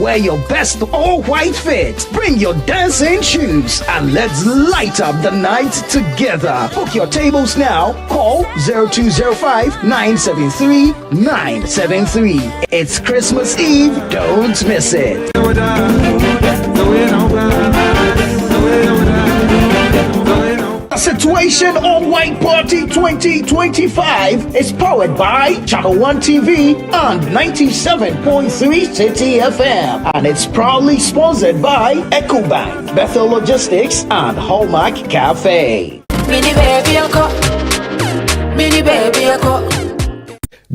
Wear your best all-white fit. Bring your dancing shoes and let's light up the night together. Book your tables now. Call 0205-973-973. It's Christmas Eve. Don't miss it. Situation All White Party 2025 is powered by Channel 1 TV and 97.3 City FM, and it's proudly sponsored by EcoBank, Bethel Logistics, and Hallmark Cafe. Mini baby,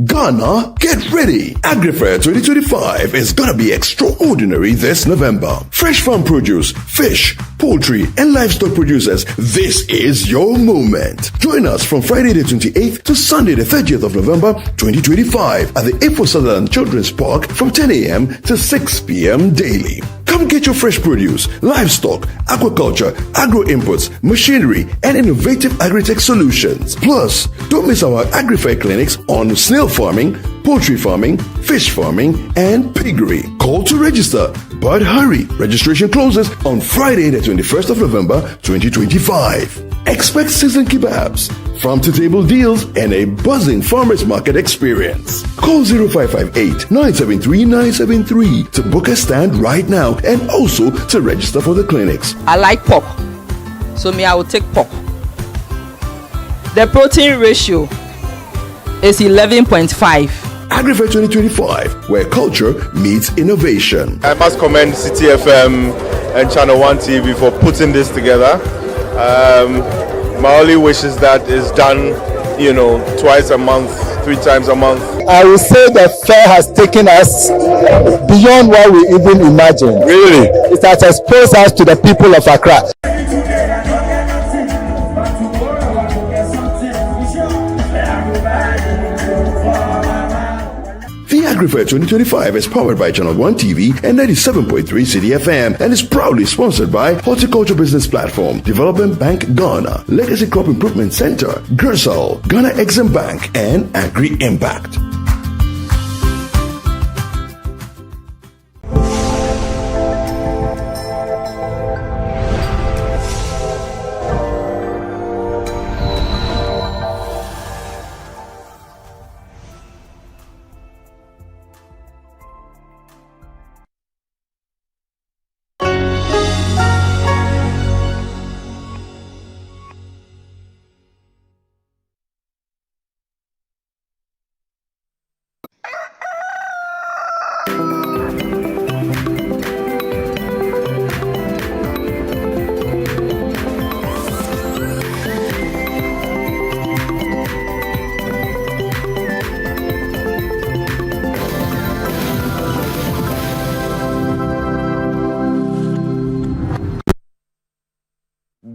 Ghana, get ready! AgriFair 2025 is gonna be extraordinary this November. Fresh farm produce, fish, poultry, and livestock producers, this is your moment. Join us from Friday the 28th to Sunday the 30th of November 2025 at the Ifo Sutherland Children's Park from 10 a.m. to 6 p.m. daily. Come get your fresh produce, livestock, aquaculture, agro inputs, machinery, and innovative agri-tech solutions. Plus, don't miss our AgriFair clinics on snail farming, poultry farming, fish farming, and piggery. Call to register, but hurry. Registration closes on Friday the 21st of November 2025. Expect seasoned kebabs, farm-to-table deals, and a buzzing farmers market experience. Call 0558-973-973 to book a stand right now and also to register for the clinics. I like pork, so I will take pork. The protein ratio is 11.5. AgriFair 2025, where culture meets innovation. I must commend City FM and Channel 1 TV for putting this together. My only wish is that it's done, twice a month, 3 times a month. I will say the fair has taken us beyond what we even imagined. Really? It has exposed us to the people of Accra. The AgriFair 2025 is powered by Channel 1 TV and 97.3 City FM and is proudly sponsored by Horticulture Business Platform, Development Bank Ghana, Legacy Crop Improvement Center, Gersal, Ghana Exim Bank, and Agri Impact.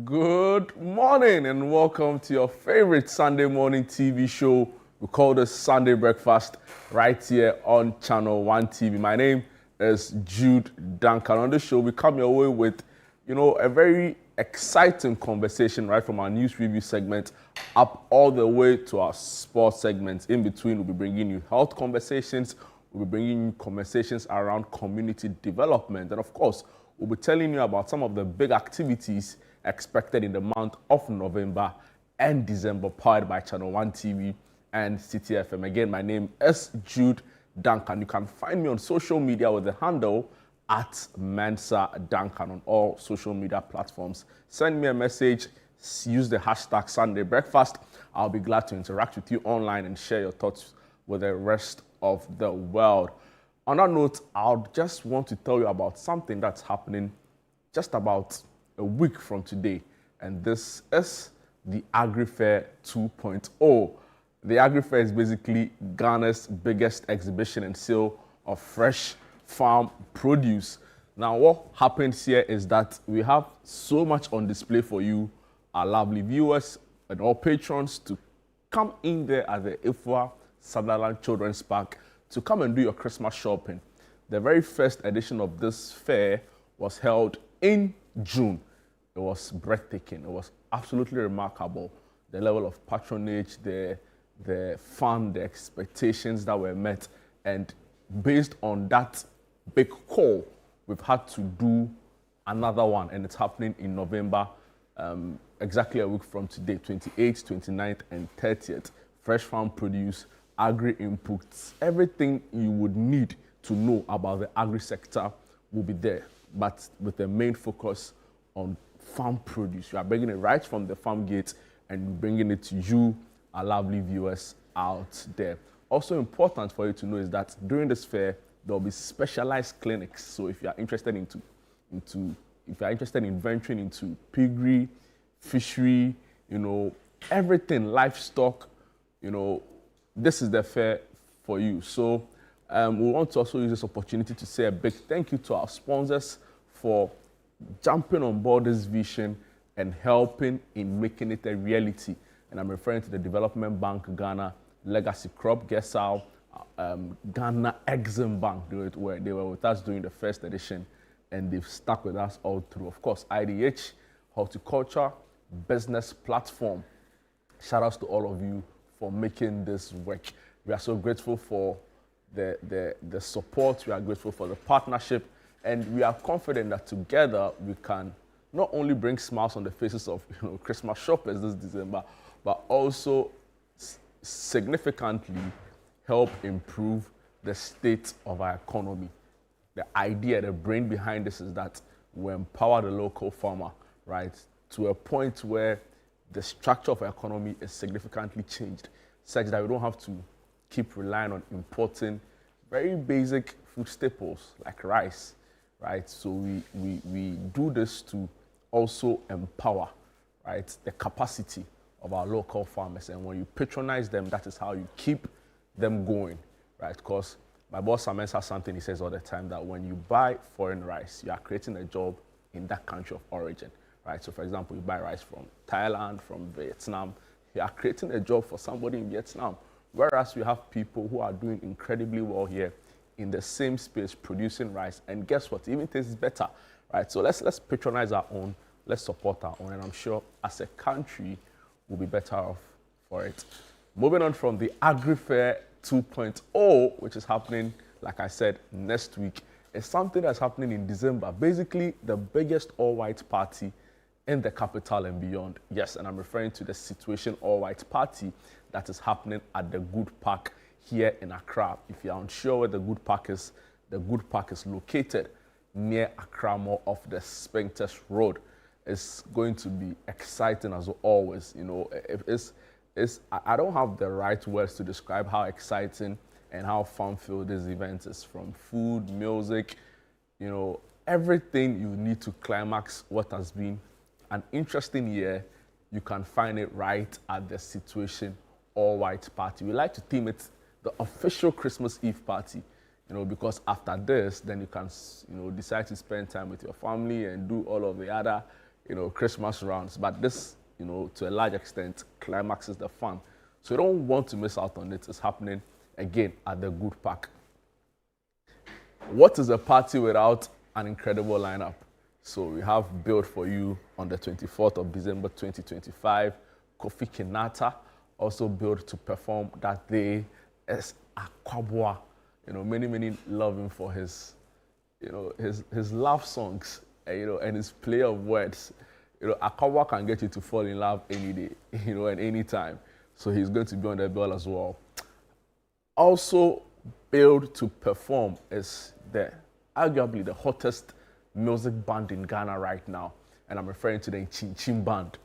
Good morning and welcome to your favorite Sunday morning TV show. We call this Sunday Breakfast right here on Channel 1 TV. My name is Jude Duncan. On this show, we come your way with, a very exciting conversation right from our news review segment up all the way to our sports segments. In between, we'll be bringing you health conversations. We'll be bringing you conversations around community development. And of course, we'll be telling you about some of the big activities expected in the month of November and December, powered by Channel 1 TV and City FM. Again, my name is Jude Duncan. You can find me on social media with the handle at Mensa Duncan on all social media platforms. Send me a message, use the hashtag Sunday Breakfast. I'll be glad to interact with you online and share your thoughts with the rest of the world. On that note, I'll just want to tell you about something that's happening just about a week from today, and this is the AgriFair 2.0. The AgriFair is basically Ghana's biggest exhibition and sale of fresh farm produce. Now, what happens here is that we have so much on display for you, our lovely viewers and all patrons, to come in there at the Ifo Sutherland Children's Park to come and do your Christmas shopping. The very first edition of this fair was held in June. It was breathtaking. It was absolutely remarkable. The level of patronage, the fun, the expectations that were met, and based on that big call, we've had to do another one, and it's happening in November, exactly a week from today, 28th, 29th, and 30th. Fresh farm produce, agri inputs, everything you would need to know about the agri sector will be there, but with the main focus on farm produce. You are bringing it right from the farm gate and bringing it to you, our lovely viewers out there. Also important for you to know is that during this fair, there will be specialized clinics. So if you are interested in venturing into piggery, fishery, everything, livestock, this is the fair for you. So we want to also use this opportunity to say a big thank you to our sponsors for jumping on board this vision and helping in making it a reality. And I'm referring to the Development Bank Ghana, Legacy Crop, Gesal, Ghana Exim Bank. They were with us during the first edition, and they've stuck with us all through. Of course, IDH, Horticulture Business Platform. Shout outs to all of you for making this work. We are so grateful for the support. We are grateful for the partnership, and we are confident that together we can not only bring smiles on the faces of Christmas shoppers this December, but also significantly help improve the state of our economy. The idea, the brain behind this is that we empower the local farmer, right, to a point where the structure of our economy is significantly changed, such that we don't have to keep relying on importing very basic food staples like rice, right? So we do this to also empower, right, the capacity of our local farmers. And when you patronize them, that is how you keep them going, right? Because my boss Samens has something he says all the time, that when you buy foreign rice, you are creating a job in that country of origin, right? So for example, you buy rice from Thailand, from Vietnam, you are creating a job for somebody in Vietnam. Whereas we have people who are doing incredibly well here in the same space producing rice, and guess what? It even tastes better, right? So let's patronize our own, let's support our own, and I'm sure as a country we'll be better off for it. Moving on from the Agri Fair 2.0, which is happening, like I said, next week, is something that's happening in December. Basically, the biggest all-white party in the capital and beyond. Yes, and I'm referring to the Situation All-White Party that is happening at the Good Park here in Accra. If you're unsure where the Good Park is located near Accra Mall off the Spintex Road. It's going to be exciting as always. I don't have the right words to describe how exciting and how fun-filled this event is, from food, music, everything you need to climax what has been an interesting year. You can find it right at the Situation All-White Party. We like to theme it the official Christmas Eve party, because after this, then you can, decide to spend time with your family and do all of the other, Christmas rounds. But this, to a large extent, climaxes the fun. So you don't want to miss out on it. It's happening again at the Good Park. What is a party without an incredible lineup? So we have built for you on the 24th of December 2025. Kofi Kinata also built to perform that day as Akwabwa. Many love him for his love songs, and his play of words. Akwabwa can get you to fall in love any day, and any time. So he's going to be on the bill as well. Also billed to perform is arguably the hottest music band in Ghana right now, and I'm referring to the Chin Chin Band.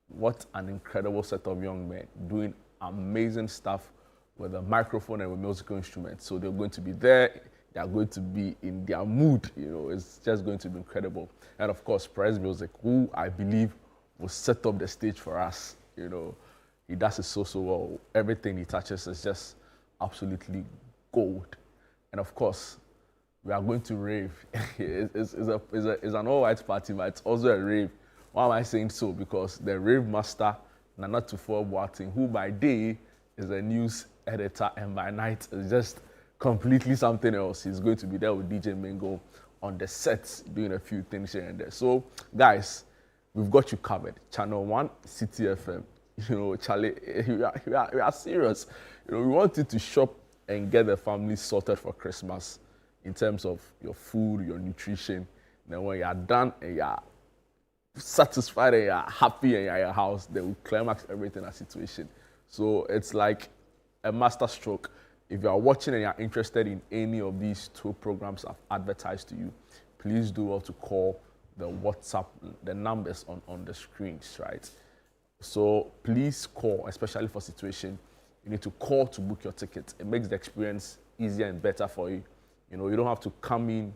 What an incredible set of young men doing amazing stuff with a microphone and with musical instruments. So they're going to be there. They are going to be in their mood. It's just going to be incredible. And of course, Perez Music, who I believe will set up the stage for us. He does it so well. Everything he touches is just absolutely gold. And of course, we are going to rave. It's an all-white party, but it's also a rave. Why am I saying so? Because the rave master, Nana Tufo Boateng, who by day is a news editor and by night is just completely something else. He's going to be there with DJ Mingo on the sets, doing a few things here and there. So, guys, we've got you covered. Channel 1, City FM. Charlie, we are serious. We want you to shop and get the family sorted for Christmas. in terms of your food, your nutrition. Then when you are done and you are satisfied and you are happy and you are at your house, they will climax everything as situation. So it's like a master stroke. If you are watching and you are interested in any of these two programs I've advertised to you, please do well to call the WhatsApp, the numbers on the screens, right? So please call, especially for situation. You need to call to book your ticket. It makes the experience easier and better for you. You know, you don't have to come in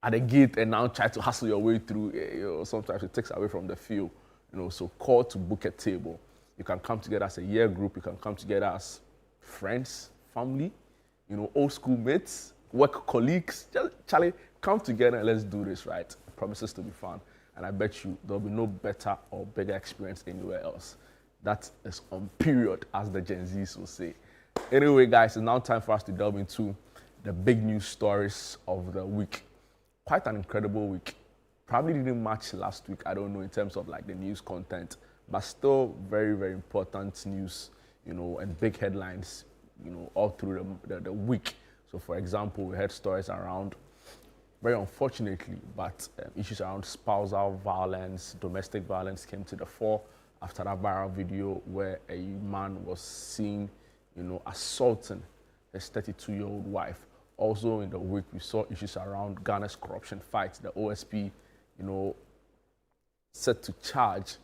at the gate and now try to hustle your way through. You know, sometimes it takes away from the feel. You know, so call to book a table. You can come together as a year group. You can come together as friends, family, you know, old school mates, work colleagues. Just, Charlie, come together and let's do this, right? It promises to be fun. And I bet you there'll be no better or bigger experience anywhere else. That is on period, as the Gen Zs will say. Anyway, guys, it's now time for us to delve into the big news stories of the week. Quite an incredible week. Probably didn't match last week, I don't know, in terms of like the news content, but still very, very important news, you know, and big headlines, you know, all through the week. So, for example, we had stories around, very unfortunately, but issues around spousal violence, domestic violence came to the fore after that viral video where a man was seen, you know, assaulting his 32-year-old wife. Also in the week, we saw issues around Ghana's corruption fight. The OSP, you know, set to charge,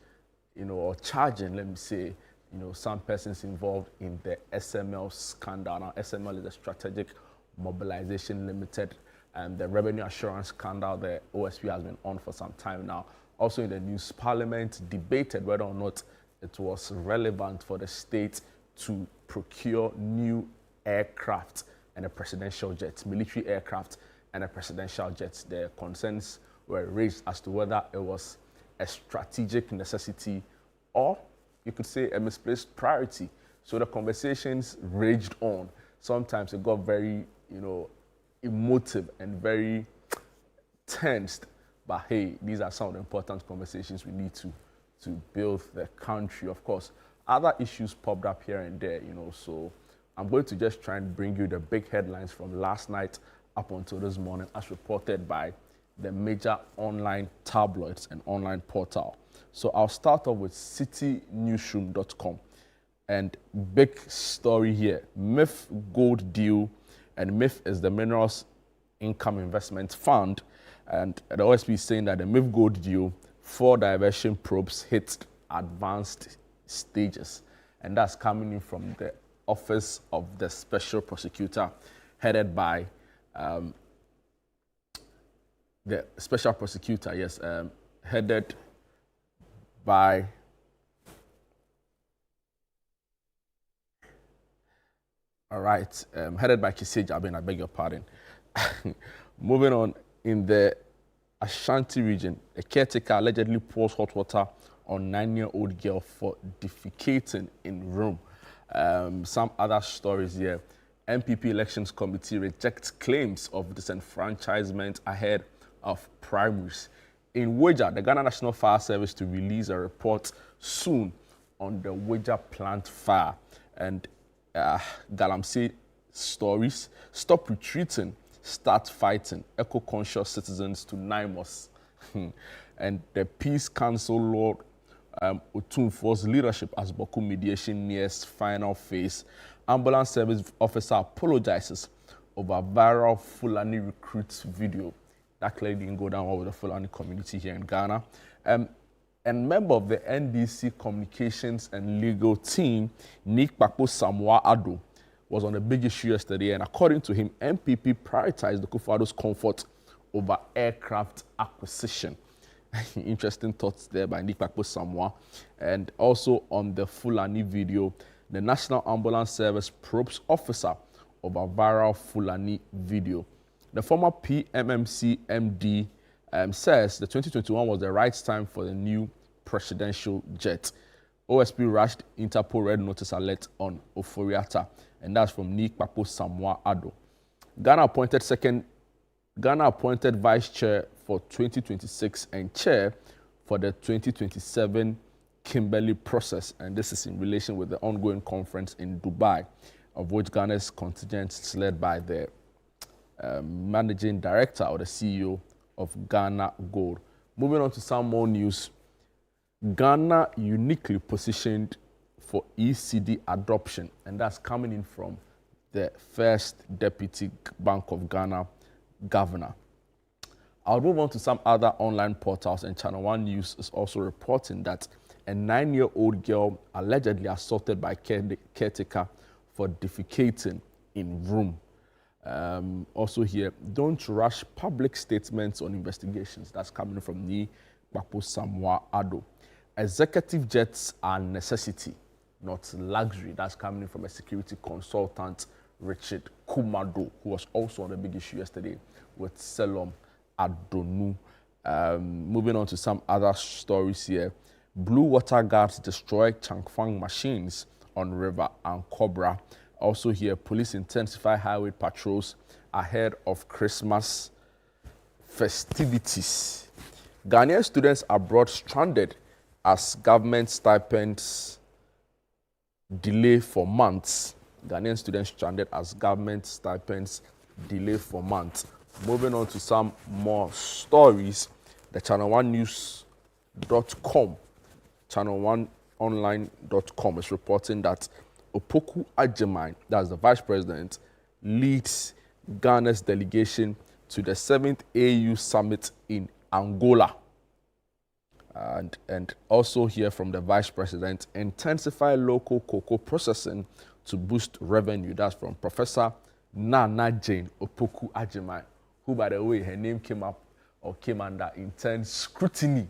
you know, or charging, let me say, you know, some persons involved in the SML scandal. Now, SML is the Strategic Mobilization Limited, and the revenue assurance scandal the OSP has been on for some time now. Also in the news, Parliament debated whether or not it was relevant for the state to procure new aircraft and a presidential jet, military aircraft and a presidential jet. The concerns were raised as to whether it was a strategic necessity or you could say a misplaced priority. So the conversations raged on. Sometimes it got very, you know, emotive and very tensed. But hey, these are some of the important conversations we need to build the country. Of course, other issues popped up here and there, you know, so I'm going to just try and bring you the big headlines from last night up until this morning as reported by the major online tabloids and online portal. So I'll start off with citynewsroom.com. And big story here, MIF gold deal, and MIF is the Minerals Income Investment Fund. And the OSP is saying that the MIF gold deal, 4 diversion probes hit advanced stages. And that's coming in from the Office of the Special Prosecutor, headed by the Special Prosecutor, yes, headed by headed by Kisej Abin, I beg your pardon. Moving on, in the Ashanti region, a caretaker allegedly pours hot water on 9-year-old girl for defecating in room. Some other stories here. MPP Elections Committee rejects claims of disenfranchisement ahead of primaries. In Weja, the Ghana National Fire Service to release a report soon on the Weja plant fire. And Galamsey stories, stop retreating, start fighting, eco-conscious citizens to NIMOS. And the Peace Council Lord Otunfo's leadership as Boku mediation nears final phase. Ambulance service officer apologizes over viral Fulani recruits video. That clearly didn't go down well with the Fulani community here in Ghana. And member of the NDC communications and legal team, Nick Pakpo Samoa Ado, was on a big issue yesterday, and according to him, MPP prioritized the Kufuor's comfort over aircraft acquisition. Interesting thoughts there by Nick Pakpo Samoa. And also on the Fulani video, the National Ambulance Service probes officer over viral Fulani video. The former PMMC MD says the 2021 was the right time for the new presidential jet. OSP rushed Interpol red notice alert on Oforiatta, and that's from Nick Pakpo Samoa Ado. Ghana appointed vice chair for 2026 and chair for the 2027 Kimberley process, and this is in relation with the ongoing conference in Dubai, of which Ghana's contingent is led by the Managing Director or the CEO of Ghana Gold. Moving on to some more news. Ghana uniquely positioned for ECD adoption, and that's coming in from the first Deputy Bank of Ghana Governor. I'll move on to some other online portals, and Channel One News is also reporting that a 9-year-old girl allegedly assaulted by caretaker for defecating in room. Also here, don't rush public statements on investigations. That's coming from Ni Papo Samoa Ado. Executive jets are necessity, not luxury. That's coming from a security consultant, Richard Kumado, who was also on the big issue yesterday with Selom Adonu. Moving on to some other stories here. Blue water guards destroy Changfang machines on river and Cobra. Also here, police intensify highway patrols ahead of Christmas festivities. Ghanaian students abroad stranded as government stipends delay for months. Ghanaian students stranded as government stipends delay for months. Moving on to some more stories, the channel1news.com, channel1online.com is reporting that Opoku Agyeman, that's the vice president, leads Ghana's delegation to the 7th AU summit in Angola. And also hear from the vice president, intensify local cocoa processing to boost revenue. That's from Professor Nana Jane Opoku Agyeman, who, by the way, her name came under intense scrutiny.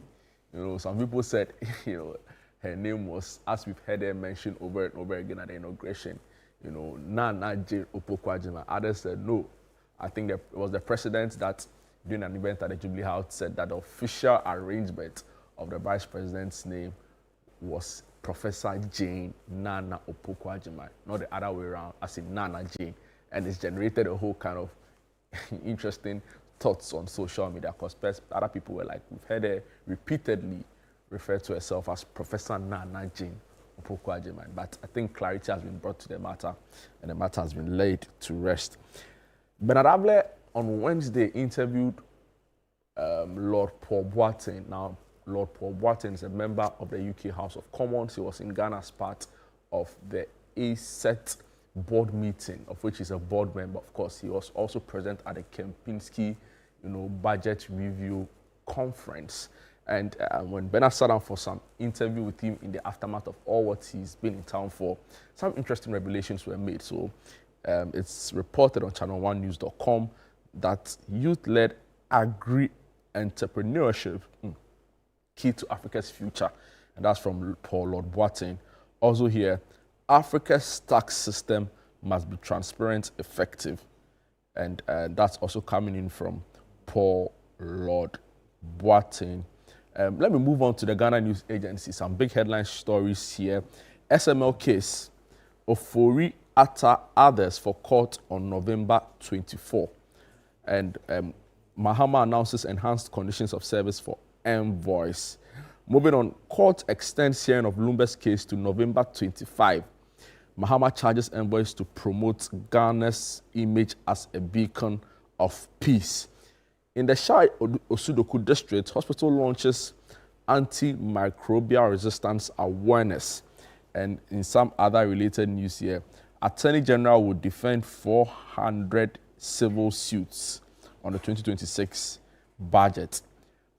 Some people said, her name was, as we've heard her mentioned over and over again at the inauguration, Nana Jane Opoku Agyeman. Others said no. I think it was the president that, during an event at the Jubilee House, said that the official arrangement of the vice president's name was Professor Jane Nana Opoku Agyeman, not the other way around, as in Nana Jane. And it's generated a whole kind of interesting thoughts on social media, because other people were like, we've heard her repeatedly refer to herself as Professor Nana Jane Opoku Agyeman. But I think clarity has been brought to the matter, and the matter has been laid to rest. Bernard Ableh on Wednesday interviewed Lord Paul Boateng. Now, Lord Paul Boateng is a member of the UK House of Commons. He was in Ghana as part of the ASET board meeting, of which he's a board member. Of course, he was also present at the Kempinski, budget review conference. And when Bernard sat down for some interview with him in the aftermath of all what he's been in town for, some interesting revelations were made. So it's reported on channel1news.com that youth-led agri-entrepreneurship key to Africa's future. And that's from Paul Lord Boateng. Also here, Africa's tax system must be transparent, effective. And that's also coming in from Paul Lord Boateng. Let me move on to the Ghana News Agency. Some big headline stories here. SML case. Ofori Atta others for court on November 24. And Mahama announces enhanced conditions of service for envoys. Moving on, court extends hearing of Lumbe's case to November 25. Mahama charges envoys to promote Ghana's image as a beacon of peace. In the Shai Osudoku district, hospital launches antimicrobial resistance awareness. And in some other related news here, Attorney General will defend 400 civil suits on the 2026 budget.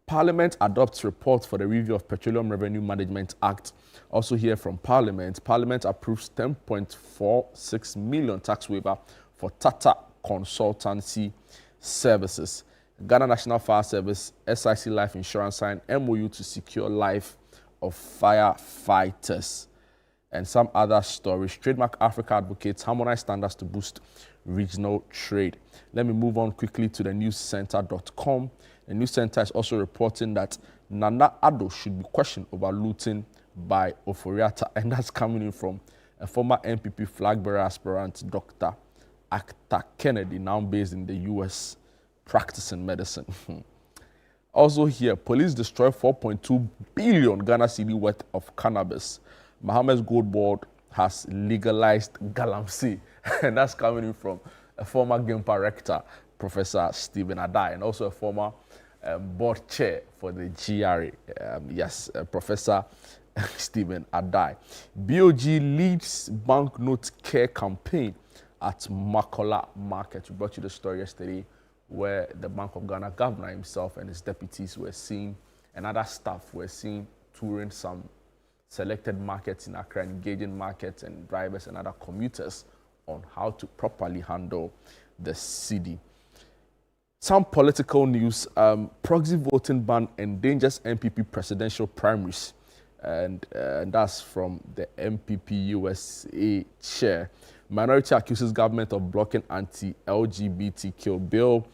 Parliament adopts report for the review of Petroleum Revenue Management Act. Also here from Parliament, Parliament approves 10.46 million tax waiver for Tata Consultancy Services. Ghana National Fire Service, SIC Life Insurance signed MOU to secure life of firefighters. And some other stories. Trademark Africa advocates harmonized standards to boost regional trade. Let me move on quickly to the newscenter.com. The News Center is also reporting that Nana Addo should be questioned over looting by Ofori Atta, and that's coming in from a former NPP flag bearer aspirant, Dr. Acta Kennedy, now based in the US, practicing medicine. Also here, police destroy 4.2 billion Ghana cedi worth of cannabis. Mohammed's Gold Board has legalized Galamsey, and that's coming in from a former GIMPA rector, Professor Stephen Adai, and also a former board chair for the GRA. Professor Stephen Adai. BOG leads banknote care campaign at Makola Market. We brought you the story yesterday where the Bank of Ghana governor himself and his deputies were seen, and other staff were seen touring some selected markets in Accra, engaging markets and drivers and other commuters on how to properly handle the city. Some political news. Proxy voting ban endangers MPP presidential primaries. And that's from the MPP USA chair. Minority accuses government of blocking anti-LGBTQ bill.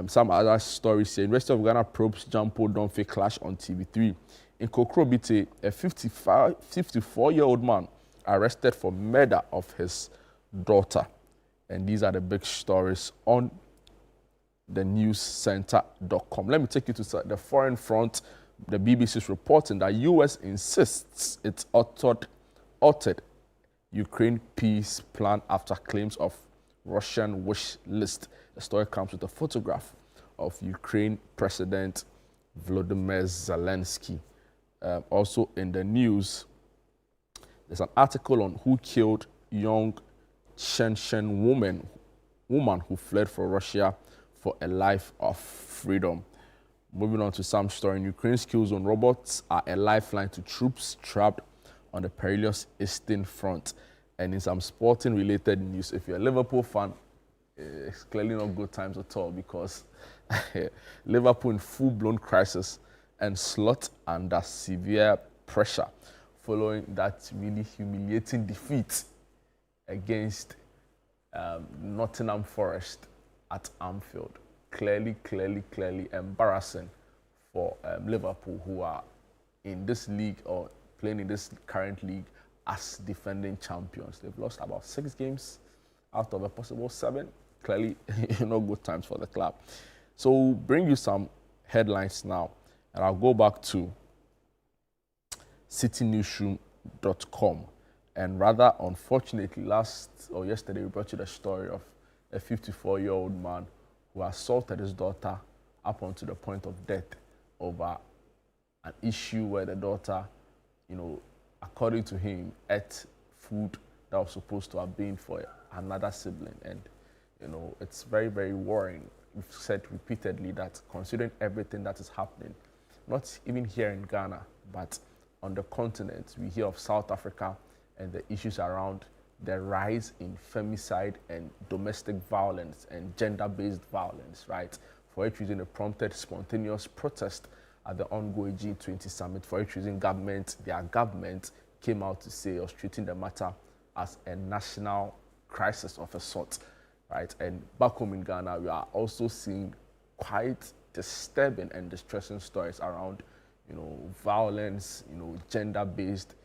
Some other stories say University of Ghana probes Jampo Donfe clash on TV3. In Kokrobite, a 54-year-old man arrested for murder of his daughter. And these are the big stories on the newscenter.com. Let me take you to the foreign front. The BBC is reporting that US insists it's altered Ukraine peace plan after claims of Russian wish list. The story comes with a photograph of Ukraine President Volodymyr Zelensky. Also in the news, there's an article on who killed young Chechen woman who fled for Russia for a life of freedom. Moving on to some story in Ukraine's kill zone, robots are a lifeline to troops trapped on the perilous Eastern Front. And in some sporting related news, if you're a Liverpool fan, it's clearly not good times at all, because Liverpool in full-blown crisis and Slot under severe pressure following that really humiliating defeat against Nottingham Forest at Anfield. Clearly embarrassing for Liverpool, who are in this league or playing in this current league as defending champions. They've lost about 6 games out of a possible 7. Clearly, no good times for the club. So we'll bring you some headlines now, and I'll go back to citynewsroom.com. And rather unfortunately, yesterday we brought you the story of a 54-year-old man who assaulted his daughter up onto the point of death over an issue where the daughter, according to him, ate food that was supposed to have been for another sibling. And, it's very, very worrying. We've said repeatedly that considering everything that is happening, not even here in Ghana, but on the continent, we hear of South Africa and the issues around the rise in femicide and domestic violence and gender-based violence, right? For which reason, it prompted spontaneous protest at the ongoing G20 summit. For which reason, their government came out to say, was treating the matter as a national crisis of a sort, right? And back home in Ghana, we are also seeing quite disturbing and distressing stories around, violence, gender-based,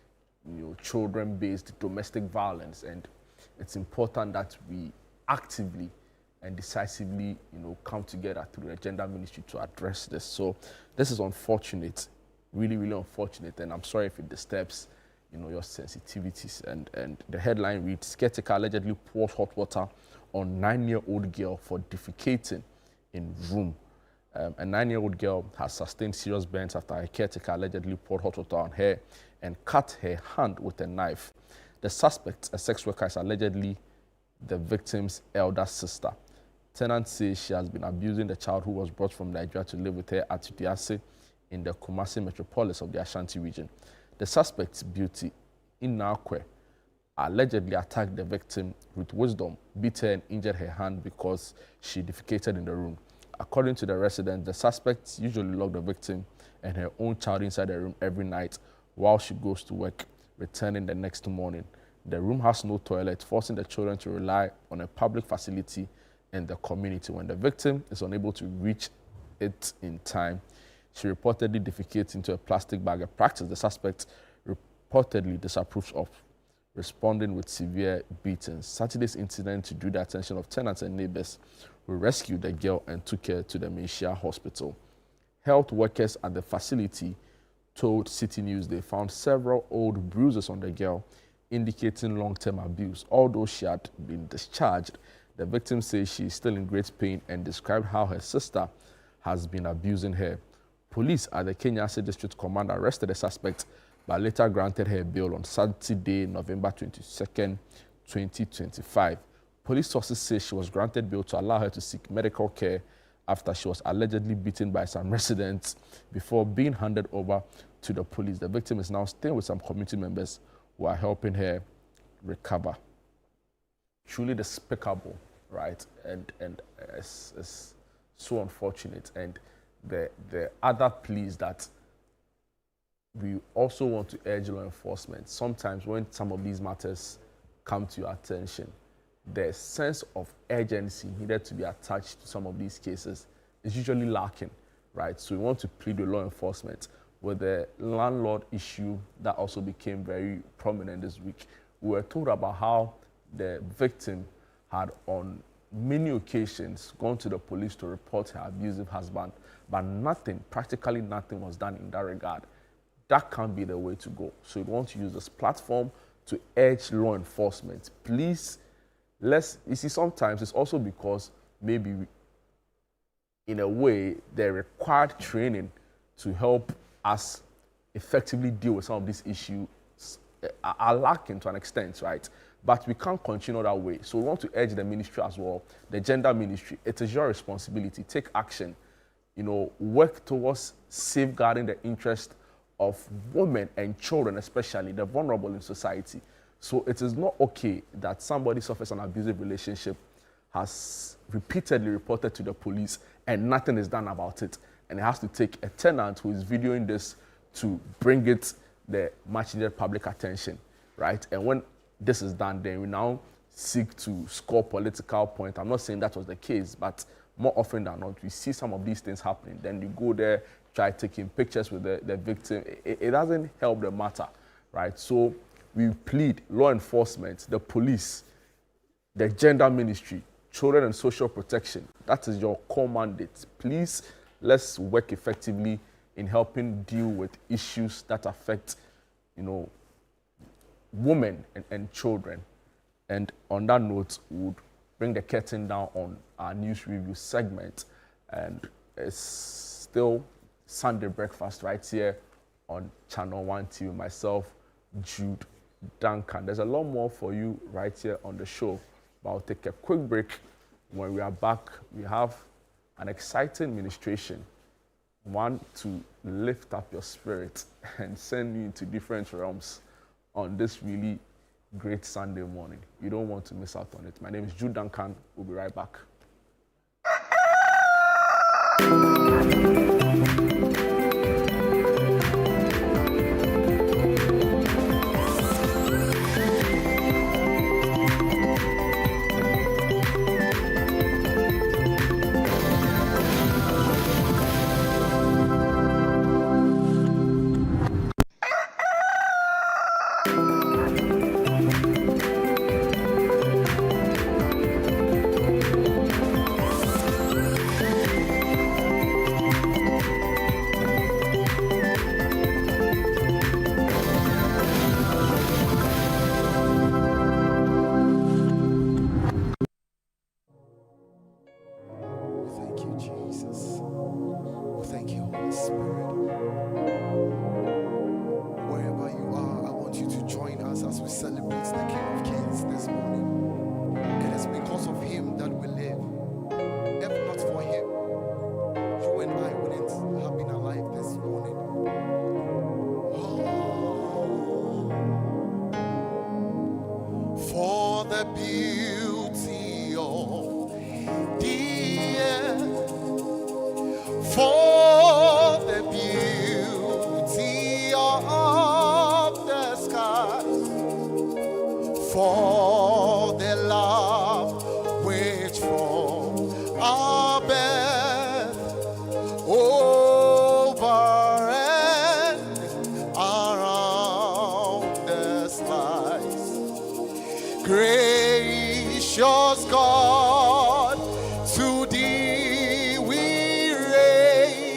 children-based domestic violence. And it's important that we actively and decisively, come together through the Gender Ministry to address this. So this is unfortunate, really, really unfortunate, and I'm sorry if it disturbs, your sensitivities. And the headline reads, caretaker allegedly pours hot water on 9-year-old girl for defecating in room. A 9-year-old girl has sustained serious burns after a caretaker allegedly poured hot water on her and cut her hand with a knife. The suspect, a sex worker, is allegedly the victim's elder sister. Tenant says she has been abusing the child who was brought from Nigeria to live with her at Tudiase in the Kumasi metropolis of the Ashanti region. The suspect's Beauty Inakwe allegedly attacked the victim with wisdom, beat her and injured her hand because she defecated in the room. According to the resident, the suspects usually lock the victim and her own child inside the room every night while she goes to work, returning the next morning. The room has no toilet, forcing the children to rely on a public facility in the community. When the victim is unable to reach it in time, she reportedly defecates into a plastic bag, a practice the suspect reportedly disapproves of, responding with severe beatings. Saturday's incident drew the attention of tenants and neighbors, who rescued the girl and took her to the Mencia Hospital. Health workers at the facility told City News they found several old bruises on the girl, indicating long-term abuse. Although she had been discharged, The victim says she is still in great pain and described how her sister has been abusing her. Police at the Kenyasi District Command arrested the suspect, but later granted her bail on Saturday, November 22nd, 2025. Police sources say she was granted bail to allow her to seek medical care after she was allegedly beaten by some residents before being handed over to the police. The victim is now staying with some community members who are helping her recover. Truly despicable, right? And it's so unfortunate. And the other pleas that we also want to urge law enforcement, sometimes when some of these matters come to your attention, the sense of urgency needed to be attached to some of these cases is usually lacking, right? So we want to plead with law enforcement with the landlord issue that also became very prominent this week. We were told about how the victim had on many occasions gone to the police to report her abusive husband, but nothing, practically nothing was done in that regard. That can't be the way to go. So we want to use this platform to urge law enforcement. Please, you see, sometimes it's also because maybe in a way the required training to help us effectively deal with some of these issues are lacking to an extent, right? But we can't continue that way. So we want to urge the ministry as well, the gender ministry. It is your responsibility. Take action. Work towards safeguarding the interest of women and children, especially the vulnerable in society. So it is not okay that somebody suffers an abusive relationship, has repeatedly reported to the police, and nothing is done about it. And it has to take a tenant who is videoing this to bring it the much needed public attention, right? And when this is done, then we now seek to score political points. I'm not saying that was the case, but more often than not, we see some of these things happening. Then you go there, try taking pictures with the victim. It doesn't help the matter, right? So we plead law enforcement, the police, the gender ministry, children and social protection. That is your core mandate. Please, let's work effectively in helping deal with issues that affect, women and children. And on that note, we would bring the curtain down on our news review segment. And it's still Sunday breakfast right here on Channel 1 TV. Myself, Jude Duncan. There's a lot more for you right here on the show, but I'll take a quick break. When we are back, we have an exciting ministration, one to lift up your spirit and send you into different realms on this really great Sunday morning. You don't want to miss out on it. My name is Jude Duncan. We'll be right back. Gracious God, to thee we raise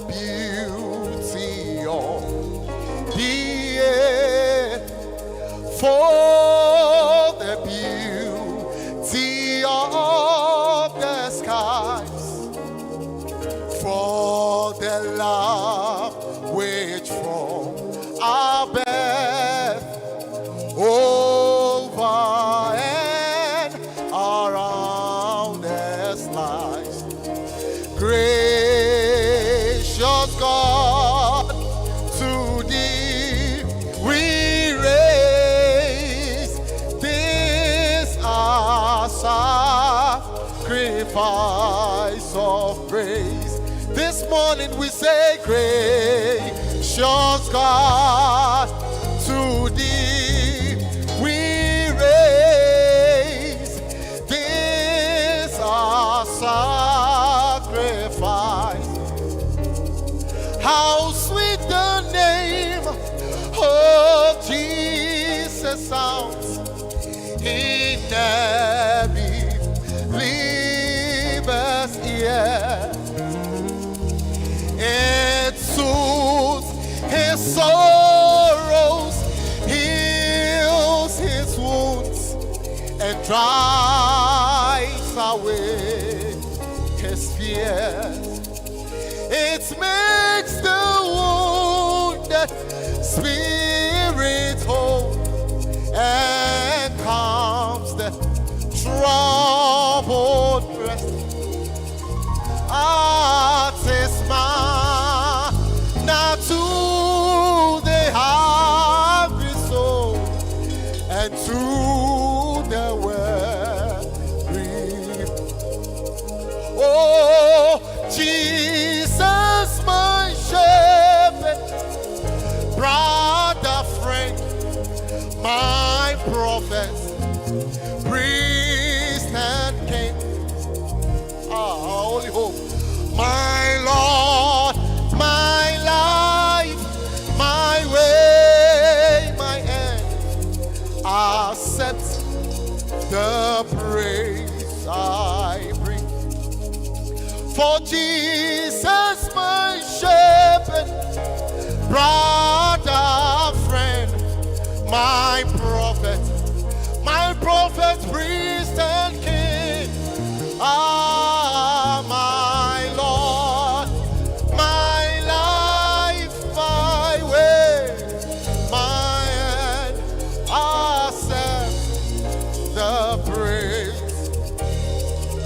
beauty of the air, for the beauty of the skies, for the love which from our birth over and around us lies. Gracious God, to thee we raise this our sacrifice of praise. This morning we say, gracious God, to thee we raise this our sacrifice. How sweet the name of Jesus sounds in every believer's ear. It soothes his sorrows, heals his wounds, and drives away his fears. It makes the wounded spirit whole and calms the troubled breast. Now to the hungry soul and to the weary. Oh, Jesus, my shepherd, brother, friend, my prophet, priest and king. Holy hope, my Lord, my life, my way, my end. Accept the praise I bring. For Jesus, my shepherd, brother, friend, my prophet, priest and king. My Lord, my life, my way, my end, accept the praise.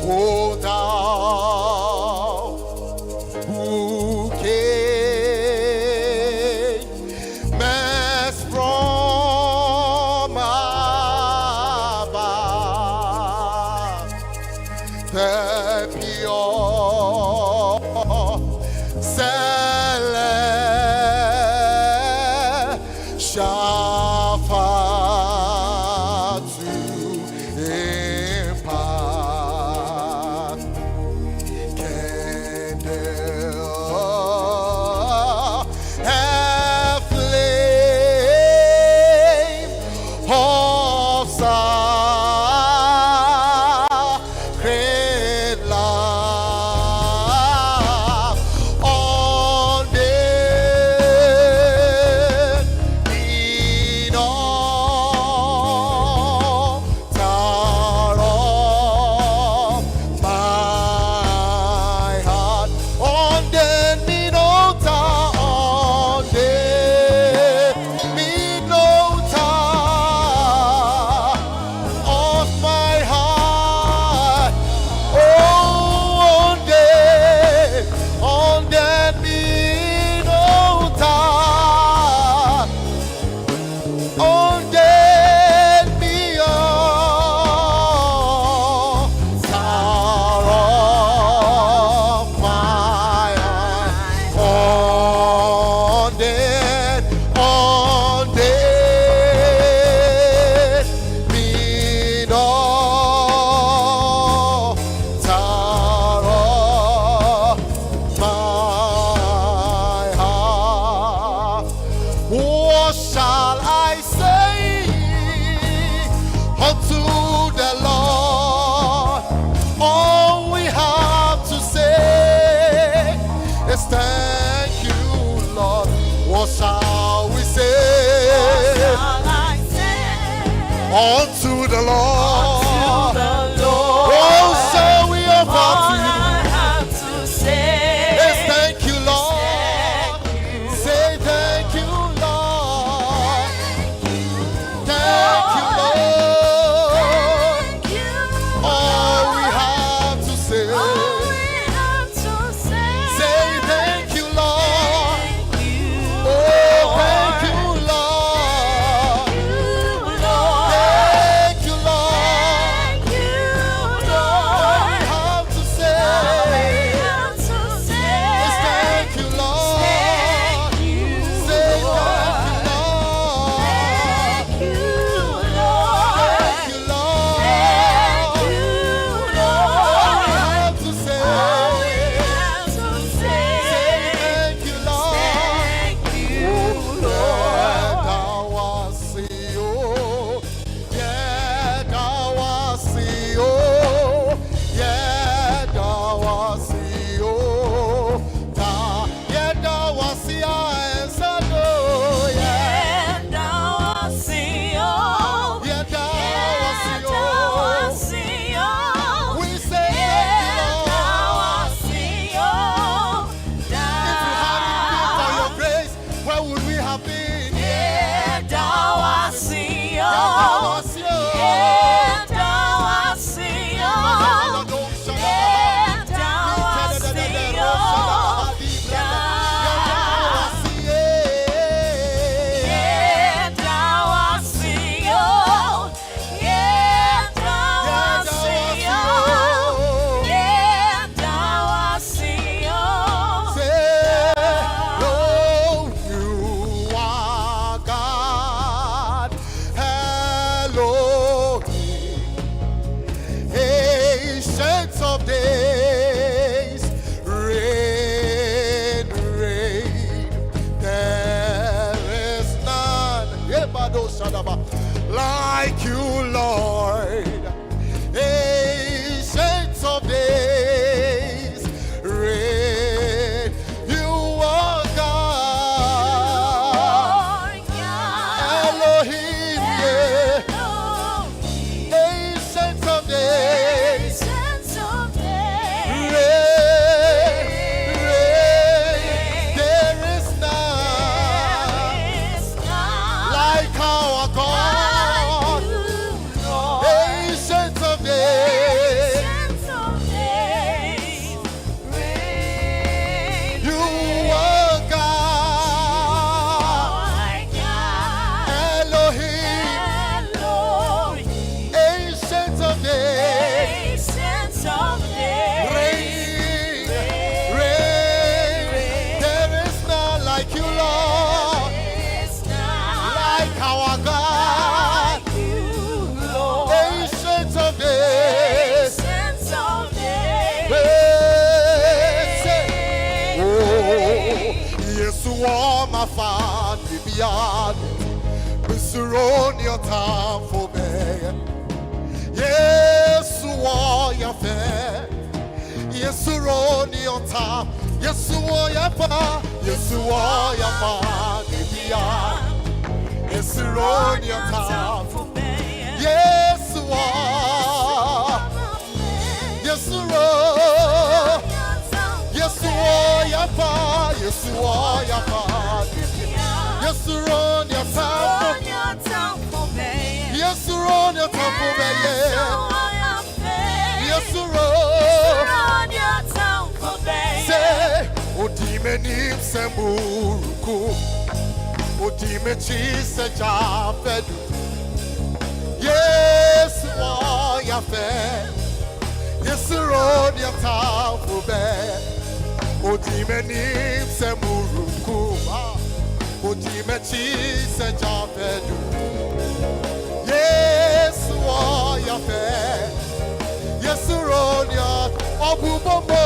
O thou who camest from above, What shall we say? Unto the Lord. Oh, shall we offer to you? Yes, thank you, Lord. Say thank you, Lord. Thank you, Lord. All we have to say. Say thank you, Lord. Oh, thank you, Lord. Thank you, Lord. All we have to say is thank you, Lord. Say thank you, Lord. Thank you, Lord. All we have to say. Say thank you, Lord. Yeah, thou art see, oh. Yeah, thou art see, oh. Yeah, thou art see, oh. Yeah, thou art see, I answer, oh. Yeah, thou art see, oh. We say thank you, Lord. If it hadn't been for your grace, where would we have been? Yeah, thou art see, oh. Ancients of days, reign, reign. There is none like you, Lord. Ancients of days, reign. You are God, Elohim, yeah. Ancients of days, reign, reign. There is none like our God. Ancients of days, you are God, Elohim. Ancients of days, reign, reign. There is none like you, Lord, like our God. Ancients of days, yes, you are my father, beyond. Surround your time for me. Yes, you are your fair. Yes, you are your time. Yes, you are your father. Yes, you are your father, beyond. Yes, you are your time. Yes, you are. Yes, you are. Yes, you are your father. Yes, you are your father. Yes, you are your time. Yes, you are your time for me. Yes, you are. Say, Odime nim semburuku. Odime chise jafedu. Yes, you are your fair. Yes, you are your time for me. Odime nim semburuku. Odime chise jafedu. Yes, you are your fair. Yes, you are your Obubobo.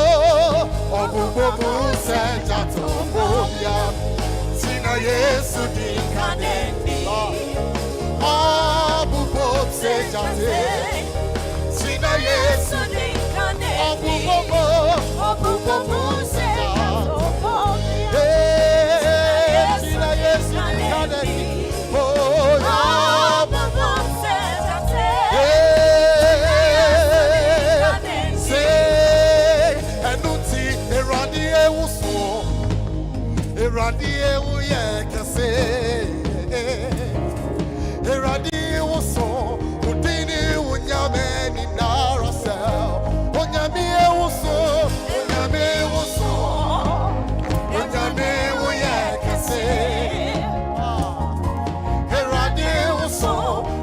Obubobo Senjatombia. Sina Yesu di kaneni. Obubobo Senjate. Sina Yesu di kaneni. Obubobo. Obubobo Senjatombia. Sina Eradi uye kase. Eradi uso. Udini unyame ni narasel. Unyame uso. Unyame uso. Unyame uye kase. Eradi uso.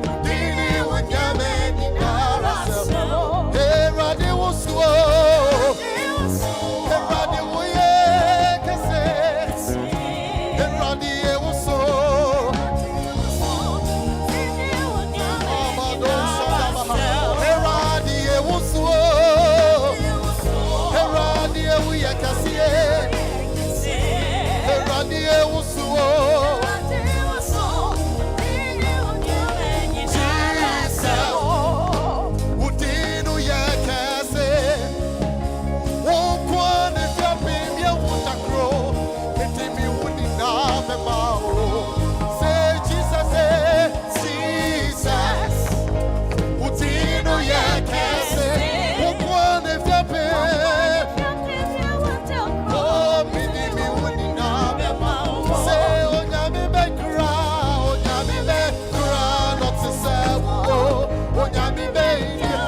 Udini unyame ni narasel. Eradi uso. Eradi uye kase. Eradi uso. Eradi uso. Eradi uye kase. Eradi uso. Udinu ye kase. Ukwane fyapi mye utakro. Etimi udina memao. Say Jesus, Jesus. Udinu ye kase. Ukwane fyapi. Oh, minimi udina memao. Say onyami bekra, not to say. Oh, onyami bekra.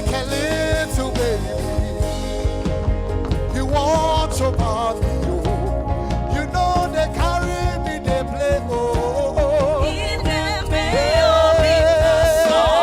like a little baby. You watch over me, oh. You know they carry me, they play, oh. In the middle of the song.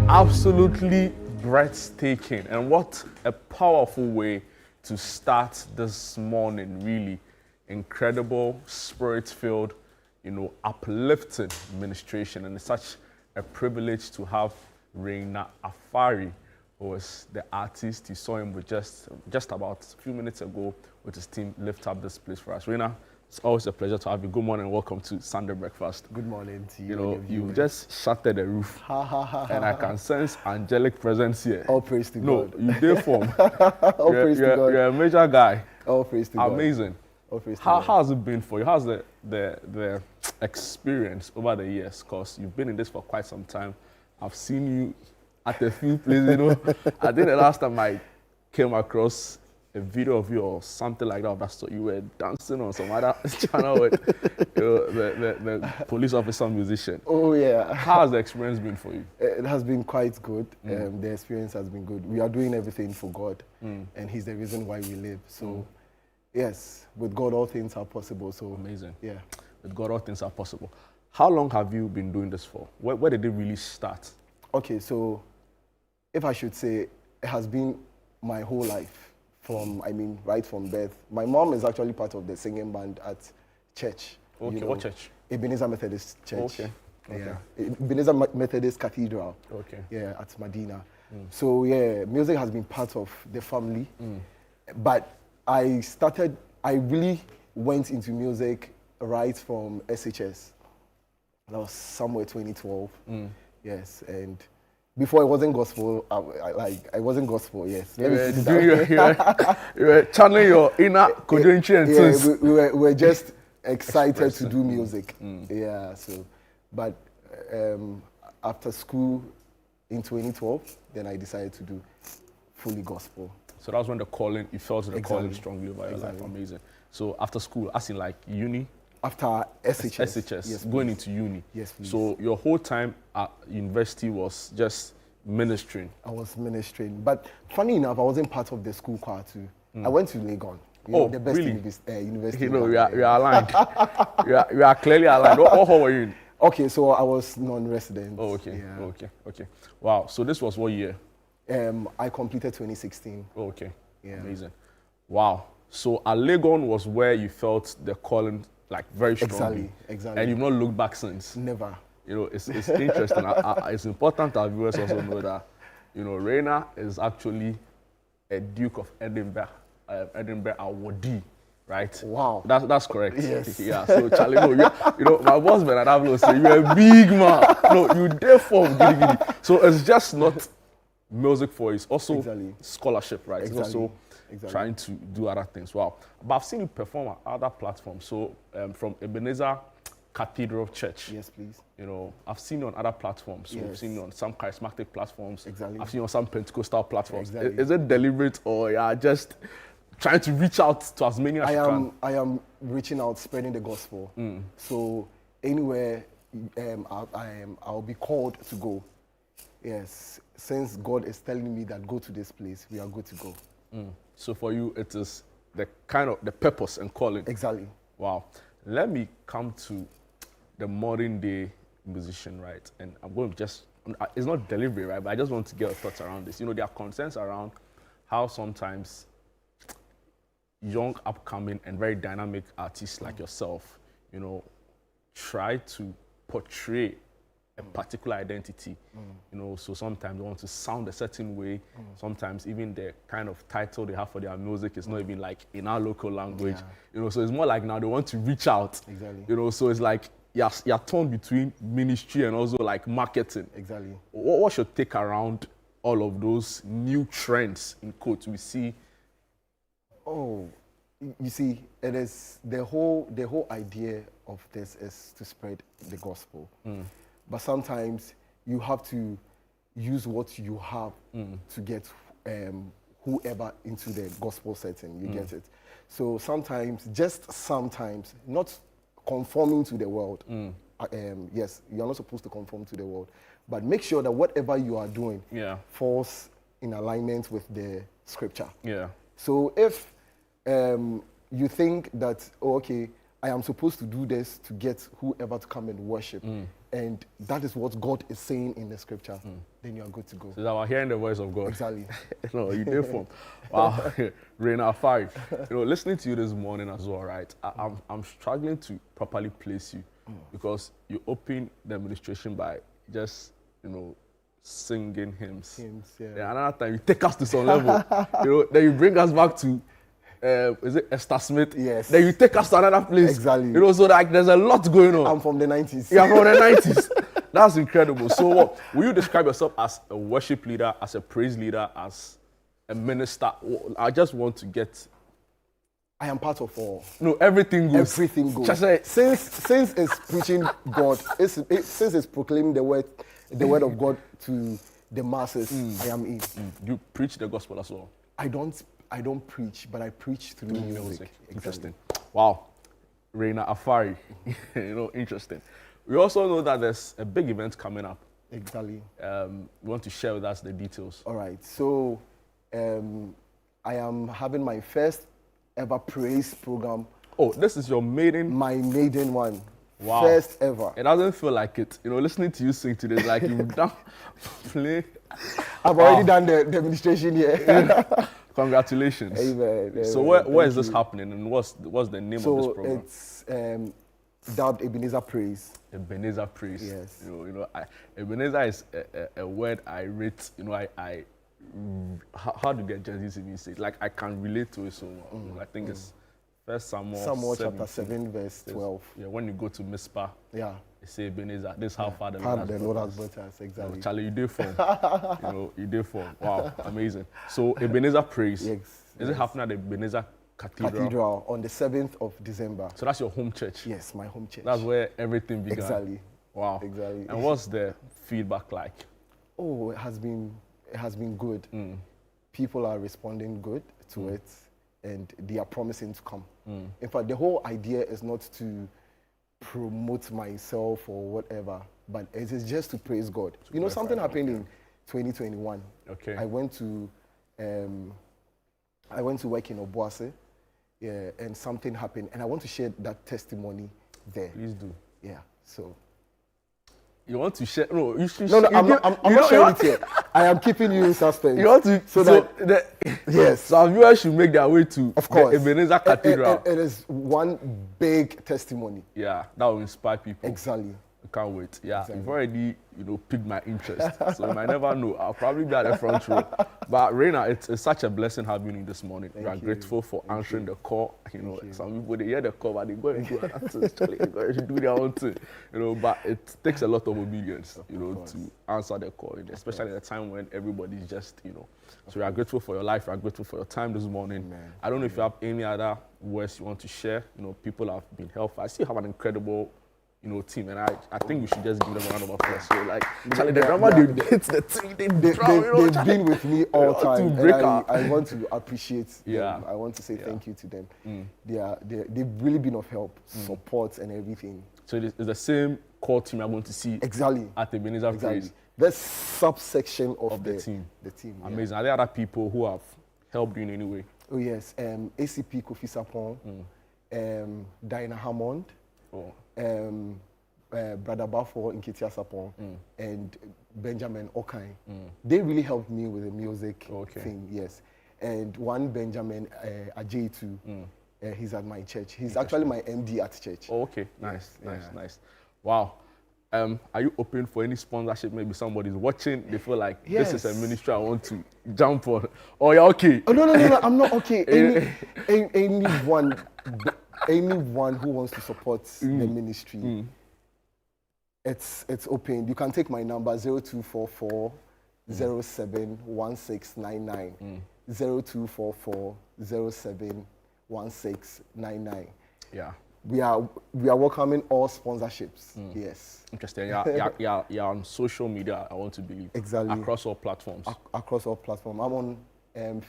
Absolutely breathtaking, and what a powerful way to start this morning. Really incredible, spirit-filled, uplifting ministration, and it's such a privilege to have Reina Afari, who was the artist. You saw him with just about a few minutes ago with his team lift up this place for us. Reina, it's always a pleasure to have you. Good morning and welcome to Sunday Breakfast. Good morning to you. You just shattered the roof. And I can sense angelic presence here. All praise to God. No, you did form. All praise to God. You're a major guy. All praise to God. Amazing. All praise to God. How has it been for you? How's the experience over the years? Because you've been in this for quite some time. I've seen you at a few places, I think the last time I came across a video of you or something like that, so you were dancing on some other channel with the police officer musician. Oh yeah. How has the experience been for you? It has been quite good. The experience has been good. We are doing everything for God, and He's the reason why we live. So yes, with God all things are possible. So amazing. Yeah. With God all things are possible. How long have you been doing this for? Where did it really start? Okay, so if I should say, it has been my whole life. Right from birth. My mom is actually part of the singing band at church. Okay, what church? Ebenezer Methodist Church. Okay. Yeah. Ebenezer Methodist Cathedral. Okay. Yeah, at Medina. So yeah, music has been part of the family. But I really went into music right from SHS. That was somewhere 2012. Yes, and before it wasn't gospel, I wasn't gospel, yes. You were channeling your inner Kodunchi and twins. We were just excited to do music. Yeah, so, but after school in 2012, then I decided to do fully gospel. So that was when you felt the calling strongly over your life. Amazing. So after school, as in like uni? After SHS. Yes, going into uni. Yes, please. So your whole time at university was just ministering? I was ministering. But funny enough, I wasn't part of the school choir too. I went to Legon. The best really? University. We are aligned. we are clearly aligned. What hall were you in? Okay, so I was non-resident. Oh, okay. Yeah. Okay. Wow. So this was what year? I completed 2016. Oh, okay. Yeah. Amazing. Wow. So at Legon was where you felt the calling very strongly. Exactly. And you've not looked back since? Never. It's interesting. It's important that viewers also know that, You know, Reina is actually a Duke of Edinburgh, Edinburgh awardee, right? Wow. That's correct. Yes. Yeah. So Charlie, no, you know, my boss Bernard Avlo say you're a big man. No, you therefore giddy giddy. So it's just not music for you. It's also Exactly. scholarship, right? Exactly. It's also Exactly. trying to do other things. Wow. But I've seen you perform at other platforms. So from Ebenezer Cathedral Church. Yes, please. You know, I've seen you on other platforms. So I've Yes. seen you on some charismatic platforms. Exactly. I've seen you on some Pentecostal platforms. Exactly. Is it deliberate or just trying to reach out to as many as you can? I am reaching out, spreading the gospel. So anywhere I'll be called to go. Yes, since God is telling me that go to this place, we are good to go. So for you, it is the kind of the purpose and calling. Exactly. Wow. Let me come to the modern day musician, right? And I'm going to just, it's not delivery, right? But I just want to get your thoughts around this. You know, there are concerns around how sometimes young, upcoming, and very dynamic artists like yourself, you know, try to portray a particular identity. You know, so sometimes they want to sound a certain way. Sometimes even the kind of title they have for their music is not even like in our local language. Yeah. You know, so it's more like now they want to reach out. Exactly. You know, so it's like you're torn between ministry and also like marketing. Exactly. What's your take around all of those new trends in quotes we see? Oh, you see, it is the whole idea of this is to spread the gospel. But sometimes you have to use what you have to get whoever into the gospel setting. You get it. So sometimes, just sometimes, not conforming to the world. Yes, you are not supposed to conform to the world, but make sure that whatever you are doing falls in alignment with the scripture. Yeah. So if you think that, oh, okay, I am supposed to do this to get whoever to come and worship, and that is what God is saying in the scripture, then you are good to go. So that we're hearing the voice of God. Exactly. No, you did from. Wow. Reina 5. You know, listening to you this morning as well, right? I'm struggling to properly place you because you open the administration by just, you know, singing hymns. Yeah. Then another time you take us to some level. You know, then you bring us back to is it Esther Smith? Yes. Then you take us to another place. Exactly. You know, so like there's a lot going on. I'm from the 90s. Yeah, from the 90s. That's incredible. So what, will you describe yourself as a worship leader, as a praise leader, as a minister? I just want to get... I am part of all. No, everything goes. Everything goes. Just say, Since it's preaching God, since it's proclaiming the word of God to the masses, I am in. you preach the gospel as well. I don't preach, but I preach through music. Interesting. Wow. Reina Afari. You know, interesting. We also know that there's a big event coming up. Exactly. You want to share with us the details? All right. So I am having my first ever praise program. Oh, this is your maiden? My maiden one. Wow. First ever. It doesn't feel like it. You know, listening to you sing today, like you've done play. I've already done the demonstration here. Congratulations. Amen. So where is this happening and what's the name of this program? So it's dubbed Ebenezer Praise. Ebenezer Praise. Yes. You know, Ebenezer is a word I rate. You know, how do the Gen Z even say it? Like I can relate to it so much. I think it's First Samuel chapter 7 verse 12. Yeah, when you go to Mizpah, yeah, they say Ebenezer. This is how far the Lord has brought us. Exactly. No, Charlie, you did form. You know, you did form. Wow, amazing. So Ebenezer Praise. Yes. Is it happening at the Ebenezer Cathedral on the 7th of December. So that's your home church? Yes, my home church. That's where everything began? Exactly. Wow. Exactly. And what's the feedback like? Oh, it has been good. People are responding good to it, and they are promising to come. In fact, the whole idea is not to promote myself or whatever, but it is just to praise God. You know, something happened in 2021. Okay. I went to work in Obuasi, yeah, and something happened, and I want to share that testimony there. Please do. Yeah. So. You want to share? No, you should. No, I'm not sharing it yet. I am keeping you in suspense. You want to? Yes. So our viewers should make their way to of course. The Ebenezer Cathedral. It is one big testimony. Yeah, that will inspire people. Exactly. I can't wait. Yeah, you've already, piqued my interest. So you might never know. I'll probably be at the front row. But Reina, it's such a blessing having you this morning. We are grateful for answering the call. Some people, they hear the call, but they go and do they go and do their own thing. But it takes a lot of obedience, to answer the call, especially at a time when everybody's just, So we are grateful for your life. We are grateful for your time this morning. I don't know if you have any other words you want to share. People have been helpful. I still have an incredible team, and I think we should just give them a round of applause. So, Charlie, the drama, it's the team. They've been with me all time. I want to appreciate them. I want to say thank you to them. They've really been of help, support, and everything. So it's the same core team I'm going to see at the Ebenezer Praise. The subsection of the team. Amazing. Are there other people who have helped you in any way? Oh yes, ACP Kofi Sapon, Dinah Hammond. Brother Bafo Nketia Sapon and Benjamin Okai. They really helped me with the music thing, yes. And one Benjamin Ajay too. He's at my church. He's actually my MD at church. Oh, okay, nice. Wow. Are you open for any sponsorship? Maybe somebody's watching, they feel like this is a ministry I want to jump on. Oh, you're okay? Oh, no, I'm not okay. Anyone who wants to support the ministry, it's open. You can take my number 0244 071699 0244 071699. Yeah. We are welcoming all sponsorships. Yes. Interesting. You're on social media, I want to believe. Exactly. Across all platforms. Across all platforms. I'm on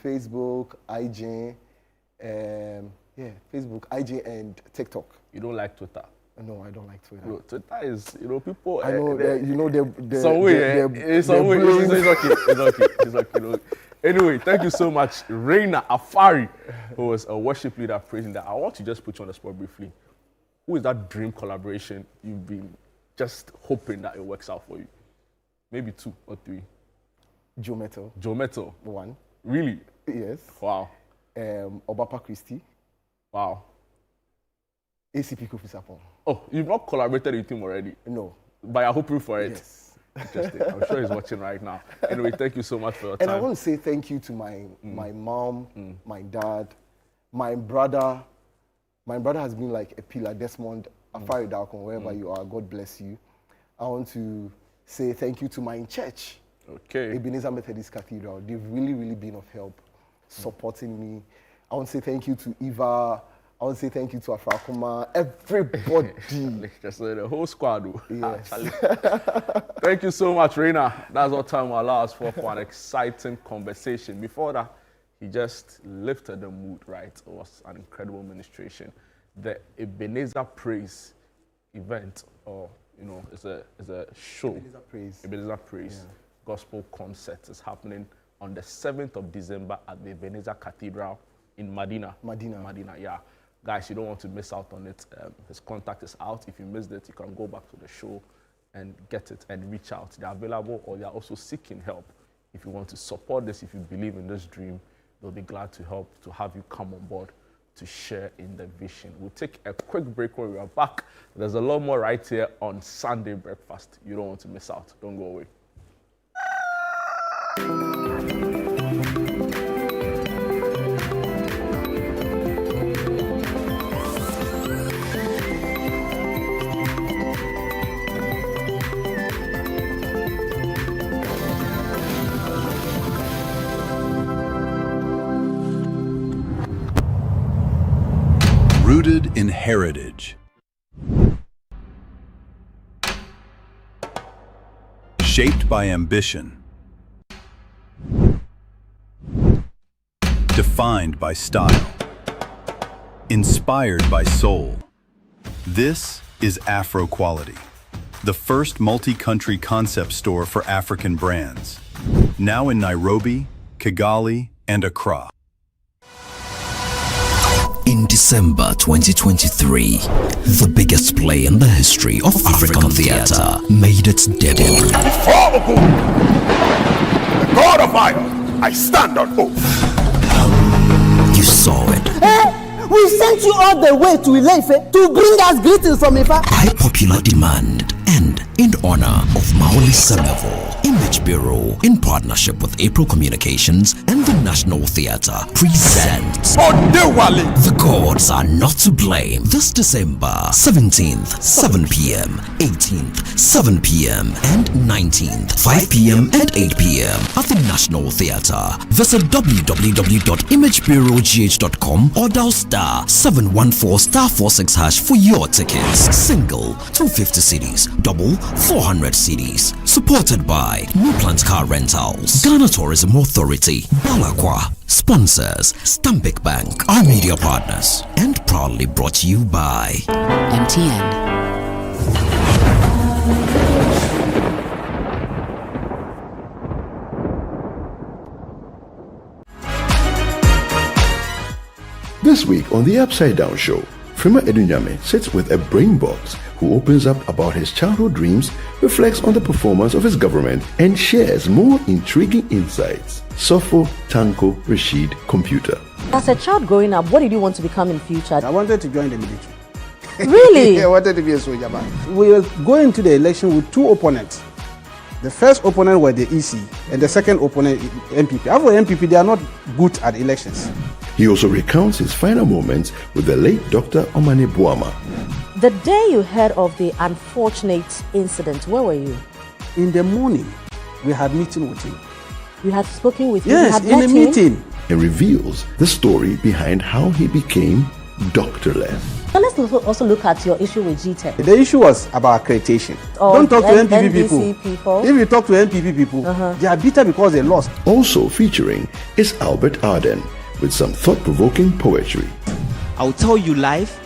Facebook, IG, Facebook, IG, and TikTok. You don't like Twitter? No, I don't like Twitter. Bro, Twitter is, people. I know, it's okay. Anyway, thank you so much, Reina Afari, who was a worship leader praising that. I want to just put you on the spot briefly. Who is that dream collaboration you've been just hoping that it works out for you? Maybe 2 or 3. Joe Metal. Joe Metal. 1. Really? Yes. Wow. Obapa Christie. Wow. ACP Kofi Sapon. Oh, you've not collaborated with him already? No. But you're hoping for it? Yes. Interesting. I'm sure he's watching right now. Anyway, thank you so much for your time. And I want to say thank you to my mom, my dad, my brother. My brother has been like a pillar. Desmond Afari Dalkon, wherever you are, God bless you. I want to say thank you to my church, Ebenezer Methodist Cathedral. They've really, really been of help, supporting me. I want to say thank you to Eva. I want to say thank you to Afrakuma, everybody. Just the whole squad. Yes. Thank you so much, Reina. That's all time will allow us for an exciting conversation. Before that, he just lifted the mood, right? It was an incredible ministration. The Ebenezer Praise event, or it's a show. Ebenezer Praise Gospel Concert is happening on the 7th of December at the Ebenezer Cathedral in Medina, yeah. Guys, you don't want to miss out on it. His contact is out. If you missed it, you can go back to the show and get it and reach out. They're available, or they're also seeking help. If you want to support this, if you believe in this dream, they'll be glad to help, to have you come on board to share in the vision. We'll take a quick break when we are back. There's a lot more right here on Sunday Breakfast. You don't want to miss out. Don't go away. Rooted in heritage, shaped by ambition, defined by style, inspired by soul. This is Afro Quality, the first multi-country concept store for African brands, now in Nairobi, Kigali, and Accra. In December 2023, the biggest play in the history of African theatre made its debut. Before Ogun, the god of iron, I stand on oath. You saw it. We sent you all the way to Ile-Ife to bring us greetings from Ifa. By popular demand And in honor of Maoli Semevo, Image Bureau, in partnership with April Communications and the National Theatre, presents The Gods Are Not to Blame this December 17th, 7 p.m., 18th, 7 p.m., and 19th, 5 p.m. and 8 p.m. at the National Theatre. Visit www.imagebureaugh.com or dial star 714*46# for your tickets. Single 250 cedis, double 400 cedis. Supported by New Plant Car Rentals, Ghana Tourism Authority, Balakwa. Sponsors Stambic Bank, our media partners, and proudly brought to you by MTN. This week on the Upside Down Show, Frima Edunyame sits with a brain box who opens up about his childhood dreams, reflects on the performance of his government, and shares more intriguing insights. Sofo Tanko Rashid Computer. As a child growing up, what did you want to become in future? I wanted to join the military. Really? I wanted to be a soldier man. We were going to the election with two opponents. The first opponent were the EC, and the second opponent, MPP. After MPP, they are not good at elections. He also recounts his final moments with the late Dr. Omane Boama. The day you heard of the unfortunate incident, where were you? In the morning, we had meeting with him. You had spoken with him? Yes, in a meeting. And reveals the story behind how he became doctorless. Now let's also look at your issue with GTEC. The issue was about accreditation. Don't talk to NPP people. If you talk to NPP people, they are bitter because they lost. Also featuring is Albert Arden with some thought-provoking poetry. I'll tell you, life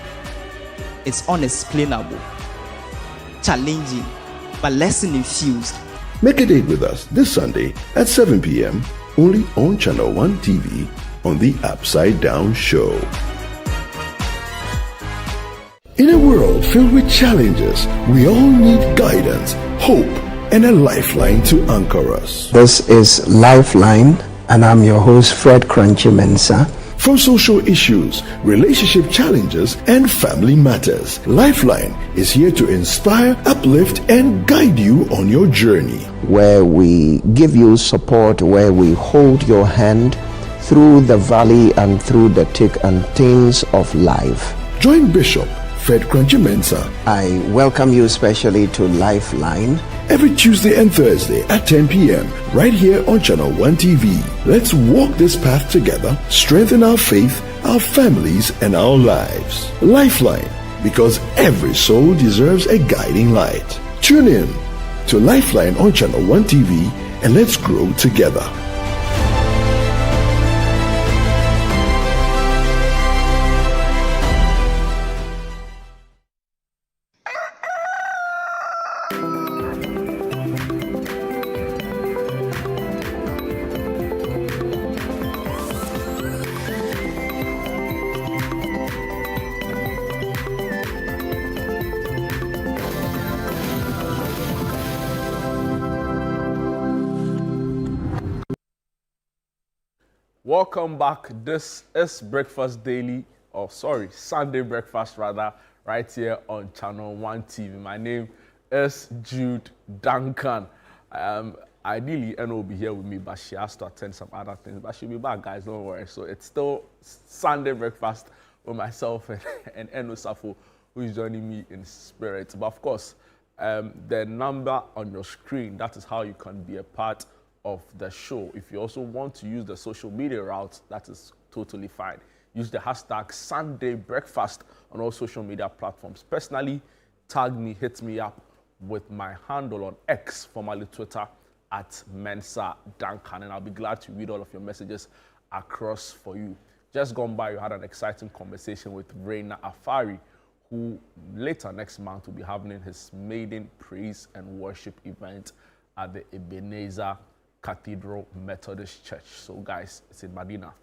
is unexplainable, challenging, but lesson infused. Make a date with us this Sunday at 7 p.m. only on Channel 1 TV on the Upside Down Show. In a world filled with challenges, we all need guidance, hope, and a lifeline to anchor us. This is Lifeline, and I'm your host, Fred Crunchy Mensah. From social issues, relationship challenges, and family matters, Lifeline is here to inspire, uplift, and guide you on your journey. Where we give you support, where we hold your hand through the valley and through the thick and thins of life. Join Bishop Fred Crunchy Mensah. I welcome you especially to Lifeline. Every Tuesday and Thursday at 10 p.m. right here on Channel 1 TV. Let's walk this path together, strengthen our faith, our families, and our lives. Lifeline, because every soul deserves a guiding light. Tune in to Lifeline on Channel 1 TV and let's grow together. Welcome back. This is Breakfast Daily, Sunday Breakfast rather, right here on Channel 1 TV. My name is Jude Duncan. Ideally, Eno will be here with me, but she has to attend some other things. But she'll be back, guys, don't worry. So it's still Sunday Breakfast with myself and Eno Safo, who is joining me in spirit. But of course, the number on your screen, that is how you can be a part of the show. If you also want to use the social media route, that is totally fine. Use the hashtag Sunday Breakfast on all social media platforms. Personally, tag me, hit me up with my handle on X, formerly Twitter, at Mensa Duncan, and I'll be glad to read all of your messages across for you. Just gone by, you had an exciting conversation with Reina Afari, who later next month will be having his maiden praise and worship event at the Ebenezer Cathedral Methodist Church. So guys, it's in Medina.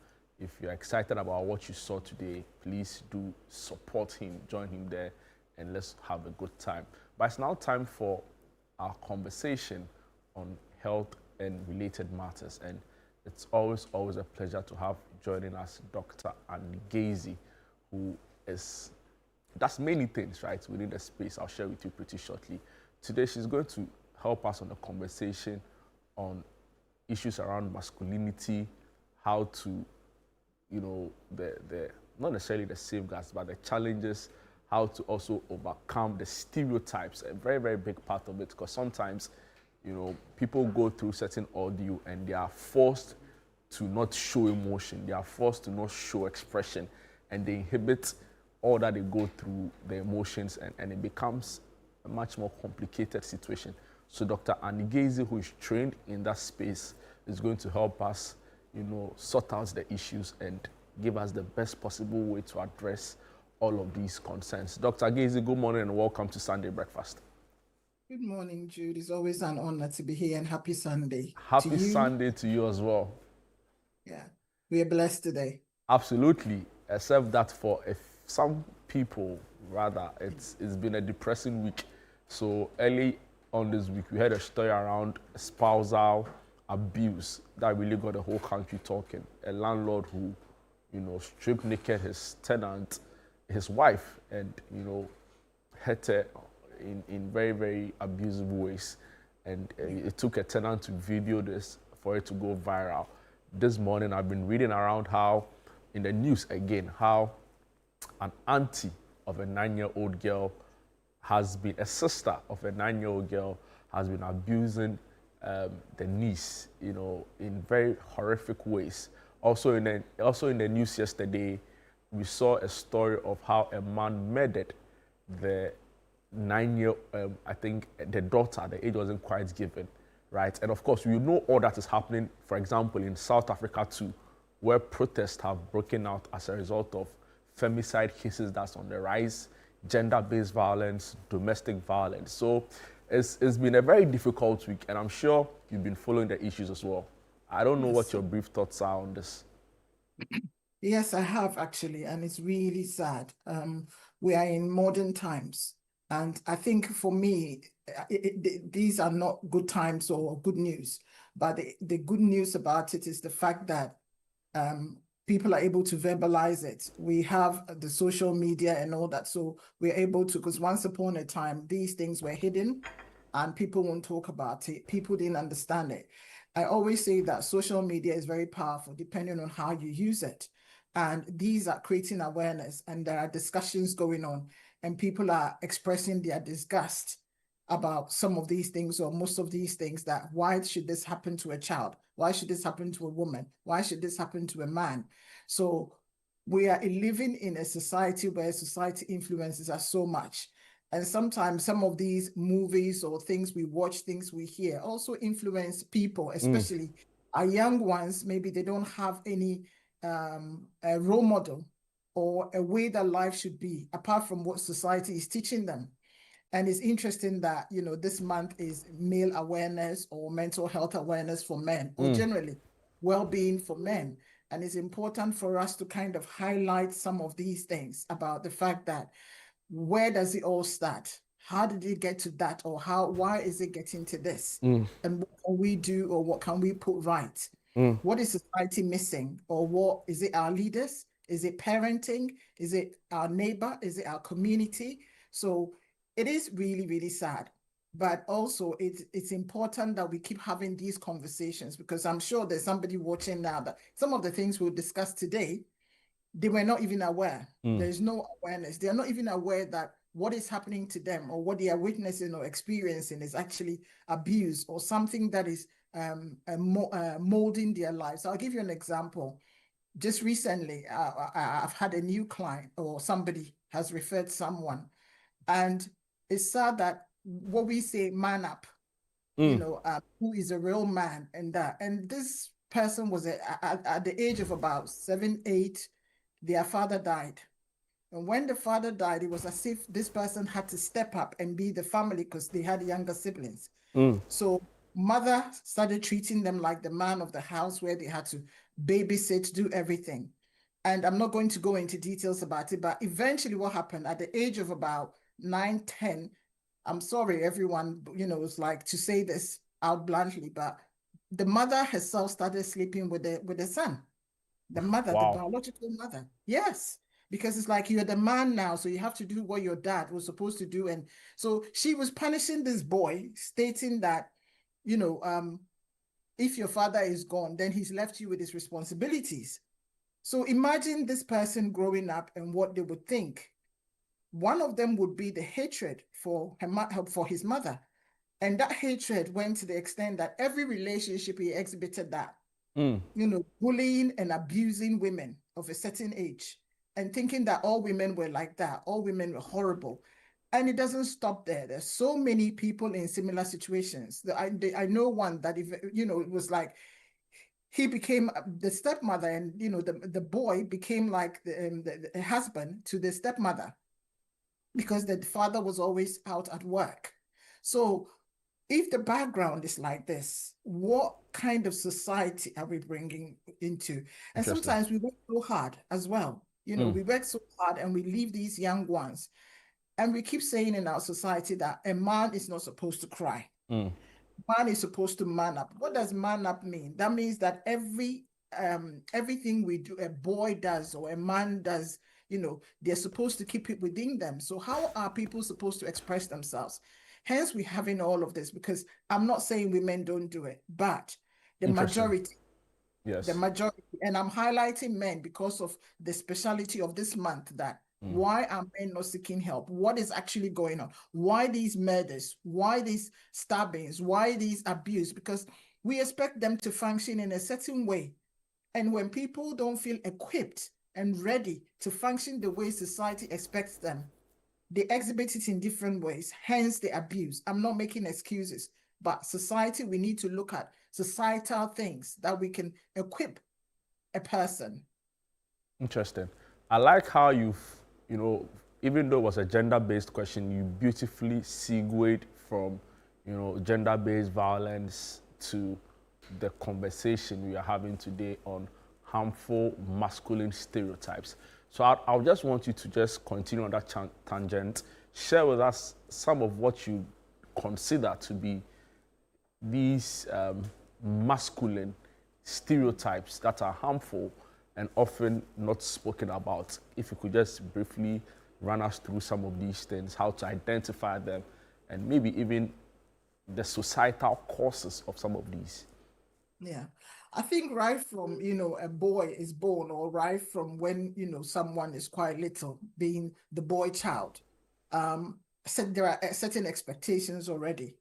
If you're excited about what you saw today, please do support him, join him there, and let's have a good time. But it's now time for our conversation on health and related matters. And it's always a pleasure to have joining us Dr. Annie Gazy, who does many things, right, within the space I'll share with you pretty shortly. today she's going to help us on a conversation on issues around masculinity, how to, you know, the not necessarily the safeguards, but the challenges, how to also overcome the stereotypes, a very, very big part of it, because sometimes, you know, people go through certain ordeal and they are forced to not show emotion, they are forced to not show expression, and they inhibit all that they go through, the emotions, and it becomes a much more complicated situation. So Dr. Anigezi, who is trained in that space, is going to help us, you know, sort out the issues and give us the best possible way to address all of these concerns. Dr. Agezi, good morning and welcome to Sunday Breakfast. Good morning, Jude. It's always an honor to be here, and happy Sunday. Happy Sunday to you as well. Yeah, we are blessed today. Absolutely, except that for some people, rather, it's been a depressing week. So early on this week, we had a story around spousal abuse that really got the whole country talking. A landlord who, you know, stripped naked his tenant, his wife, and, you know, hurt her in very, very abusive ways. And it took a tenant to video this for it to go viral. This morning, I've been reading around how, in the news again, how an auntie of a 9-year-old girl has been, a sister of a 9-year-old girl has been abusing the niece, you know, in very horrific ways. Also in the news yesterday, we saw a story of how a man murdered the 9-year, I think the daughter, the age wasn't quite given, right? And of course, we know all that is happening, for example, in South Africa too, where protests have broken out as a result of femicide cases that's on the rise, gender-based violence, domestic violence. So it's been a very difficult week, and I'm sure you've been following the issues as well. I don't know what your brief thoughts are on this. Yes, I have actually, and it's really sad. We are in modern times, and I think for me, these are not good times or good news, but the good news about it is the fact that people are able to verbalize it. We have the social media and all that, so we're able to, because once upon a time, these things were hidden and people won't talk about it. People didn't understand it. I always say that social media is very powerful depending on how you use it. And these are creating awareness, and there are discussions going on, and people are expressing their disgust about some of these things or most of these things, that why should this happen to a child? Why should this happen to a woman? Why should this happen to a man? So we are living in a society where society influences us so much. And sometimes some of these movies or things we watch, things we hear also influence people, especially our young ones. Maybe they don't have any a role model or a way that life should be apart from what society is teaching them. And it's interesting that, you know, this month is male awareness or mental health awareness for men, or generally well-being for men. And it's important for us to kind of highlight some of these things about the fact that where does it all start? How did it get to that? Or why is it getting to this? And what can we do, or what can we put right? What is society missing? Or what is it, our leaders? Is it parenting? Is it our neighbor? Is it our community? So it is really, really sad. But also it's important that we keep having these conversations, because I'm sure there's somebody watching now that some of the things we'll discuss today, they were not even aware. There's no awareness. They're not even aware that what is happening to them or what they are witnessing or experiencing is actually abuse or something that is molding their lives. I'll give you an example. Just recently, I've had a new client, or somebody has referred someone, and it's sad that what we say, man up, you know, who is a real man, and that. And this person was at the age of about 7, 8, their father died. And when the father died, it was as if this person had to step up and be the family, because they had younger siblings. So mother started treating them like the man of the house, where they had to babysit, do everything. And I'm not going to go into details about it, but eventually what happened at the age of about 9, 10, I'm sorry, everyone, you know, it's like to say this out bluntly, but the mother herself started sleeping with the son. The mother, the biological mother. Yes. because it's like you're the man now, so you have to do what your dad was supposed to do. And so she was punishing this boy, stating that, you know, if your father is gone, then he's left you with his responsibilities. So imagine this person growing up and what they would think. One of them would be the hatred for his mother. And that hatred went to the extent that every relationship he exhibited that, you know, bullying and abusing women of a certain age and thinking that all women were like that, all women were horrible. And it doesn't stop there. There's so many people in similar situations. I know one that, if you know, it was like he became the stepmother, and you know, the boy became like the husband to the stepmother because the father was always out at work. So if the background is like this, what kind of society are we bringing into? And sometimes we work so hard as well. You know, we work so hard and we leave these young ones. And we keep saying in our society that a man is not supposed to cry. Man is supposed to man up. What does man up mean? That means that everything we do, a boy does or a man does, you know, they're supposed to keep it within them. So how are people supposed to express themselves? Hence, we're having all of this, because I'm not saying women don't do it, but the majority, the majority, and I'm highlighting men because of the speciality of this month, that why are men not seeking help? What is actually going on? Why these murders? Why these stabbings? Why these abuse? Because we expect them to function in a certain way. And when people don't feel equipped and ready to function the way society expects them, they exhibit it in different ways, hence the abuse. I'm not making excuses, but society, we need to look at societal things that we can equip a person. Interesting. I like how you've, you know, even though it was a gender-based question, you beautifully segued from, you know, gender-based violence to the conversation we are having today on harmful masculine stereotypes. So I just want you to just continue on that tangent, share with us some of what you consider to be these masculine stereotypes that are harmful and often not spoken about. If you could just briefly run us through some of these things, how to identify them, and maybe even the societal causes of some of these. Yeah, I think right from, you know, a boy is born, or right from when, you know, someone is quite little, being the boy child, there are certain expectations already.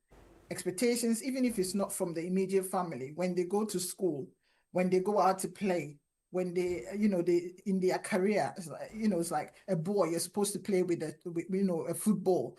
Expectations, even if it's not from the immediate family, when they go to school, when they go out to play, when they, you know, they in their career, you know, it's like a boy, you're supposed to play with you know, a football.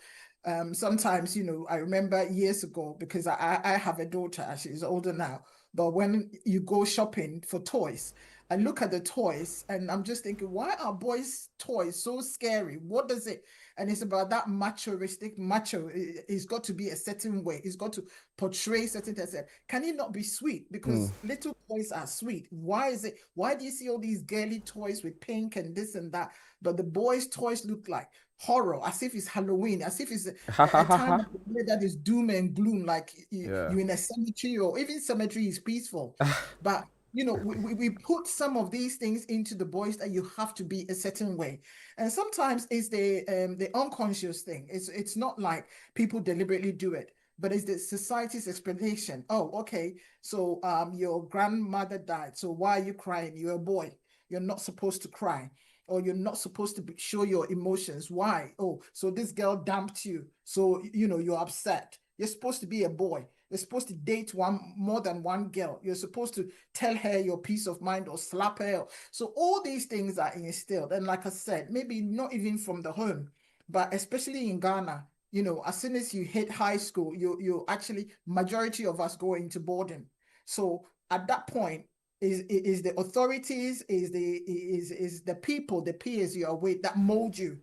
Sometimes, you know, I remember years ago, because I have a daughter, she's older now, but when you go shopping for toys, I look at the toys and I'm just thinking, why are boys' toys so scary? What does it? And it's about that macho. It's got to be a certain way. It's got to portray certain things. Can it not be sweet? Because little boys are sweet. Why is it? Why do you see all these girly toys with pink and this and that? But the boys' toys look like horror, as if it's Halloween, as if it's a time of the year that is doom and gloom, like you're in a cemetery, or even cemetery is peaceful. But you know, we put some of these things into the boys that you have to be a certain way. And sometimes it's the unconscious thing. It's not like people deliberately do it, but it's the society's expectation. Oh, okay, so your grandmother died, so why are you crying? You're a boy. You're not supposed to cry. Or you're not supposed to show your emotions. Why? Oh, so this girl dumped you, so you know you're upset. You're supposed to be a boy. You're supposed to date more than one girl. You're supposed to tell her your peace of mind or slap her. So all these things are instilled. And like I said, maybe not even from the home, but especially in Ghana, you know, as soon as you hit high school, you actually, majority of us go into boarding. So at that point, is the authorities, is the people, the peers you are with that mold you.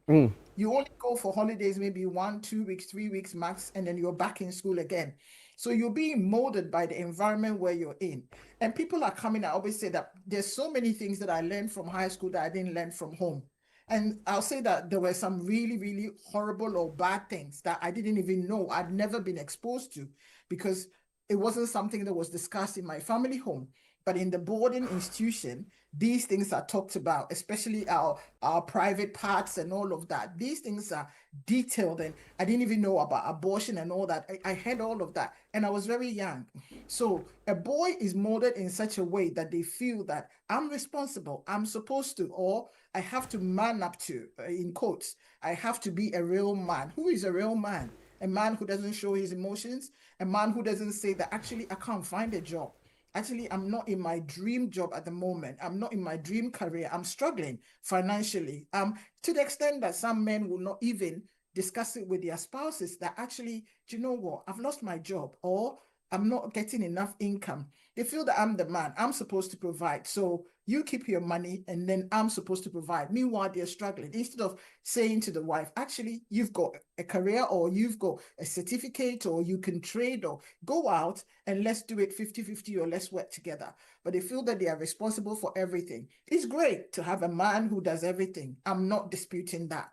You only go for holidays, maybe 1, 2 weeks, 3 weeks max, and then you're back in school again. So you're being molded by the environment where you're in. And people are coming, I always say that there's so many things that I learned from high school that I didn't learn from home. And I'll say that there were some really, really horrible or bad things that I didn't even know, I'd never been exposed to, because it wasn't something that was discussed in my family home. But in the boarding institution, these things are talked about, especially our private parts and all of that. These things are detailed, and I didn't even know about abortion and all that. I heard all of that, and I was very young. So a boy is molded in such a way that they feel that I'm responsible, I'm supposed to, or I have to man up to, in quotes, I have to be a real man. Who is a real man? A man who doesn't show his emotions, a man who doesn't say that actually I can't find a job. Actually, I'm not in my dream job at the moment. I'm not in my dream career. I'm struggling financially. To the extent that some men will not even discuss it with their spouses that actually, do you know what? I've lost my job, or I'm not getting enough income. They feel that I'm the man. I'm supposed to provide. So you keep your money and then I'm supposed to provide. Meanwhile, they're struggling. Instead of saying to the wife, actually, you've got a career, or you've got a certificate, or you can trade, or go out and let's do it 50-50, or let's work together. But they feel that they are responsible for everything. It's great to have a man who does everything. I'm not disputing that.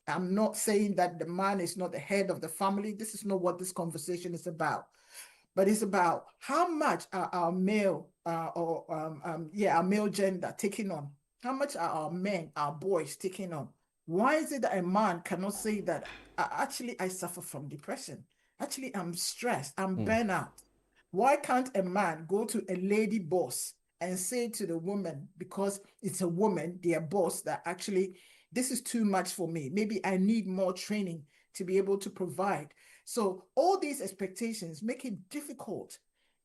I'm not saying that the man is not the head of the family. This is not what this conversation is about. But it's about how much are our male our male gender taking on? How much are our men, our boys taking on? Why is it that a man cannot say that actually I suffer from depression? Actually, I'm stressed, I'm burnout. Why can't a man go to a lady boss and say to the woman, because it's a woman, their boss, that actually this is too much for me. Maybe I need more training to be able to provide. So all these expectations make it difficult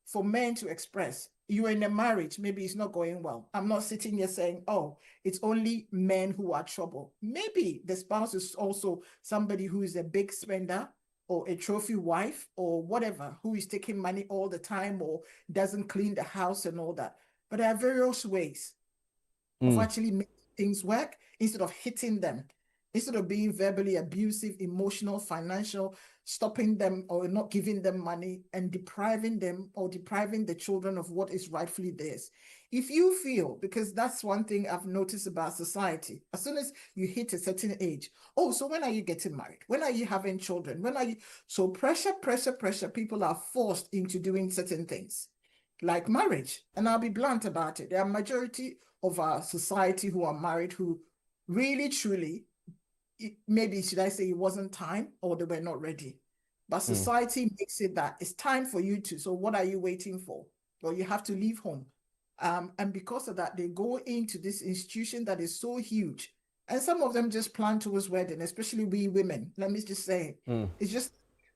for men to express. You're in a marriage, maybe it's not going well. I'm not sitting here saying, oh, it's only men who are trouble. Maybe the spouse is also somebody who is a big spender, or a trophy wife, or whatever, who is taking money all the time, or doesn't clean the house and all that. But there are various ways of actually making things work instead of hitting them. Instead of being verbally abusive, emotional, financial, stopping them or not giving them money and depriving them or depriving the children of what is rightfully theirs. If you feel, because that's one thing I've noticed about society, as soon as you hit a certain age, oh, so when are you getting married? When are you having children? When are you? So pressure, people are forced into doing certain things like marriage. And I'll be blunt about it. There are a majority of our society who are married who really, truly, maybe should I say it wasn't time, or they were not ready. But society makes it that it's time for you to. So what are you waiting for? Well, you have to leave home. And because of that, they go into this institution that is so huge. And some of them just plan towards wedding, especially we women. Let me just say, it's just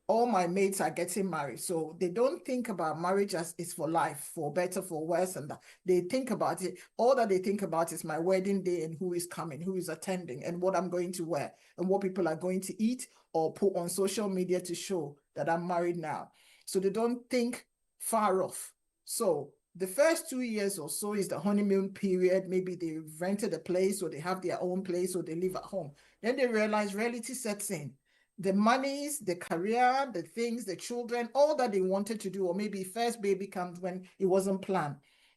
all my mates are getting married. So they don't think about marriage as it's for life, for better, for worse, and that. They think about it. All that they think about is my wedding day and who is coming, who is attending, and what I'm going to wear, and what people are going to eat or put on social media to show that I'm married now. So they don't think far off. So the first 2 years or so is the honeymoon period. Maybe they rented a place, or they have their own place, or they live at home. Then they realize reality sets in. The monies, the career, the things, the children, all that they wanted to do, or maybe first baby comes when it wasn't planned.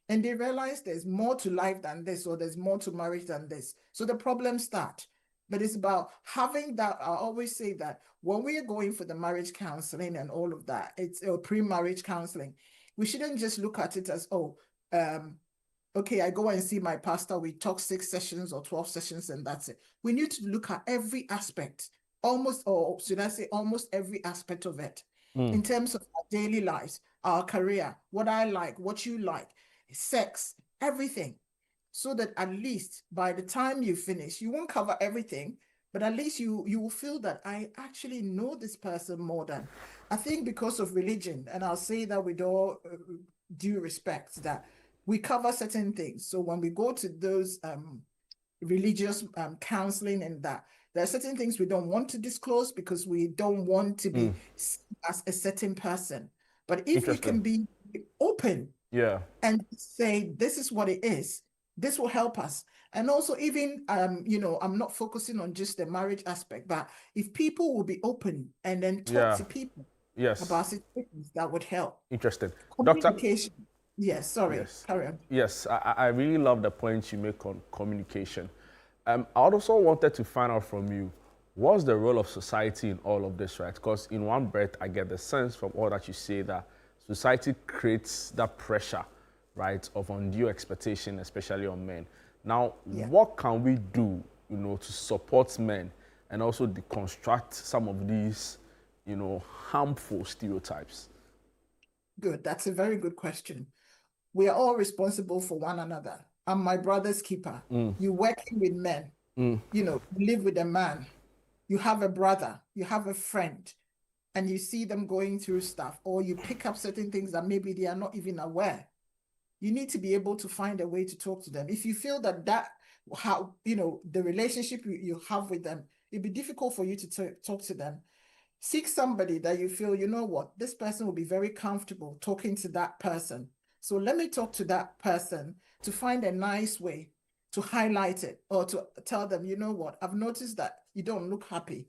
And they realize there's more to life than this, or there's more to marriage than this. So the problems start. But it's about having that. I always say that when we are going for the marriage counseling and all of that, it's pre-marriage counseling. We shouldn't just look at it as, okay, I go and see my pastor, we talk 6 sessions or 12 sessions, and that's it. We need to look at every aspect. Almost every aspect of it, in terms of our daily lives, our career, what I like, what you like, sex, everything. So that at least by the time you finish, you won't cover everything, but at least you will feel that I actually know this person more than. I think because of religion, and I'll say that with all due respect, that we cover certain things. So when we go to those religious counseling and that, there are certain things we don't want to disclose because we don't want to be seen as a certain person. But if we can be open and say, this is what it is, this will help us. And also even, I'm not focusing on just the marriage aspect, but if people will be open and then talk to people about situations, that would help. Interesting. Communication. Carry on. Yes, I really love the point you make on communication. I also wanted to find out from you, what's the role of society in all of this, right? Because in one breath, I get the sense from all that you say that society creates that pressure right, of undue expectation, especially on men. Now, what can we do, to support men and also deconstruct some of these, harmful stereotypes? Good. That's a very good question. We are all responsible for one another. I'm my brother's keeper. You're working with men. You live with a man. You have a brother. You have a friend. And you see them going through stuff, or you pick up certain things that maybe they are not even aware. You need to be able to find a way to talk to them. If you feel that the relationship you have with them, it'd be difficult for you to talk to them. Seek somebody that you feel, this person will be very comfortable talking to that person. So let me talk to that person to find a nice way to highlight it, or to tell them, I've noticed that you don't look happy,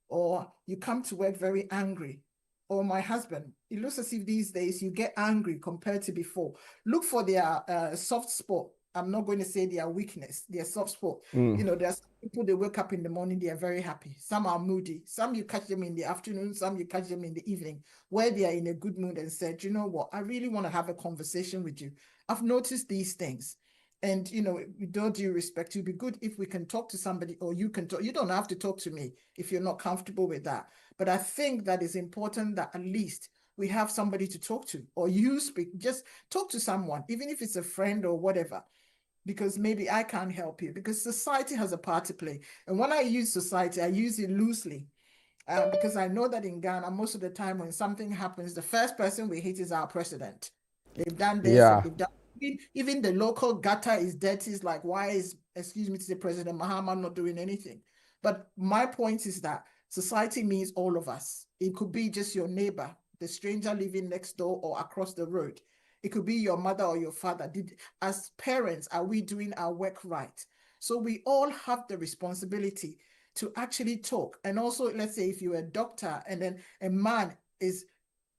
or you come to work very angry. Or my husband, it looks as if these days you get angry compared to before. Look for their soft spot. I'm not going to say their weakness, their soft spot. There's people, they wake up in the morning, they are very happy. Some are moody. Some you catch them in the afternoon, some you catch them in the evening, where they are in a good mood and said, I really want to have a conversation with you. I've noticed these things. And, with all due respect, it'd be good if we can talk to somebody, or you can talk. You don't have to talk to me if you're not comfortable with that. But I think that it's important that at least we have somebody to talk to, or just talk to someone, even if it's a friend or whatever, because maybe I can't help you, because society has a part to play. And when I use society, I use it loosely, because I know that in Ghana, most of the time when something happens, the first person we hate is our president. They've done this, they've done. Even the local gutter is dirty. It's like, why is, excuse me to say, President Mahama not doing anything? But my point is that society means all of us. It could be just your neighbor, the stranger living next door or across the road. It could be your mother or your father. As parents, are we doing our work right? So we all have the responsibility to actually talk. And also, let's say if you're a doctor and then a man is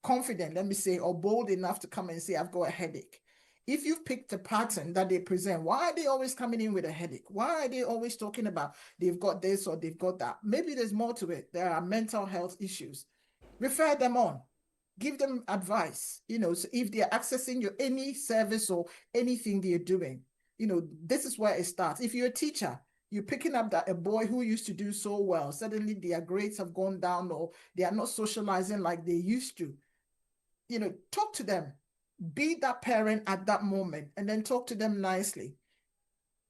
confident, let me say, or bold enough to come and say, I've got a headache. If you've picked a pattern that they present, why are they always coming in with a headache? Why are they always talking about they've got this or they've got that? Maybe there's more to it. There are mental health issues. Refer them on. Give them advice. So if they're accessing any service or anything they're doing, this is where it starts. If you're a teacher, you're picking up that a boy who used to do so well, suddenly their grades have gone down, or they are not socializing like they used to. Talk to them. Be that parent at that moment, and then talk to them nicely.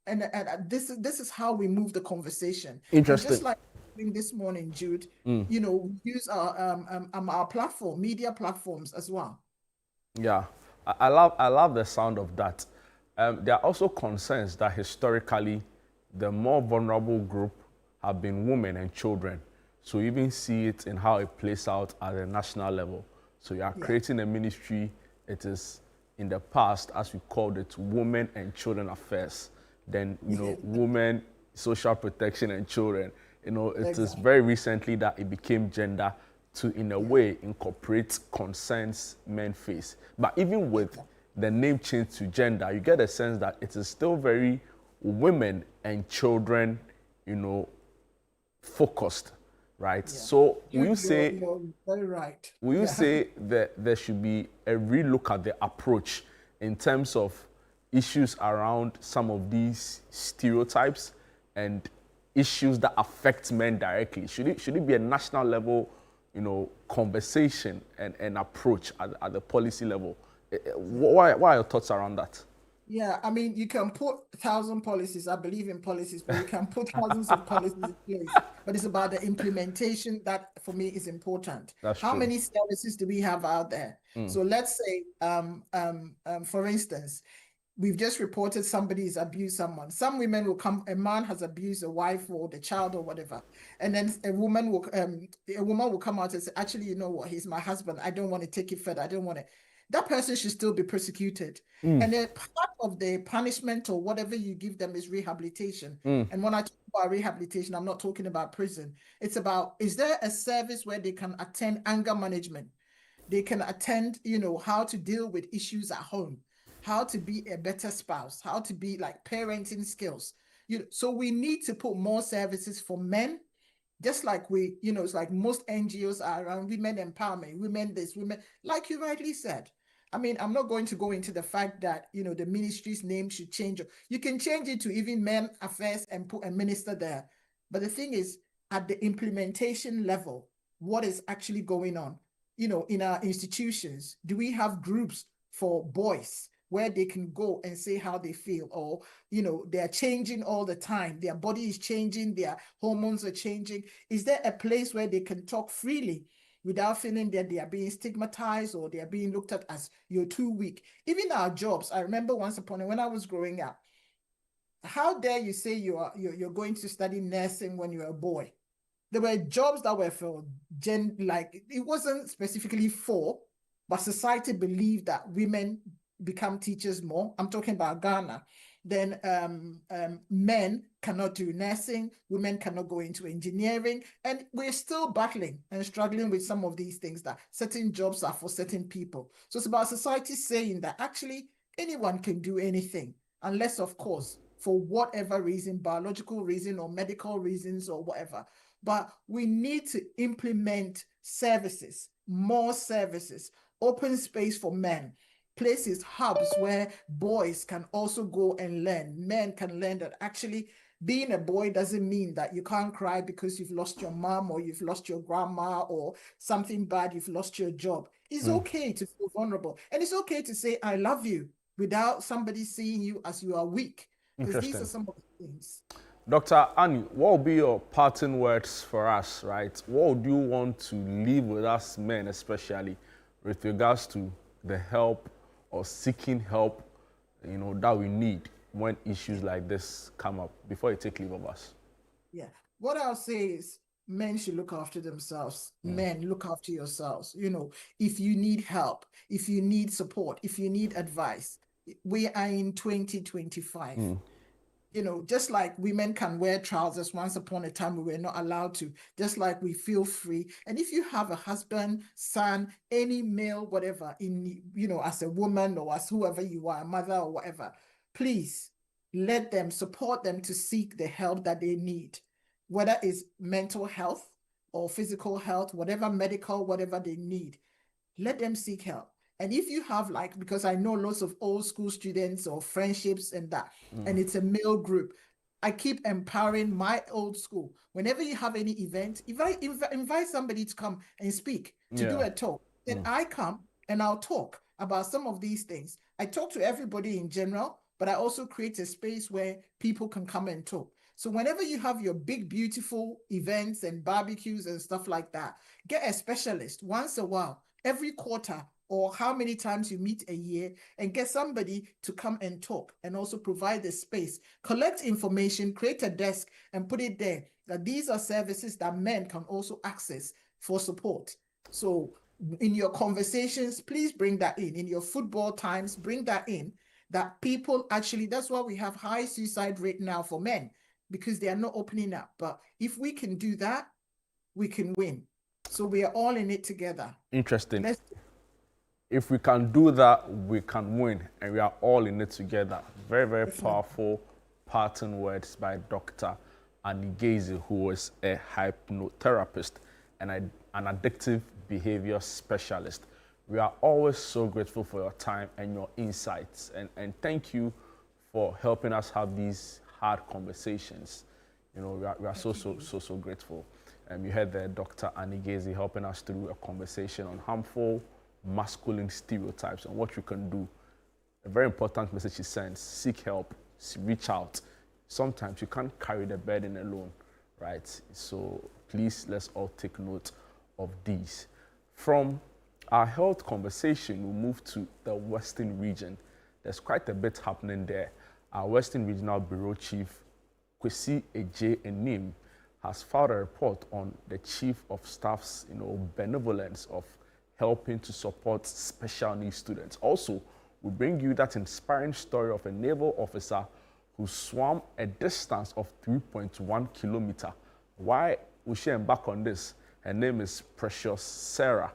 And this is how we move the conversation. Interesting. And just like this morning, Jude, we use our platform, media platforms as well. Yeah, I love the sound of that. There are also concerns that historically, the more vulnerable group have been women and children. So you even see it in how it plays out at a national level. So you are creating a ministry. It is, in the past, as we called it, Women and Children Affairs. Then, Women, Social Protection and Children. It is very recently that it became gender to, in a way, incorporate concerns men face. But even with the name change to gender, you get a sense that it is still very women and children, focused. Right. Yeah. So will you say you're very right. Will you say that there should be a relook at the approach in terms of issues around some of these stereotypes and issues that affect men directly? Should it be a national level, conversation and approach at the policy level? Why are your thoughts around that? Yeah, I mean, you can put 1,000 policies. I believe in policies, but you can put thousands of policies in place. But it's about the implementation that, for me, is important. That's How true. many services do we have out there? So let's say, for instance, we've just reported somebody's abused someone. Some women will come, a man has abused a wife or the child or whatever, and then a woman will come out and say, actually, you know what? He's my husband. I don't want to take it further. I don't want to. That person should still be persecuted. And then part of the punishment or whatever you give them is rehabilitation. And when I talk about rehabilitation, I'm not talking about prison. It's about, is there a service where they can attend anger management? They can attend, how to deal with issues at home, how to be a better spouse, how to be like parenting skills. So we need to put more services for men, just like it's like most NGOs are around women empowerment, women this, women, like you rightly said. I mean, I'm not going to go into the fact that, you know, the ministry's name should change. You can change it to even Men Affairs and put a minister there. But the thing is, at the implementation level, what is actually going on? You know, in our institutions, do we have groups for boys where they can go and say how they feel? Or, you know, they're changing all the time. Their body is changing, their hormones are changing. Is there a place where they can talk freely without feeling that they are being stigmatized or they are being looked at as you're too weak? Even our jobs, I remember once upon a when I was growing up, how dare you say you're going to study nursing when you're a boy? There were jobs that were for like it wasn't specifically for, but society believed that women become teachers more. I'm talking about Ghana. Then men cannot do nursing, women cannot go into engineering, and we're still battling and struggling with some of these things that certain jobs are for certain people. So it's about society saying that actually anyone can do anything, unless, of course, for whatever reason, biological reason or medical reasons or whatever. But we need to implement services, more services, open space for men, places, hubs where boys can also go and learn. Men can learn that actually being a boy doesn't mean that you can't cry because you've lost your mom or you've lost your grandma or something bad, you've lost your job. It's okay to feel vulnerable. And it's okay to say, I love you, without somebody seeing you as you are weak. Because these are some of the things. Dr. Annie, what will be your parting words for us, right? What would you want to leave with us men, especially with regards to the help or seeking help, you know, that we need when issues like this come up, before you take leave of us? Yeah. What I'll say is men should look after themselves. Men, look after yourselves. You know, if you need help, if you need support, if you need advice, we are in 2025. You know, just like women can wear trousers, once upon a time we were not allowed to, just like we feel free. And if you have a husband, son, any male, whatever, in, you know, as a woman or as whoever you are, a mother or whatever, please let them, support them to seek the help that they need, whether it's mental health or physical health, whatever medical, whatever they need, let them seek help. And if you have, like, because I know lots of old school students or friendships and that, and it's a male group, I keep empowering my old school. Whenever you have any event, invite somebody to come and speak, to do a talk. Then I come and I'll talk about some of these things. I talk to everybody in general, but I also create a space where people can come and talk. So whenever you have your big, beautiful events and barbecues and stuff like that, get a specialist once a while, every quarter, or how many times you meet a year, and get somebody to come and talk and also provide the space, collect information, create a desk and put it there, that these are services that men can also access for support. So in your conversations, please bring that in your football times, bring that in, that people actually, that's why we have high suicide rate now for men, because they are not opening up. But if we can do that, we can win. So we are all in it together. Interesting. If we can do that, we can win, and we are all in it together. Very, very powerful parting words by Dr. Annie Gaze, who is a hypnotherapist and an addictive behavior specialist. We are always so grateful for your time and your insights, and thank you for helping us have these hard conversations. You know, we are so grateful. You heard there Dr. Annie Gaze helping us through a conversation on harmful masculine stereotypes and what you can do. A very important message she sends: seek help, reach out. Sometimes you can't carry the burden alone, right? So please, let's all take note of these. From our health conversation, we'll move to the Western region. There's quite a bit happening there. Our Western Regional Bureau Chief, Kwesi Eje Enim, has filed a report on the Chief of Staff's, benevolence of helping to support special needs students. Also, we bring you that inspiring story of a naval officer who swam a distance of 3.1 kilometers. Why we should embark on this? Her name is Precious Sarah.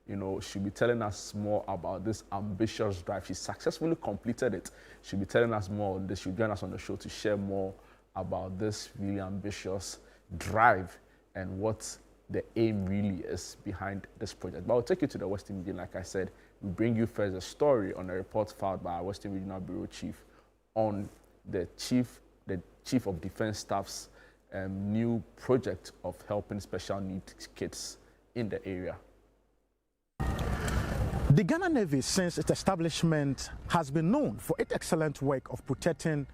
She'll be telling us more about this ambitious drive. She successfully completed it. She'll be telling us more on this. She'll join us on the show to share more about this really ambitious drive and what the aim really is behind this project. But I'll take you to the Western region, like I said, we bring you first a story on a report filed by our Western Regional Bureau Chief on the Chief of Defense Staff's new project of helping special needs kids in the area. The Ghana Navy, since its establishment, has been known for its excellent work of protecting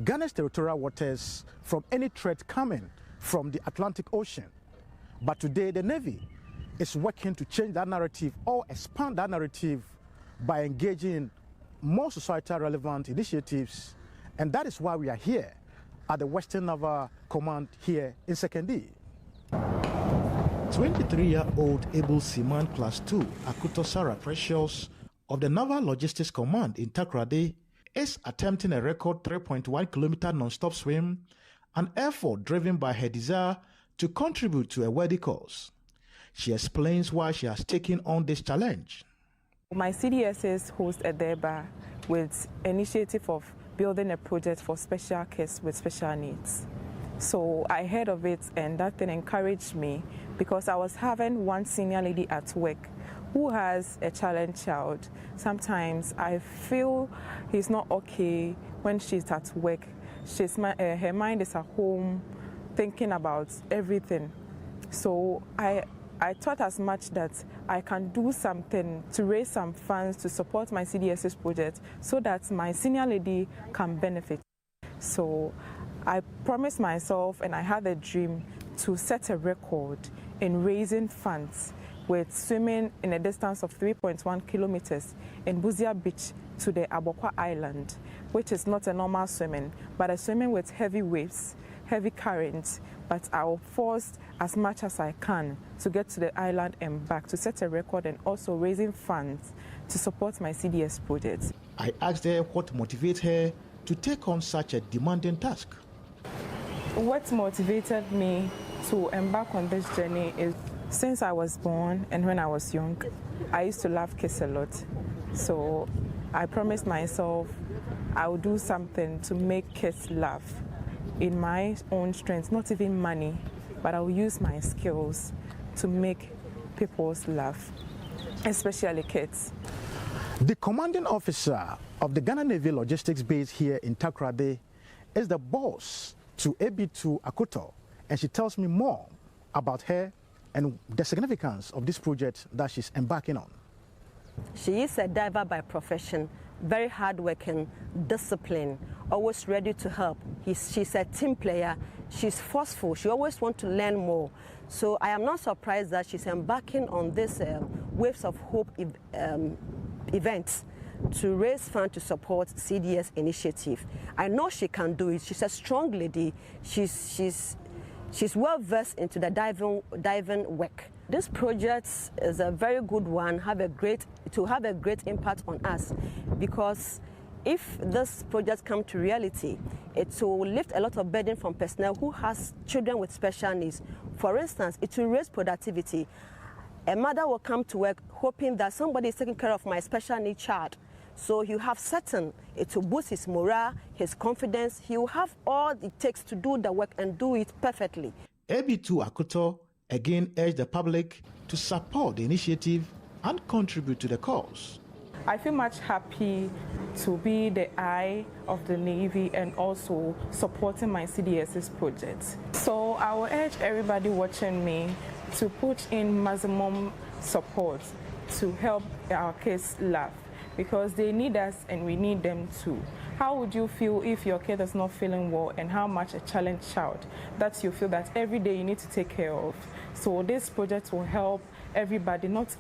Ghana's territorial waters from any threat coming from the Atlantic Ocean. But today, the Navy is working to change that narrative or expand that narrative by engaging in more societal relevant initiatives. And that is why we are here at the Western Naval Command here in Sekondi. 23-year-old able seaman class 2 Akuto Sarah Precious of the Naval Logistics Command in Takoradi is attempting a record 3.1 kilometer non-stop swim, an effort driven by her desire to contribute to a worthy cause. She explains why she has taken on this challenge. My CDSS hosts a DEBA with initiative of building a project for special kids with special needs. So I heard of it, and that thing encouraged me because I was having one senior lady at work who has a challenged child. Sometimes I feel he's not okay when she's at work. Her mind is at home thinking about everything. So I thought as much that I can do something to raise some funds to support my CDSS project so that my senior lady can benefit. So I promised myself, and I had a dream, to set a record in raising funds with swimming in a distance of 3.1 kilometers in Buzia Beach to the Abokwa Island, which is not a normal swimming, but a swimming with heavy waves, heavy currents, but I'll force as much as I can to get to the island and back to set a record, and also raising funds to support my CDS project. I asked her what motivates her to take on such a demanding task. What motivated me to embark on this journey is since I was born and when I was young, I used to love kids a lot. So I promised myself I would do something to make kids laugh in my own strength, not even money, but I will use my skills to make people laugh, especially kids. The commanding officer of the Ghana Navy Logistics Base here in Takoradi is the boss to AB2 Akuto, and she tells me more about her and the significance of this project that she's embarking on. She is a diver by profession, very hardworking, disciplined, always ready to help. She's a team player, she's forceful, she always wants to learn more. So I am not surprised that she's embarking on this Waves of Hope events to raise funds to support CDS initiative. I know she can do it. She's a strong lady. She's well versed into the diving work. This project is a very good one. It will have a great impact on us, because if this project comes to reality, it will lift a lot of burden from personnel who has children with special needs. For instance, it will raise productivity. A mother will come to work hoping that somebody is taking care of my special needs child. So you have certain, it will boost his morale, his confidence. He will have all it takes to do the work and do it perfectly. AB2 Akuto again urged the public to support the initiative and contribute to the cause. I feel much happy to be the eye of the Navy and also supporting my CDSS project. So I will urge everybody watching me to put in maximum support to help our kids laugh, because they need us and we need them too. How would you feel if your kid is not feeling well, and how much a challenged child that you feel that every day you need to take care of? So this project will help everybody, not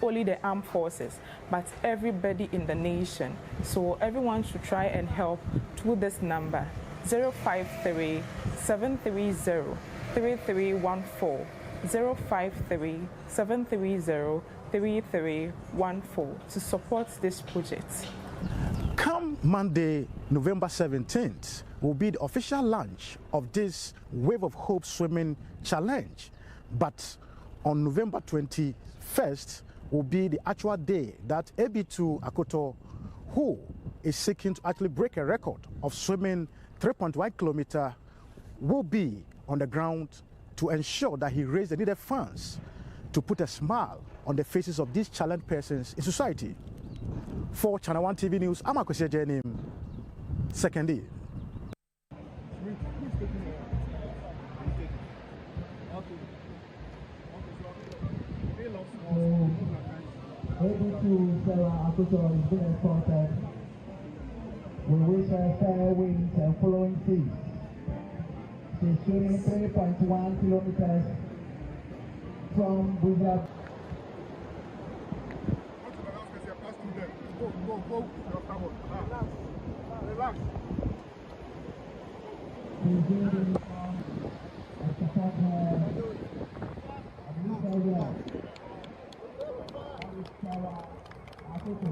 only the armed forces, but everybody in the nation. So everyone should try and help through this number, 053 730 3314, 053 730 3314 to support this project. Come Monday, November 17th, will be the official launch of this Wave of Hope Swimming Challenge. But on November 21st will be the actual day that AB2 Akuto, who is seeking to actually break a record of swimming 3.1 kilometers, will be on the ground to ensure that he raised the needed funds to put a smile on the faces of these challenged persons in society. For Channel 1 TV News, I'm Akwesi Jenim, second day. ABC Sarah Akuto is being escorted. We wish her fair winds and following seas. She's swimming 3.1 kilometers from Buja. Go. Relax. She's doing the uniform and support her. Sarah Akuto.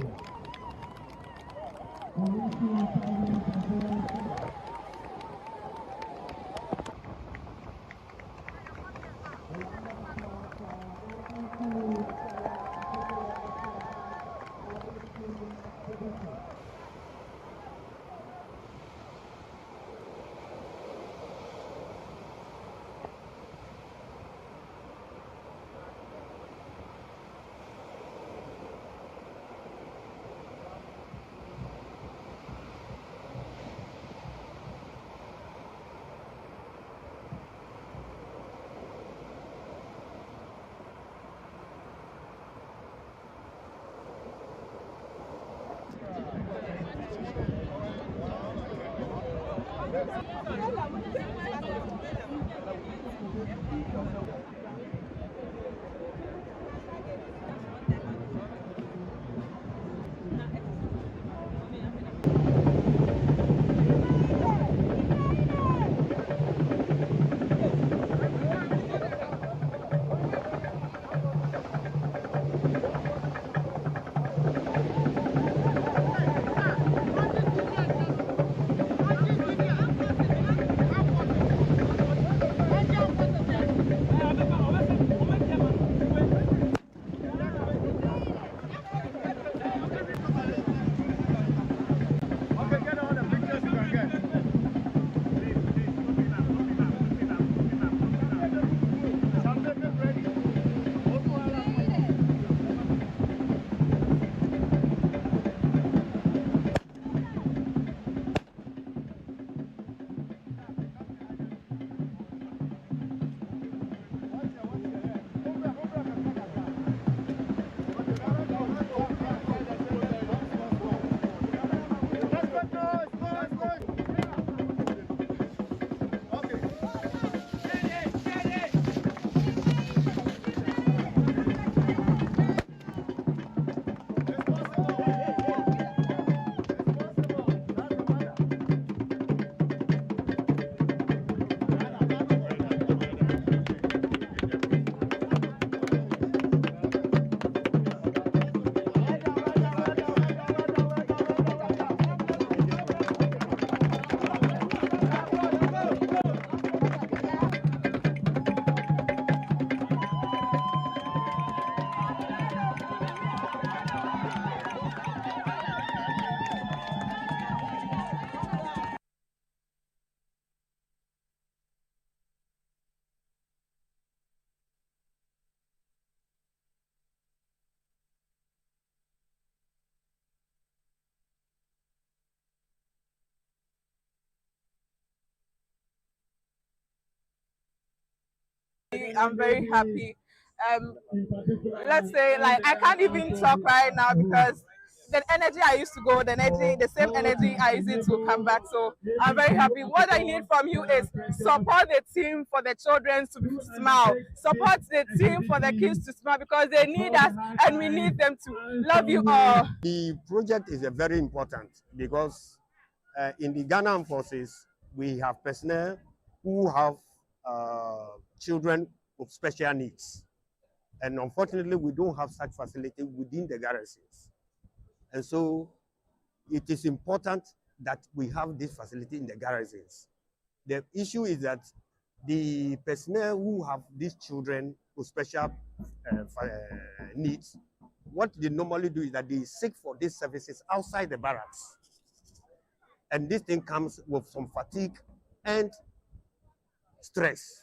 I'm very happy. Let's say, like, I can't even talk right now because the energy I used to go, the same energy I use it to come back. So I'm very happy. What I need from you is support the team for the children to smile. Support the team for the kids to smile because they need us and we need them to. Love you all. The project is very important because in the Ghana Armed Forces, we have personnel who have children with special needs. And unfortunately, we don't have such facility within the garrisons. And so it is important that we have this facility in the garrisons. The issue is that the personnel who have these children with special needs, what they normally do is that they seek for these services outside the barracks. And this thing comes with some fatigue and stress.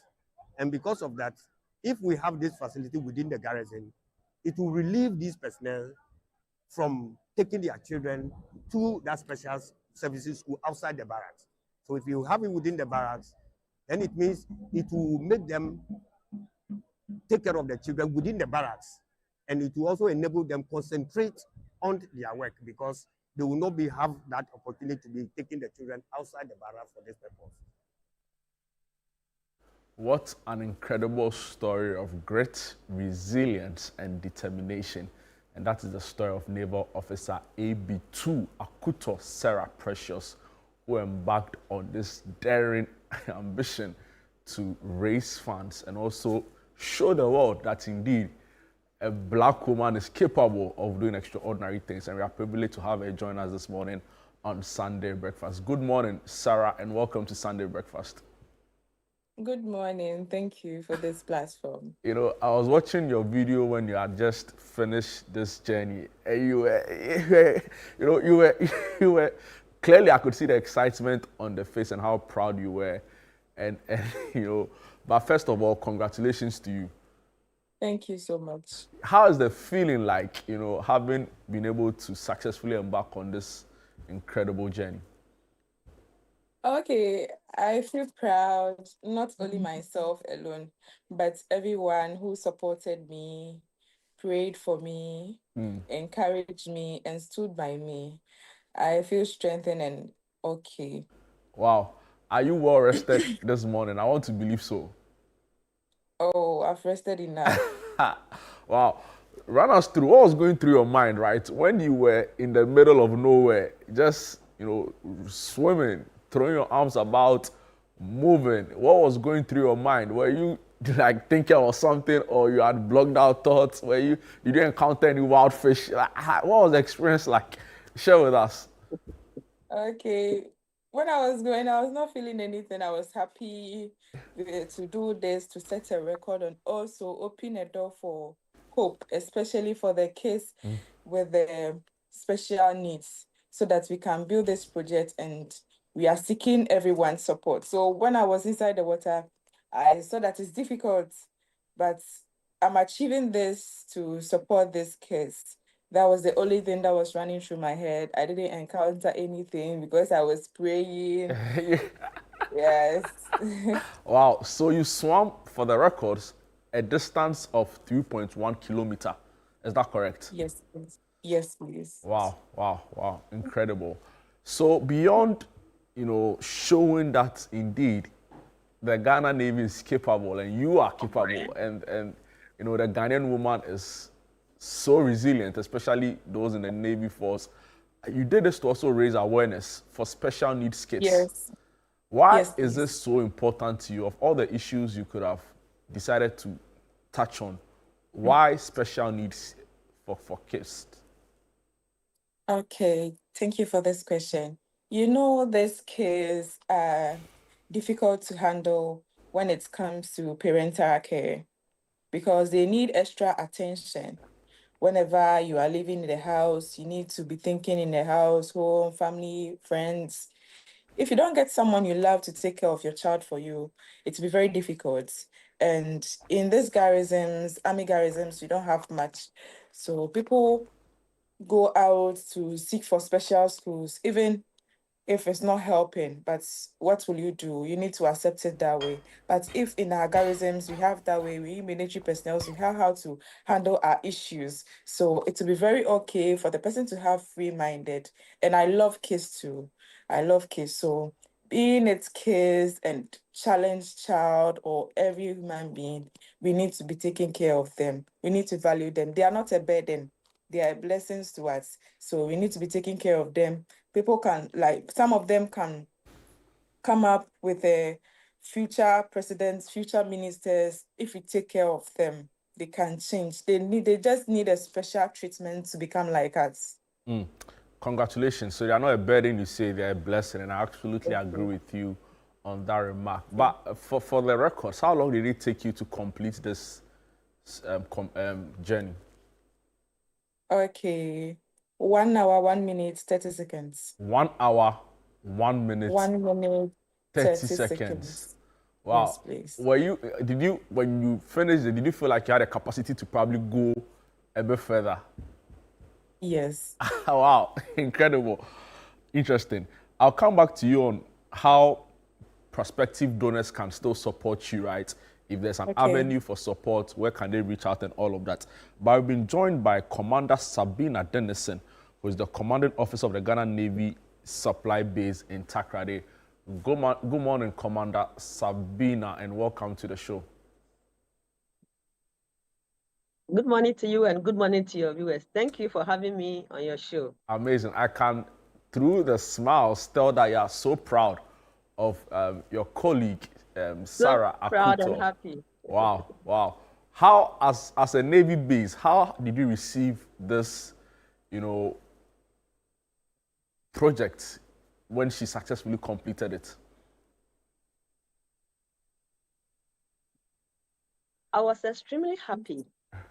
And because of that, if we have this facility within the garrison, it will relieve these personnel from taking their children to that special services school outside the barracks. So if you have it within the barracks, then it means it will make them take care of their children within the barracks. And it will also enable them concentrate on their work because they will not have that opportunity to be taking the children outside the barracks for this purpose. What an incredible story of grit, resilience, and determination. And that is the story of Naval Officer AB2 Akuto Sarah Precious, who embarked on this daring ambition to raise funds and also show the world that indeed a black woman is capable of doing extraordinary things. And we are privileged to have her join us this morning on Sunday Breakfast. Good morning, Sarah, and welcome to Sunday Breakfast. Good morning. Thank you for this platform. You know, I was watching your video when you had just finished this journey, and you were clearly, I could see the excitement on the face and how proud you were, and but first of all, congratulations to you. Thank you so much. How is the feeling like, having been able to successfully embark on this incredible journey? Okay, I feel proud, not only myself alone, but everyone who supported me, prayed for me, encouraged me, and stood by me. I feel strengthened and okay. Wow. Are you well rested this morning? I want to believe so. Oh, I've rested enough. Wow. Run us through what was going through your mind, right? When you were in the middle of nowhere, just, swimming, throwing your arms about, moving. What was going through your mind? Were you like thinking of something, or you had blocked out thoughts? Were you didn't encounter any wild fish? Like, what was the experience like? Share with us. Okay. When I was going, I was not feeling anything. I was happy to do this, to set a record, and also open a door for hope, especially for the kids with the special needs, so that we can build this project, and we are seeking everyone's support. So when I was inside the water, I saw that it's difficult, but I'm achieving this to support these kids. That was the only thing that was running through my head. I didn't encounter anything because I was praying. Yes. Wow. So you swam, for the records, a distance of 3.1 kilometers. Is that correct? Yes, please. Yes, please. Wow, wow, wow. Incredible. So beyond, showing that indeed the Ghana Navy is capable and you are capable, and the Ghanaian woman is so resilient, especially those in the Navy force. You did this to also raise awareness for special needs kids. Yes. Why is this so important to you? Of all the issues you could have decided to touch on, why special needs for kids? Okay, thank you for this question. These kids are difficult to handle when it comes to parental care because they need extra attention. Whenever you are living in the house, you need to be thinking in the house, home, family, friends. If you don't get someone you love to take care of your child for you, it will be very difficult. And in these garrisons, army garrisons, we don't have much. So people go out to seek for special schools, even if it's not helping. But what will you do? You need to accept it that way. But if in our garrisons we have that way, we military personnel, we have how to handle our issues. So it will be very okay for the person to have free-minded. And I love kids too. I love kids. So being it's kids and challenged child or every human being, we need to be taking care of them. We need to value them. They are not a burden. They are blessings to us. So we need to be taking care of them. People can, some of them can come up with a future presidents, future ministers. If we take care of them, they can change. They just need a special treatment to become like us. Congratulations. So they are not a burden, you say they're a blessing, and I absolutely agree with you on that remark. But for the records, how long did it take you to complete this journey? Okay. 1 hour, 1 minute, 30 seconds. 1 hour, 1 minute. 1 minute, 30 seconds. Wow. Yes, please. When you finished, did you feel like you had a capacity to probably go a bit further. Yes. Wow, incredible. Interesting. I'll come back to you on how prospective donors can still support you, right? If there's an avenue for support, where can they reach out and all of that? But I've been joined by Commander Sabina Dennison, who is the commanding officer of the Ghana Navy Supply Base in Takoradi. Good morning, Commander Sabina, and welcome to the show. Good morning to you and good morning to your viewers. Thank you for having me on your show. Amazing. I can, through the smiles, tell that you are so proud of your colleague, Sarah Akuto. Proud and happy. Wow, wow. How, as a Navy base, how did you receive this, project when she successfully completed it? I was extremely happy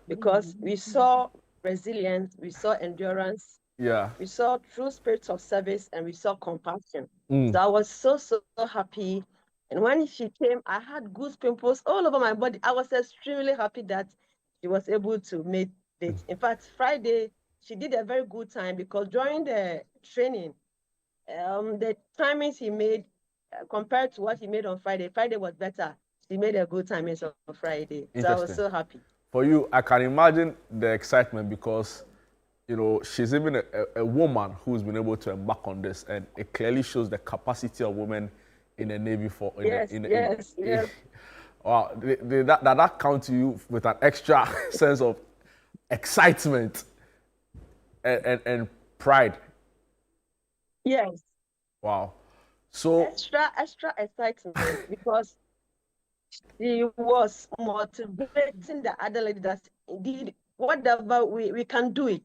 because we saw resilience, we saw endurance, we saw true spirits of service, and we saw compassion. So I was so happy. And when she came, I had goose pimples all over my body. I was extremely happy that she was able to make it. In fact, Friday, she did a very good time because during the training, the timings he made compared to what he made on Friday was better. She made a good time on Friday. So I was so happy. For you, I can imagine the excitement because, she's even a woman who's been able to embark on this, and it clearly shows the capacity of women in the Navy Yes. Wow, did that count to you with an extra sense of excitement and pride? Yes. Wow. So extra excitement because she was motivating the other lady that indeed whatever we can do it.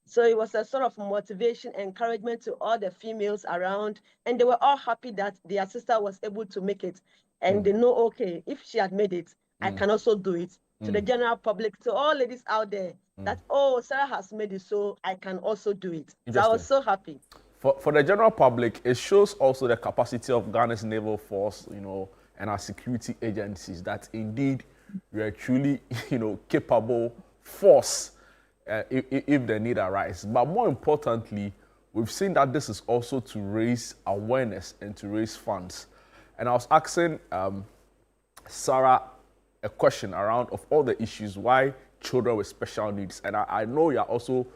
So it was a sort of motivation, encouragement to all the females around, and they were all happy that their sister was able to make it. And they know, okay, if she had made it, I can also do it. To the general public, to all ladies out there, that, oh, Sarah has made it, so I can also do it. So I was so happy. For the general public, it shows also the capacity of Ghana's naval force, and our security agencies, that indeed we are truly, capable force if the need arises. But more importantly, we've seen that this is also to raise awareness and to raise funds. And I was asking Sarah a question around of all the issues, why children with special needs. And I know you're also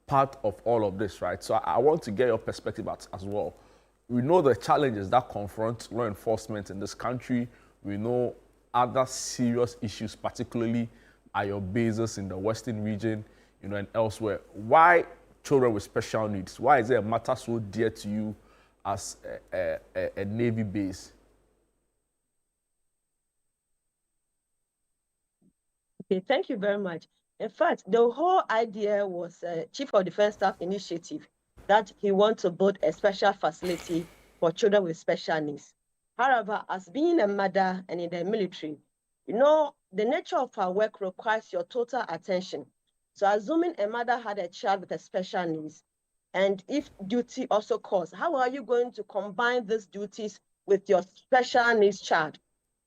part of all of this, right? So I want to get your perspective as well. We know the challenges that confront law enforcement in this country. We know other serious issues, particularly at your bases in the Western region, and elsewhere. Why children with special needs? Why is it a matter so dear to you as a Navy base? Okay, thank you very much. In fact, the whole idea was Chief of Defense Staff initiative that he wants to build a special facility for children with special needs. However, as being a mother and in the military, the nature of our work requires your total attention. So assuming a mother had a child with a special needs, and if duty also calls, how are you going to combine these duties with your special needs child?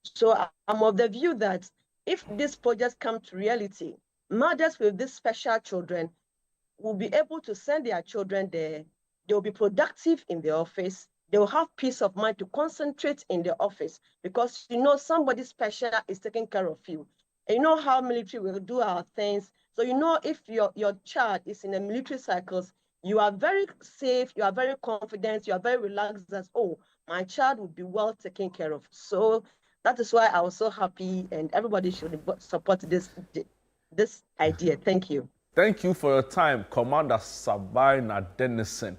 So I'm of the view that if these projects come to reality, mothers with these special children will be able to send their children there. They will be productive in the office. They will have peace of mind to concentrate in the office because somebody special is taking care of you. And you know how military will do our things. So if your child is in the military cycles, you are very safe, you are very confident, you are very relaxed that, oh, my child will be well taken care of. So that is why I was so happy, and everybody should support this idea. Thank you. Thank you for your time, Commander Sabina Dennison,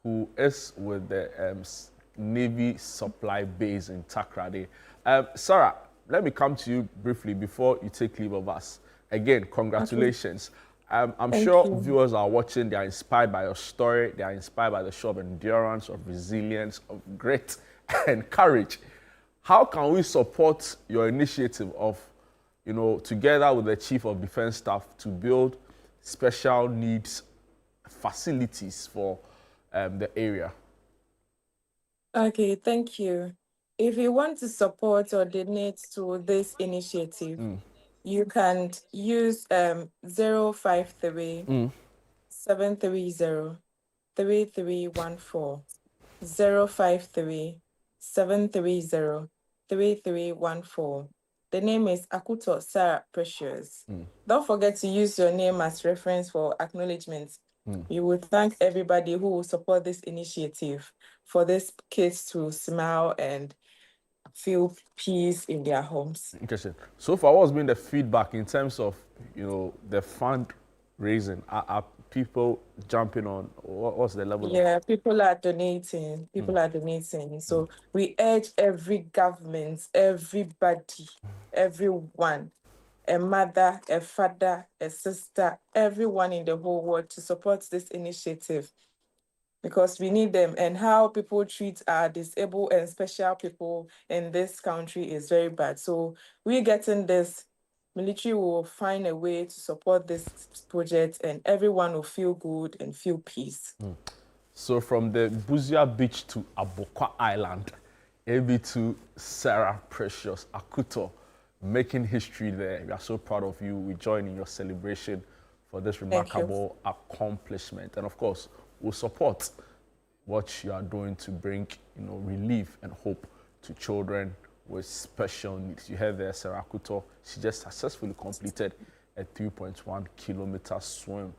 who is with the Navy Supply Base in Takoradi. Sarah, let me come to you briefly before you take leave of us. Again, congratulations. I'm sure viewers are watching, they are inspired by your story, they are inspired by the show of endurance, of resilience, of grit and courage. How can we support your initiative of, together with the Chief of Defense Staff to build special needs facilities for the area? Okay, thank you. If you want to support or donate to this initiative, you can use 053 730 3314. 053 730 3314. The name is Akuto Sarah Precious. Don't forget to use your name as reference for acknowledgements. You will thank everybody who will support this initiative for these kids to smile and feel peace in their homes. Interesting. So far, what's been the feedback in terms of, the fundraising? Are people jumping on? What's the level? Yeah, people are donating. So we urge every government, everybody, everyone, a mother, a father, a sister, everyone in the whole world to support this initiative, because we need them. And how people treat our disabled and special people in this country is very bad. So we're getting this. Military will find a way to support this project, and everyone will feel good and feel peace. So from the Busia Beach to Abokwa Island, AB to Sarah Precious Akuto, making history there. We are so proud of you. We join in your celebration for this remarkable accomplishment. And of course, we'll support what you are doing to bring, relief and hope to children with special needs. You heard there, Sarah Akuto. She just successfully completed a 3.1 kilometer swim,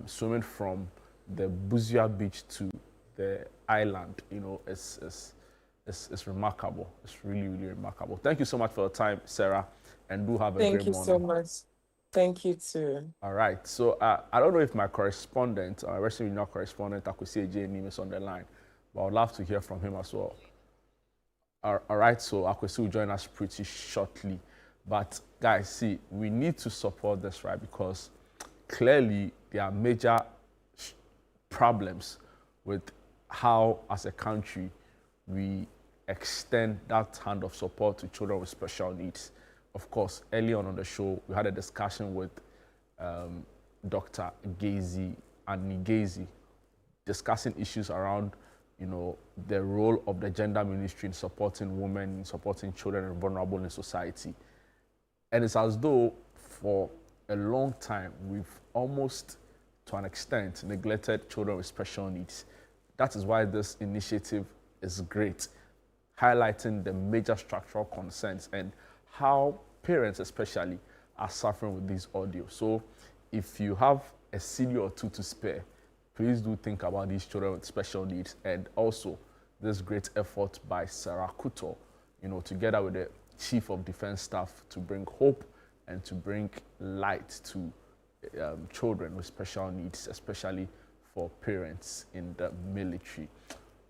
swimming from the Busia Beach to the island. It's remarkable. It's really, really remarkable. Thank you so much for your time, Sarah, and do have a great morning. Thank you so much. Thank you too. All right. So I don't know if my correspondent, Western Union correspondent, Akwesi Ejenim, is on the line, but I would love to hear from him as well. All right. So Akwesi will join us pretty shortly. But guys, see, we need to support this, right? Because clearly there are major problems with how, as a country, we extend that hand of support to children with special needs. Of course, early on the show, we had a discussion with Dr. Anthony Gazy, discussing issues around, the role of the gender ministry in supporting women, in supporting children and vulnerable in society. And it's as though for a long time, we've almost, to an extent, neglected children with special needs. That is why this initiative is great, highlighting the major structural concerns and how parents especially are suffering with these audios. So if you have a CD or two to spare, please do think about these children with special needs, and also this great effort by Sarah Akuto, together with the Chief of Defense Staff, to bring hope and to bring light to children with special needs, especially for parents in the military.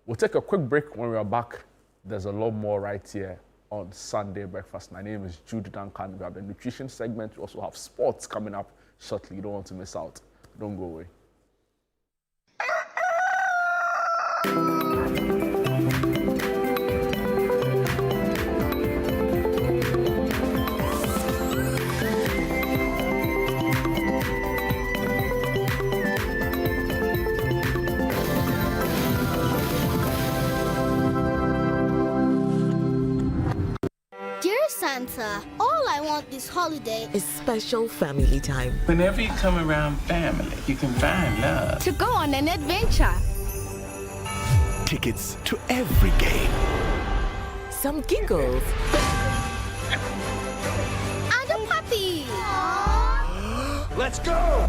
We'll take a quick break. When we are back, there's a lot more right here on Sunday Breakfast. My name is Jude Duncan. We have the nutrition segment. We also have sports coming up shortly. You don't want to miss out. Don't go away. Santa, all I want this holiday is special family time. Whenever you come around family, you can find love. To go on an adventure. Tickets to every game. Some giggles. And a puppy. Let's go!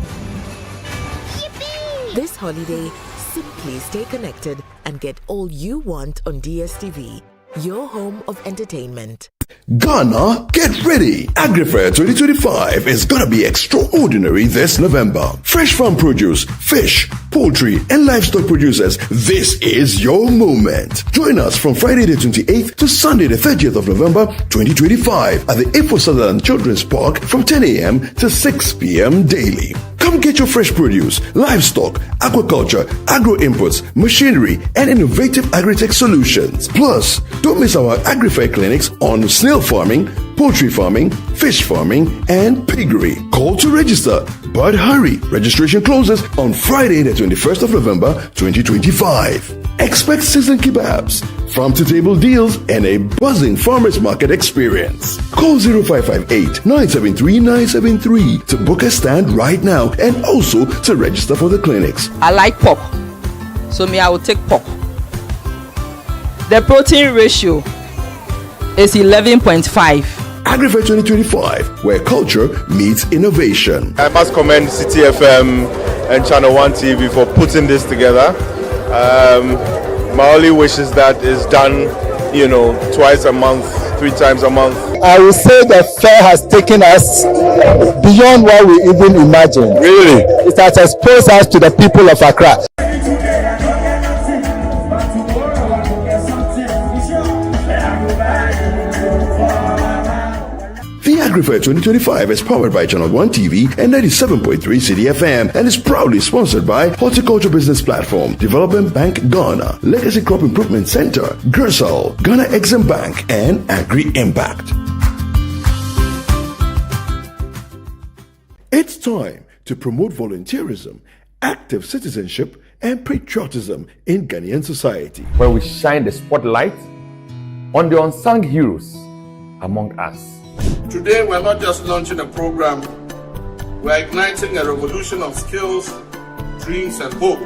Yippee! This holiday, simply stay connected and get all you want on DSTV, your home of entertainment. Ghana, get ready! AgriFair 2025 is gonna be extraordinary this November. Fresh farm produce, fish, poultry, and livestock producers, this is your moment. Join us from Friday the 28th to Sunday the 30th of November 2025 at the A4 Sutherland Children's Park from 10 a.m. to 6 p.m. daily. Come get your fresh produce, livestock, aquaculture, agro inputs, machinery, and innovative agri-tech solutions. Plus, don't miss our AgriFair clinics on snail farming, poultry farming, fish farming, and piggery. Call to register, but hurry. Registration closes on Friday the 21st of November 2025. Expect seasoned kebabs, farm-to-table deals, and a buzzing farmers market experience. Call 0558-973-973 to book a stand right now and also to register for the clinics. I like pork, so I will take pork. The protein ratio is 11.5. AgriFair 2025, where culture meets innovation. I must commend CTFM and Channel 1 TV for putting this together. My only wish is that it's done, twice a month, 3 times a month. I will say the fair has taken us beyond what we even imagined. Really? It has exposed us to the people of Accra. The AgriFair 2025 is powered by Channel 1 TV and 97.3 City FM and is proudly sponsored by Horticulture Business Platform, Development Bank Ghana, Legacy Crop Improvement Center, Gersal, Ghana Exim Bank, and Agri Impact. It's time to promote volunteerism, active citizenship, and patriotism in Ghanaian society, where we shine the spotlight on the unsung heroes among us. Today, we're not just launching a program, we're igniting a revolution of skills, dreams, and hope.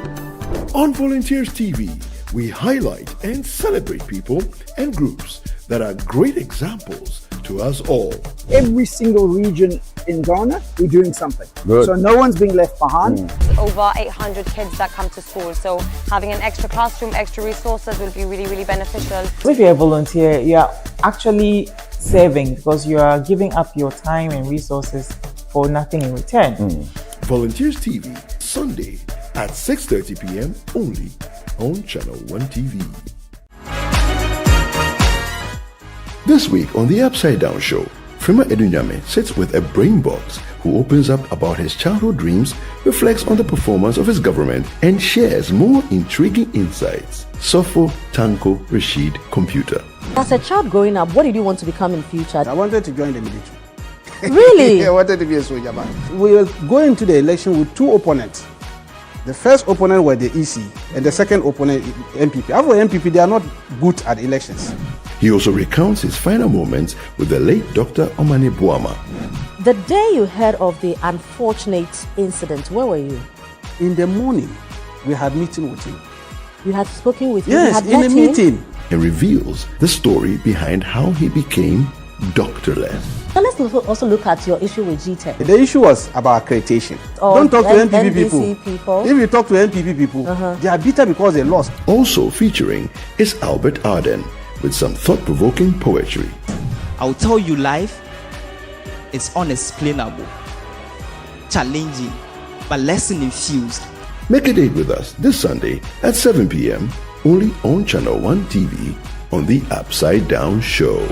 On Volunteers TV, we highlight and celebrate people and groups that are great examples to us all. Every single region in Ghana, we're doing something. Good. So no one's being left behind. Over 800 kids that come to school, so having an extra classroom, extra resources will be really, really beneficial. If you're a volunteer, you're actually serving because you are giving up your time and resources for nothing in return. Volunteers TV, Sunday at 6:30 p.m. only on Channel 1 TV. This week on the Upside Down Show, Frima Edunyame sits with a brain box who opens up about his childhood dreams, reflects on the performance of his government, and shares more intriguing insights. Sofo Tanko Rashid Computer. As a child growing up, what did you want to become in future? I wanted to join the military. Really? I wanted to be a soldier man. We will go into the election with 2 opponents. The first opponent were the EC and the second opponent MPP. After MPP, they are not good at elections. He also recounts his final moments with the late Dr. Omane Boama. The day you heard of the unfortunate incident, where were you? In the morning, we had meeting with him. You had spoken with him? Yes, you had in a meeting. And reveals the story behind how he became doctorless. Now let's also look at your issue with GTEC. The issue was about accreditation. Don't talk to NPP people. If you talk to NPP people, they are bitter because they lost. Also featuring is Albert Arden with some thought-provoking poetry. I'll tell you life is unexplainable, challenging, but lesson infused. Make a date with us this Sunday at 7 p.m. only on Channel 1 TV on the Upside Down Show.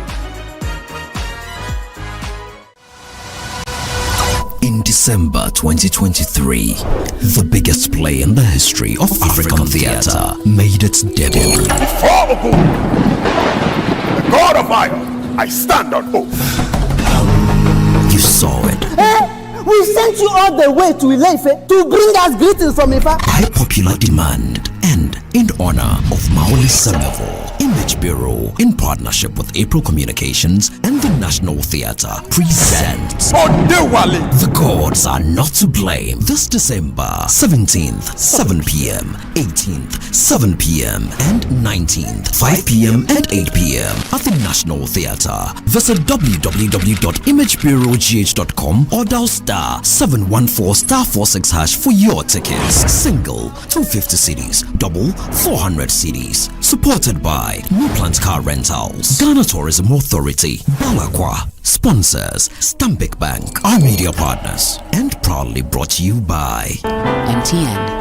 In December 2023, the biggest play in the history of African theatre made its debut. Before Ogun, the God of Iron, I stand on oath. You saw it. We sent you all the way to Ile-Ife to bring us greetings from Ifa. By popular demand and in honor of Maoli Semevo, Image Bureau, in partnership with April Communications and the National Theatre, presents The Gods Are Not to Blame. This December 17th, 7 p.m., 18th, 7 p.m., and 19th, 5 p.m. and 8 p.m. at the National Theatre. Visit www.imagebureaugh.com or dial *714*46# for your tickets. Single 250 cedis, double 400 cedis. Supported by New Plant Car Rentals, Ghana Tourism Authority, Balakwa. Sponsors Stambic Bank, our media partners, and proudly brought to you by MTN.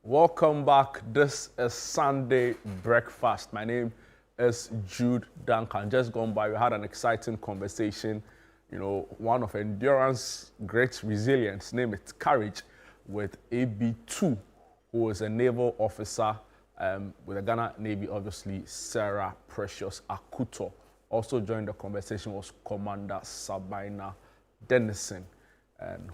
Welcome back. This is Sunday Breakfast. My name is Jude Duncan. Just gone by, we had an exciting conversation, you know, one of endurance, great resilience, name it courage, with AB2, who is a naval officer with the Ghana Navy, obviously, Sarah Precious Akuto. Also joined the conversation was Commander Sabina Dennison,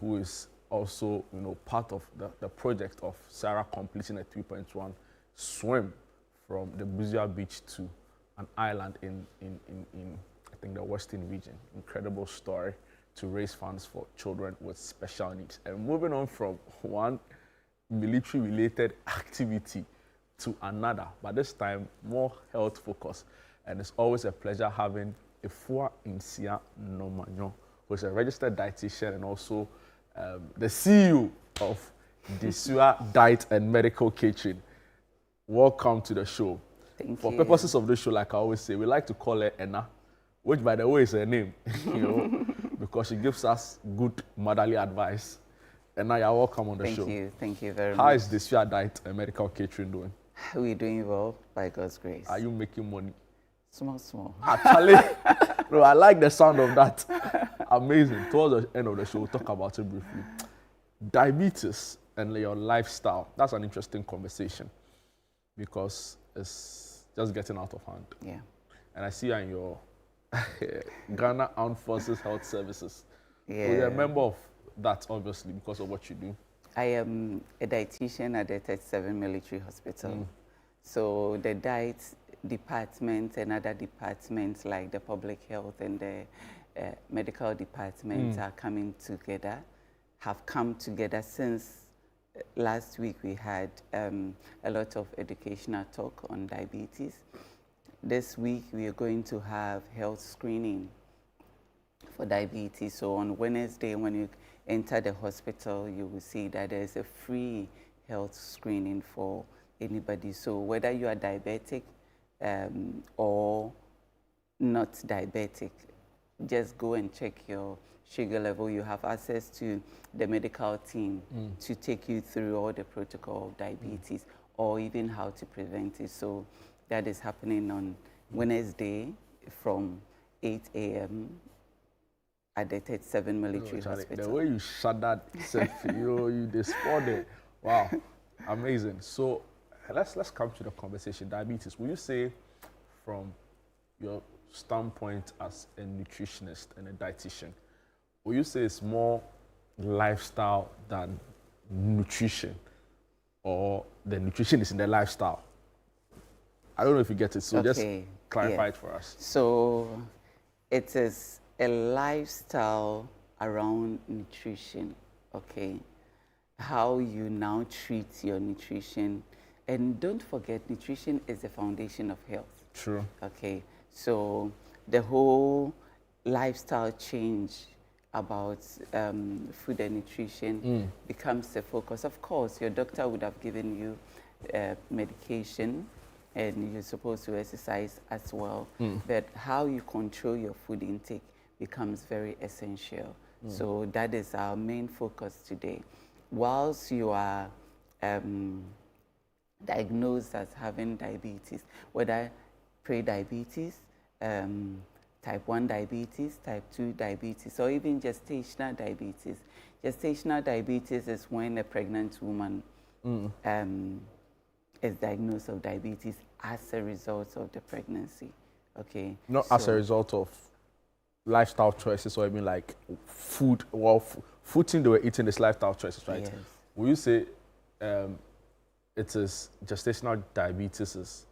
who is also, you know, part of the project of Sarah completing a 3.1 swim from the Busia Beach to an island in I think the Western region. Incredible story to raise funds for children with special needs. And moving on from one military-related activity to another, but this time more health focused. And it's always a pleasure having Efua Insia Nomanyo, who is a registered dietitian and also the CEO of Desua Diet and Medical Catering. Welcome to the show. Thank For you. purposes of the show, like I always say, we like to call her Enna, which by the way is her name, you know, because she gives us good motherly advice. Enna, you're welcome on the show. Thank you very much. How is Desua Diet and Medical Catering doing? We're doing well, by God's grace. Are you making money? Small. Actually, no, I like the sound of that. Amazing. Towards the end of the show, we'll talk about it briefly. Diabetes and your lifestyle. That's an interesting conversation because it's just getting out of hand. Yeah. And I see you in your Ghana Armed Forces Health Services. Yeah. You're a member of that, obviously, because of what you do. I am a dietitian at the 37 Military Hospital. So the diet department and other departments like the public health and the medical departments are coming together, have come together since last week. We had a lot of educational talk on diabetes. This week we are going to have health screening for diabetes. So on Wednesday, when you enter the hospital, you will see that there's a free health screening for anybody. So whether you are diabetic or not diabetic, just go and check your sugar level. You have access to the medical team to take you through all the protocol of diabetes or even how to prevent it. So that is happening on Wednesday from 8 a.m. at the 37 Military Hospital. The way you shut that, you responded. Wow, amazing. So let's come to the conversation. Diabetes. Will you say, from your standpoint as a nutritionist and a dietitian, will you say it's more lifestyle than nutrition, or the nutrition is in the lifestyle? I don't know if you get it, so just clarify it for us. So it is a lifestyle around nutrition, okay? How you now treat your nutrition. And don't forget, nutrition is the foundation of health. True. Okay, so the whole lifestyle change about food and nutrition becomes the focus. Of course, your doctor would have given you medication and you're supposed to exercise as well. But how you control your food intake becomes very essential. So that is our main focus today. Whilst you are diagnosed as having diabetes, whether pre-diabetes, type 1 diabetes, type 2 diabetes, or even gestational diabetes. Gestational diabetes is when a pregnant woman is diagnosed of diabetes as a result of the pregnancy, okay? Not as a result of lifestyle choices, or even like food, well, food thing they were eating is lifestyle choices, right? Yes. Will you say it is gestational diabetes is,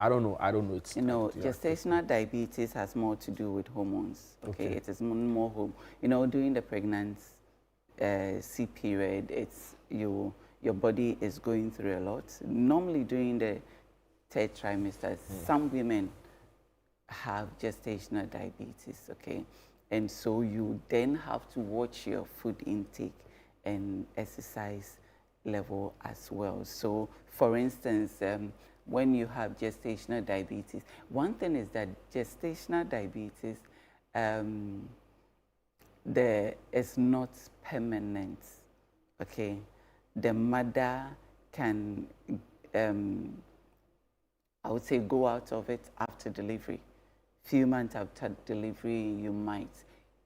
I don't know. It's, you know, gestational diabetes has more to do with hormones. Okay, it is more you know, during the pregnancy period, it's your body is going through a lot. Normally during the third trimester, some women have gestational diabetes. Okay, and so you then have to watch your food intake and exercise level as well. So, for instance, when you have gestational diabetes, one thing is that gestational diabetes, there is not permanent, okay? The mother can I would say go out of it after delivery. Few months after delivery,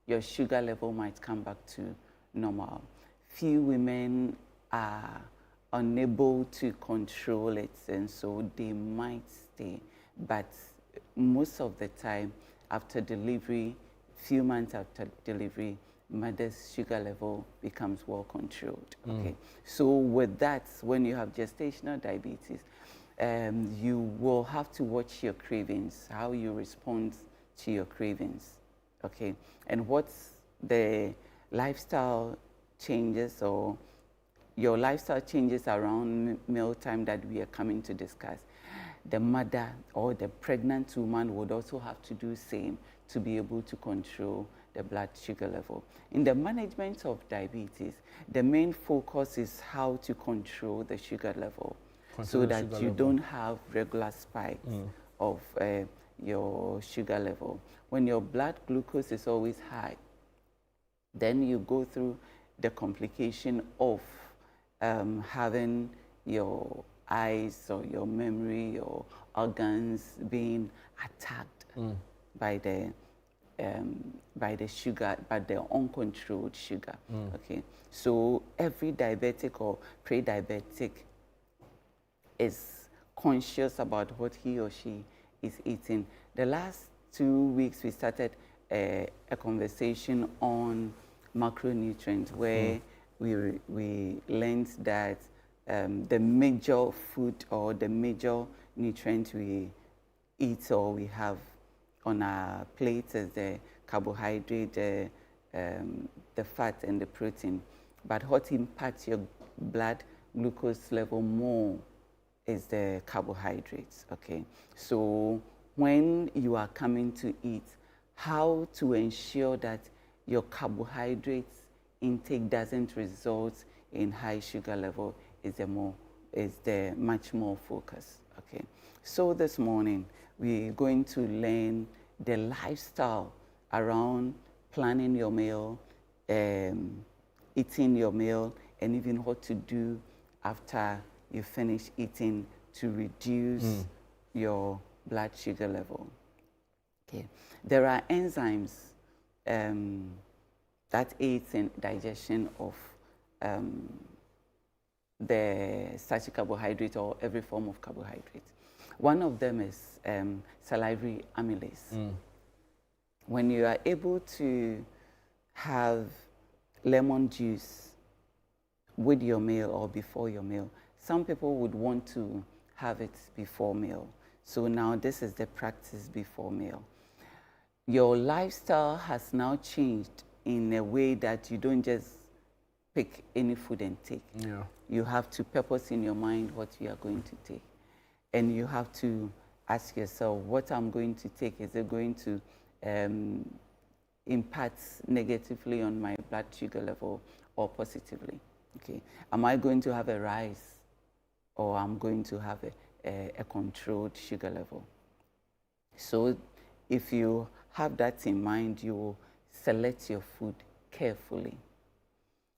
your sugar level might come back to normal. Few women are unable to control it, and so they might stay. But most of the time, after delivery, few months after delivery, mother's sugar level becomes well controlled. Okay, so with that, when you have gestational diabetes, you will have to watch your cravings, how you respond to your cravings. Okay, and what's the lifestyle changes, or your lifestyle changes around mealtime that we are coming to discuss. The mother or the pregnant woman would also have to do the same to be able to control the blood sugar level. In the management of diabetes, the main focus is how to control the sugar level so that you don't have regular spikes of your sugar level. When your blood glucose is always high, then you go through the complication of having your eyes or your memory or organs being attacked by the sugar, by the uncontrolled sugar. Okay, so every diabetic or pre-diabetic is conscious about what he or she is eating. The last 2 weeks we started a conversation on macronutrients, where we learned that the major food or the major nutrient we eat or we have on our plate is the carbohydrate, the fat and the protein. But what impacts your blood glucose level more is the carbohydrates. Okay, so when you are coming to eat, how to ensure that your carbohydrates intake doesn't result in high sugar level is the much more focus. Okay, so this morning we're going to learn the lifestyle around planning your meal, eating your meal, and even what to do after you finish eating to reduce your blood sugar level. Okay, there are enzymes that aid in digestion of the starchy carbohydrate or every form of carbohydrate. One of them is salivary amylase. When you are able to have lemon juice with your meal or before your meal, some people would want to have it before meal. So now this is the practice before meal. Your lifestyle has now changed in a way that you don't just pick any food and take. Yeah. You have to purpose in your mind what you are going to take. And you have to ask yourself, what I'm going to take, is it going to impact negatively on my blood sugar level or positively? Okay. Am I going to have a rise, or I'm going to have a controlled sugar level? So if you have that in mind, you will select your food carefully.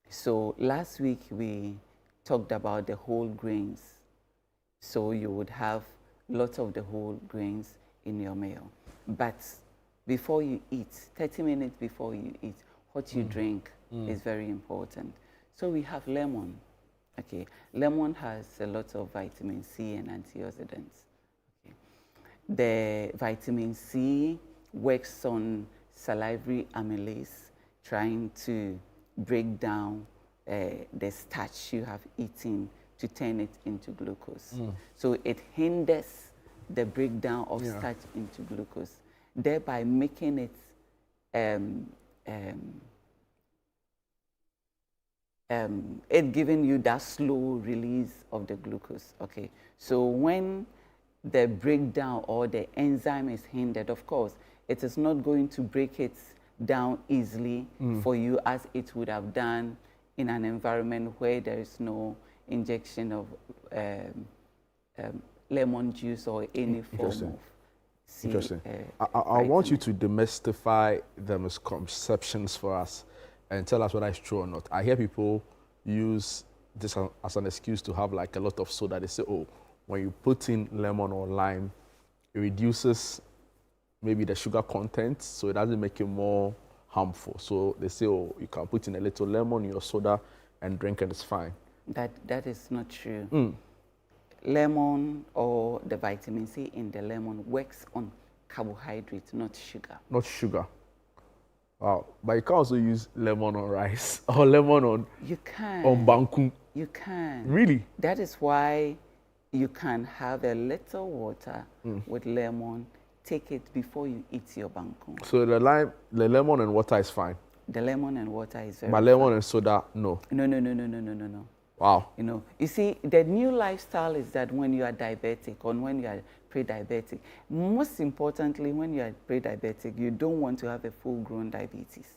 So last week we talked about the whole grains. So you would have lots of the whole grains in your meal. But before you eat, 30 minutes before you eat, what you drink is very important. So we have lemon. Okay, lemon has a lot of vitamin C and antioxidants. Okay. The vitamin C works on salivary amylase, trying to break down the starch you have eaten to turn it into glucose. So it hinders the breakdown of starch into glucose, thereby making it it giving you that slow release of the glucose. Okay, so when the breakdown or the enzyme is hindered, of course, it is not going to break it down easily for you as it would have done in an environment where there is no injection of lemon juice or any form of Interesting. I want you to demystify the misconceptions for us and tell us whether it's true or not. I hear people use this as an excuse to have like a lot of soda. They say, oh, when you put in lemon or lime, it reduces maybe the sugar content, so it doesn't make it more harmful. So they say, oh, you can put in a little lemon in your soda and drink and it's fine. That is not true. Lemon or the vitamin C in the lemon works on carbohydrates, not sugar. Not sugar. Wow. But you can also use lemon on rice or lemon on banku. You can. Really? That is why you can have a little water with lemon. Take it before you eat your banku. So the lemon and water is fine. The lemon and water is very But lemon and soda, no. No. Wow. You know, you see, the new lifestyle is that when you are diabetic or when you are pre-diabetic, most importantly, when you are pre-diabetic, you don't want to have a full-grown diabetes.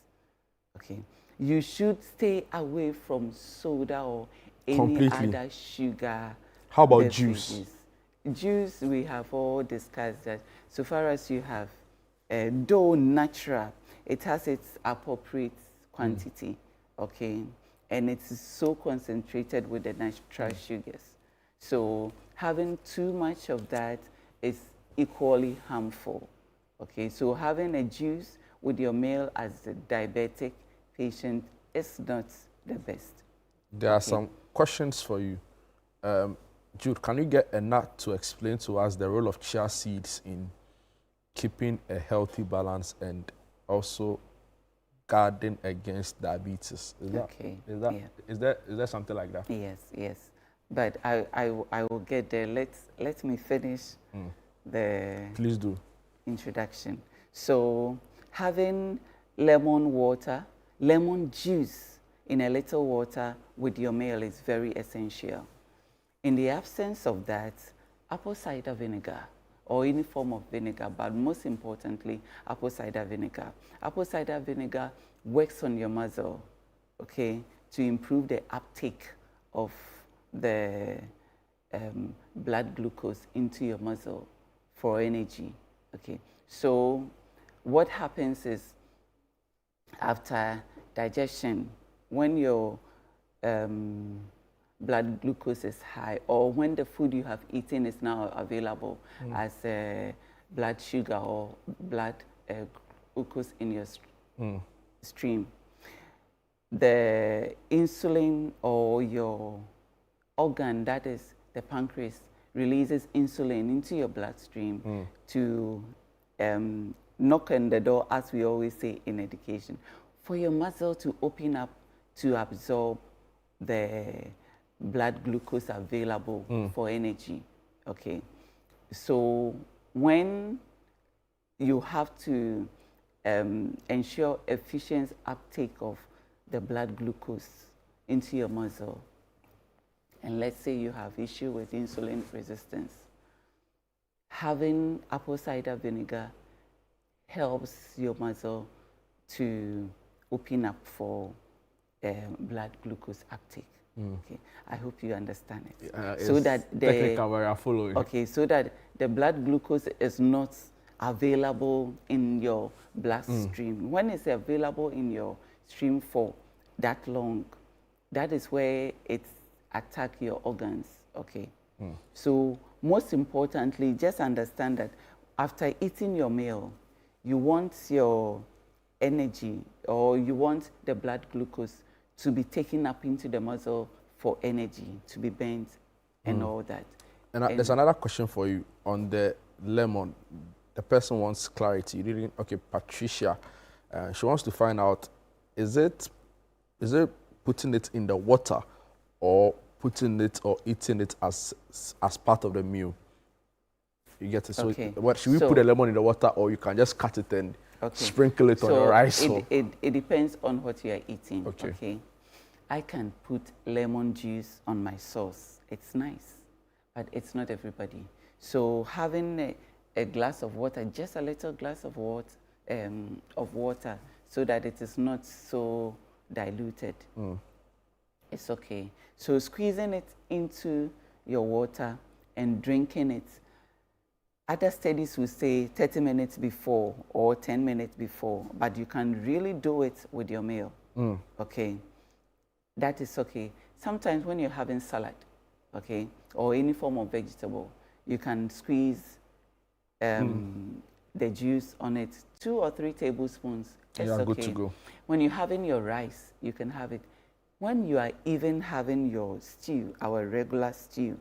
Okay, you should stay away from soda or any other sugar. How about juice? Juice, we have all discussed that. So far as you have, though natural, it has its appropriate quantity. Okay. And it's so concentrated with the natural sugars. So having too much of that is equally harmful. Okay, so having a juice with your meal as a diabetic patient is not the best. There are some questions for you. Jude, can you get a nut to explain to us the role of chia seeds in keeping a healthy balance and also guarding against diabetes? Is there something like that? Yes. But I will get there. Let me finish the Please do. Introduction. So having lemon juice in a little water with your meal is very essential. In the absence of that, apple cider vinegar or any form of vinegar, but most importantly, apple cider vinegar. Apple cider vinegar works on your muscle, okay, to improve the uptake of the blood glucose into your muscle for energy, okay. So what happens is after digestion, when your blood glucose is high, or when the food you have eaten is now available as blood sugar or blood glucose in your stream, the insulin or your organ, that is the pancreas, releases insulin into your bloodstream to knock on the door, as we always say in education, for your muscle to open up to absorb the blood glucose available for energy, okay? So when you have to ensure efficient uptake of the blood glucose into your muscle, and let's say you have issue with insulin resistance, having apple cider vinegar helps your muscle to open up for blood glucose uptake. Okay, I hope you understand it. So that so that the blood glucose is not available in your bloodstream. When it's available in your stream for that long, that is where it attacks your organs. Okay. So most importantly, just understand that after eating your meal, you want your energy or you want the blood glucose to be taken up into the muscle for energy, to be burnt and all that. And there's another question for you on the lemon. The person wants clarity. You didn't, okay, Patricia, she wants to find out, is it putting it in the water or putting it or eating it as part of the meal? You get it? So what, should we put the lemon in the water, or you can just cut it and sprinkle it on your rice? It depends on what you are eating. Okay. I can put lemon juice on my sauce. It's nice, but it's not everybody. So having a glass of water, just a little glass of water, so that it is not so diluted, it's okay. So squeezing it into your water and drinking it. Other studies will say 30 minutes before or 10 minutes before, but you can really do it with your meal. Okay. That is okay. Sometimes when you're having salad, okay, or any form of vegetable. You can squeeze the juice on it, 2 or 3 tablespoons. It's yeah, okay. good to go. When you're having your rice, you can have it. When you are even having your stew, our regular stew,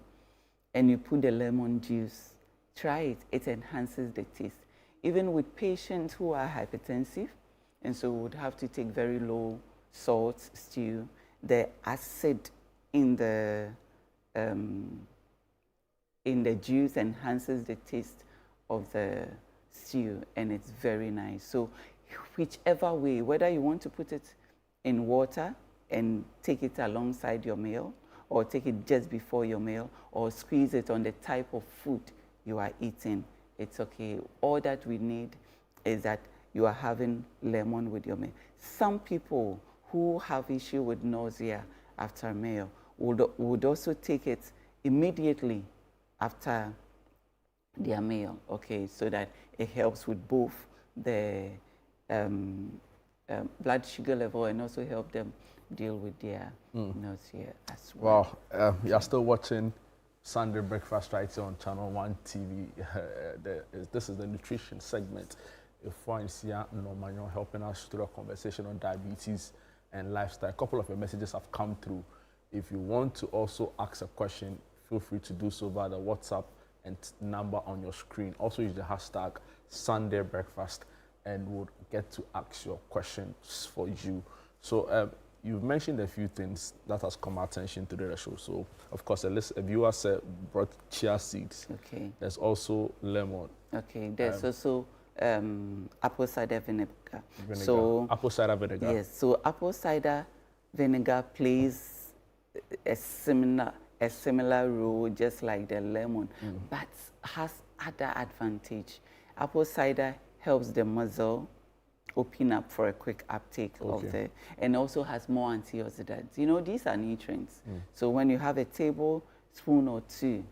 and you put the lemon juice, try it. It enhances the taste. Even with patients who are hypertensive, and so would have to take very low salt stew, the acid in the juice enhances the taste of the stew, and it's very nice. So whichever way, whether you want to put it in water and take it alongside your meal, or take it just before your meal, or squeeze it on the type of food you are eating, it's okay. All that we need is that you are having lemon with your meal. Some people who have issue with nausea after a meal would also take it immediately after their meal, okay, so that it helps with both the blood sugar level and also help them deal with their nausea as well. Wow, you're still watching Sunday Breakfast right here on Channel 1 TV. This is the nutrition segment. If one is here, Norman, helping us through a conversation on diabetes and lifestyle. A couple of your messages have come through. If you want to also ask a question, feel free to do so via the WhatsApp and number on your screen. Also use the hashtag Sunday Breakfast, and we'll get to ask your questions for you. So you've mentioned a few things that has come attention to the show. So of course, a viewer said brought chia seeds. Okay. There's also lemon. Okay. There's also apple cider vinegar. So apple cider vinegar. Yes. So apple cider vinegar plays a similar role, just like the lemon, but has other advantage. Apple cider helps the muscle open up for a quick uptake of and also has more antioxidants. You know, these are nutrients. So when you have a tablespoon or 2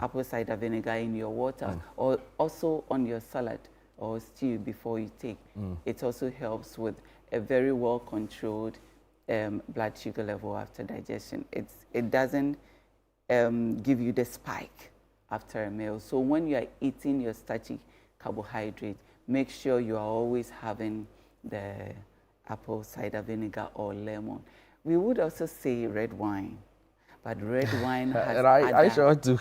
apple cider vinegar in your water, or also on your salad or stew before you take, it also helps with a very well controlled blood sugar level after digestion. It doesn't give you the spike after a meal. So when you are eating your starchy carbohydrate, make sure you are always having the apple cider vinegar or lemon. We would also say red wine, but red wine has I sure to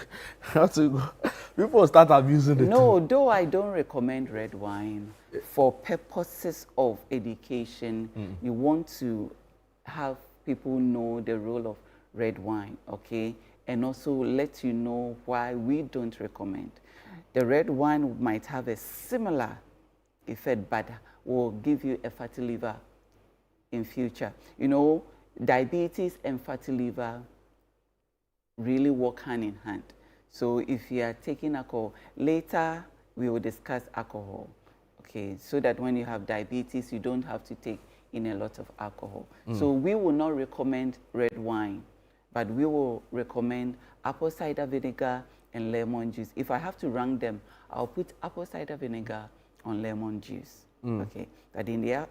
people start abusing it. No, though I don't recommend red wine for purposes of education. You want to have people know the role of red wine, okay, and also let you know why we don't recommend. The red wine might have a similar effect, but will give you a fatty liver in future. You know, diabetes and fatty liver really work hand in hand. So if you are taking alcohol, later we will discuss alcohol, okay, so that when you have diabetes, you don't have to take in a lot of alcohol. So we will not recommend red wine, but we will recommend apple cider vinegar and lemon juice. If I have to rank them, I'll put apple cider vinegar on lemon juice, okay? But in the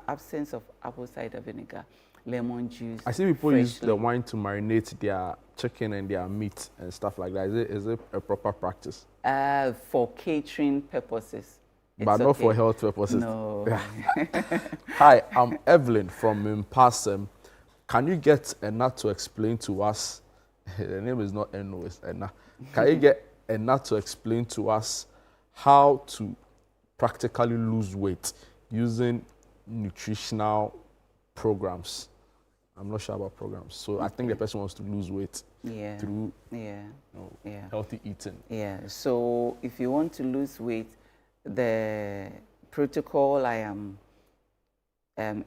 absence of apple cider vinegar, lemon juice. I see people use the wine to marinate their chicken and their meat and stuff like that. Is it a proper practice? For catering purposes. But not for health purposes. No. Hi, I'm Evelyn from Mpasem. Can you get Enna to explain to us? The name is not Enno, it's Enna. Can you get Enna to explain to us how to practically lose weight using nutritional programs? I'm not sure about programs. So I think the person wants to lose weight through healthy eating. Yeah, so if you want to lose weight, the protocol I am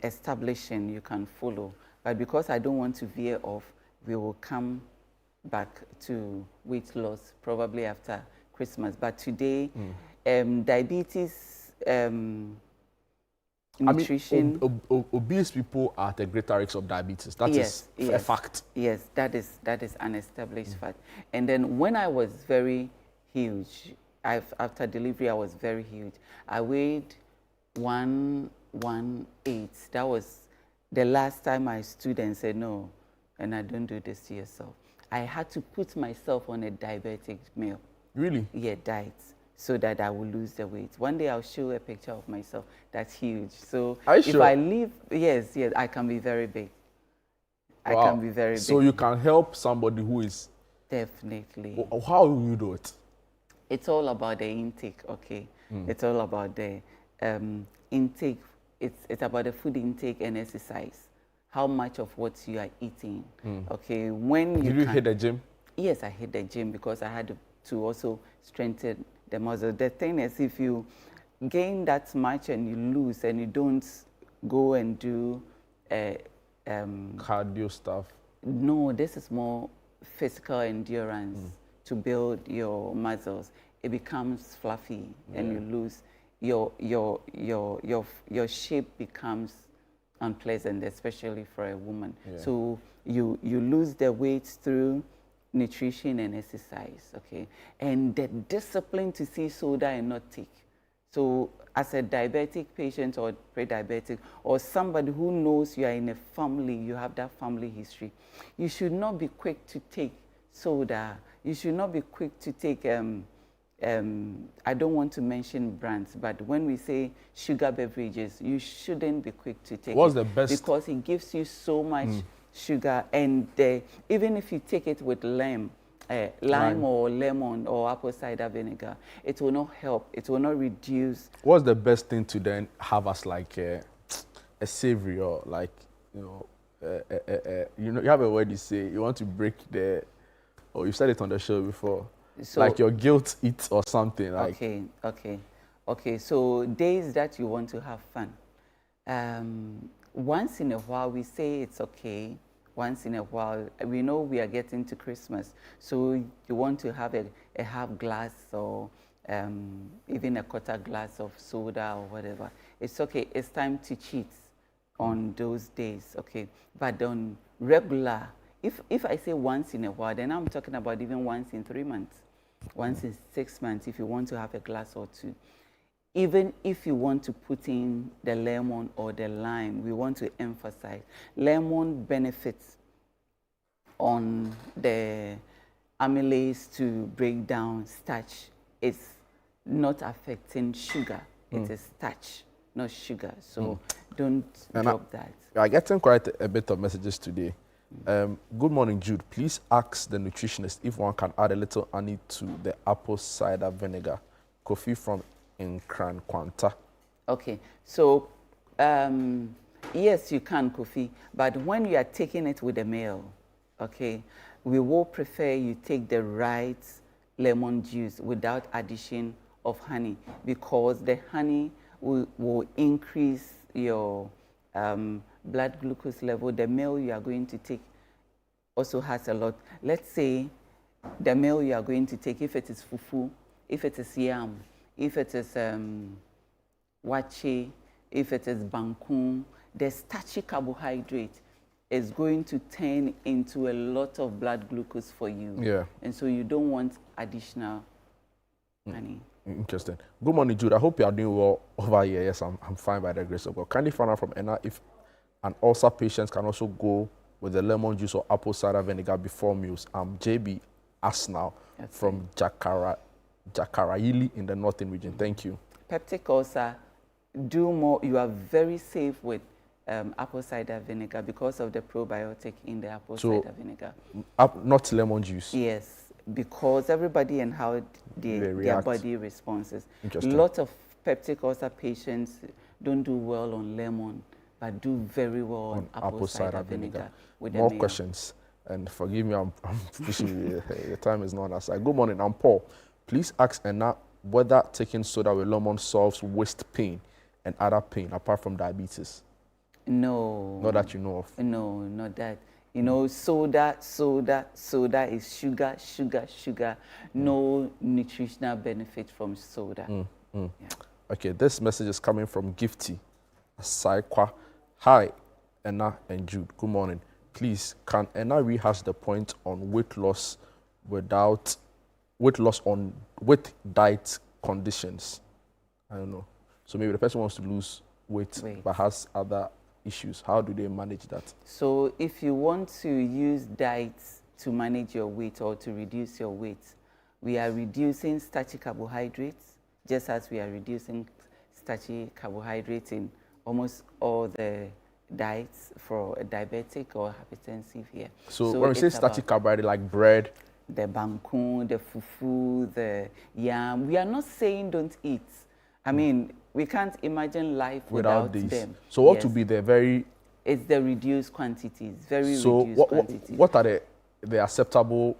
establishing, you can follow. But because I don't want to veer off, we will come back to weight loss probably after Christmas. But today, diabetes, nutrition. I mean, obese people are at a greater risk of diabetes. That is a fact. Yes, that is an established fact. And then when I was very huge, after delivery, I was very huge. I weighed 118. That was the last time I stood and said, no, and I don't do this to yourself. I had to put myself on a diabetic meal. Really? Yeah, diet, so that I will lose the weight. One day I'll show a picture of myself. That's huge. So if I live, yes, I can be very big. Wow. I can be very big. So you can help somebody who is... Definitely. How will you do it? It's all about the intake, okay? It's all about the intake. It's about the food intake and exercise. How much of what you are eating, okay? When you Did you hit the gym? Yes, I hit the gym because I had to also strengthen the muscle. The thing is, if you gain that much and you lose and you don't go and do cardio stuff. No, this is more physical endurance to build your muscles. It becomes fluffy and you lose your shape becomes unpleasant, especially for a woman. So you lose the weight through nutrition and exercise, okay? And the discipline to see soda and not take. So as a diabetic patient or pre-diabetic or somebody who knows you are in a family, you have that family history, you should not be quick to take soda. You should not be quick to take, I don't want to mention brands, but when we say sugar beverages, you shouldn't be quick to take What's it. the best? Because it gives you so much sugar, and even if you take it with lime or lemon or apple cider vinegar, it will not help. It will not reduce. What's the best thing to then have as like a savory or like, you have a word you say, you want to break the, or you said it on the show before, so, like your guilt eat or something like. Okay, so days that you want to have fun. Once in a while we say it's okay. Once in a while, we know we are getting to Christmas, so you want to have a half glass or even a quarter glass of soda or whatever. It's okay. It's time to cheat on those days, okay? But on regular, if I say once in a while, then I'm talking about even once in 3 months, once in 6 months, if you want to have a glass or two. Even if you want to put in the lemon or the lime, we want to emphasize lemon benefits on the amylase to break down starch. It's not affecting sugar. It is starch, not sugar. So don't drop that. We are getting quite a bit of messages today. Good morning, Jude. Please ask the nutritionist if one can add a little honey to the apple cider vinegar. Kofi from Nkran Kwanta. Okay, so yes, you can, Kofi, but when you are taking it with a meal, okay, we will prefer you take the right lemon juice without addition of honey, because the honey will increase your blood glucose level. The meal you are going to take also has a lot. Let's say the meal you are going to take, if it is fufu, if it is yam, if it is wache, if it is bankun, the starchy carbohydrate is going to turn into a lot of blood glucose for you. Yeah. And so you don't want additional honey. Interesting. Good morning, Jude. I hope you are doing well over here. Yes, I'm fine by the grace of God. Kindly find out from Enna if an ulcer patient can also go with the lemon juice or apple cider vinegar before meals. I'm JB Asnal from Jakarayili in the northern region. Thank you. Peptic ulcer, do more. You are very safe with apple cider vinegar because of the probiotic in the apple cider vinegar. Not lemon juice? Yes, because everybody and how their body responses. A lot of peptic ulcer patients don't do well on lemon, but do very well on apple cider vinegar. With More questions. And forgive me, I'm pushing you. The time is not aside. Good morning, I'm Paul. Please ask Enna whether taking soda with lemon solves waist pain and other pain apart from diabetes. No. Not that you know of. No, not that. You know, soda is sugar, sugar, sugar. No nutritional benefit from soda. Yeah. Okay, this message is coming from Gifty Saikwa. Hi, Enna and Jude. Good morning. Please, can Enna rehash the point on weight loss with diet conditions? I don't know. So maybe the person wants to lose weight but has other issues. How do they manage that? So if you want to use diet to manage your weight or to reduce your weight. We are reducing starchy carbohydrates, just as we are reducing starchy carbohydrates in almost all the diets for a diabetic or hypertensive here. So when we say starchy carbohydrate, like bread, the bangkun, the fufu, the yam, we are not saying don't eat. I mean, we can't imagine life without them. So what would be the very... It's the reduced quantities, reduced quantities. What are the acceptable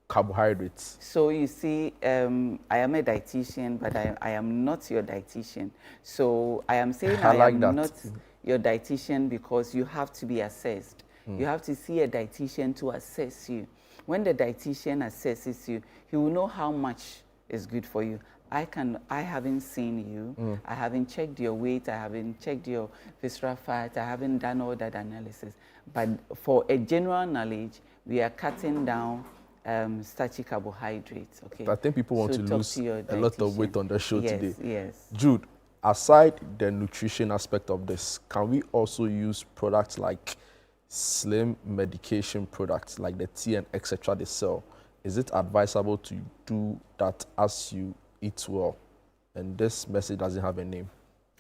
carbohydrates? So you see, I am a dietitian, but I am not your dietitian. So I am saying I am not your dietitian because you have to be assessed. You have to see a dietitian to assess you. When the dietitian assesses you, he will know how much is good for you. I haven't seen you. I haven't checked your weight. I haven't checked your visceral fat. I haven't done all that analysis. But for a general knowledge, we are cutting down starchy carbohydrates. Okay. I think people want to lose a lot of weight on the show today. Yes. Jude, aside the nutrition aspect of this, can we also use products like slim medication products like the tea and etc. they sell? Is it advisable to do that as you eat well? And this message doesn't have a name.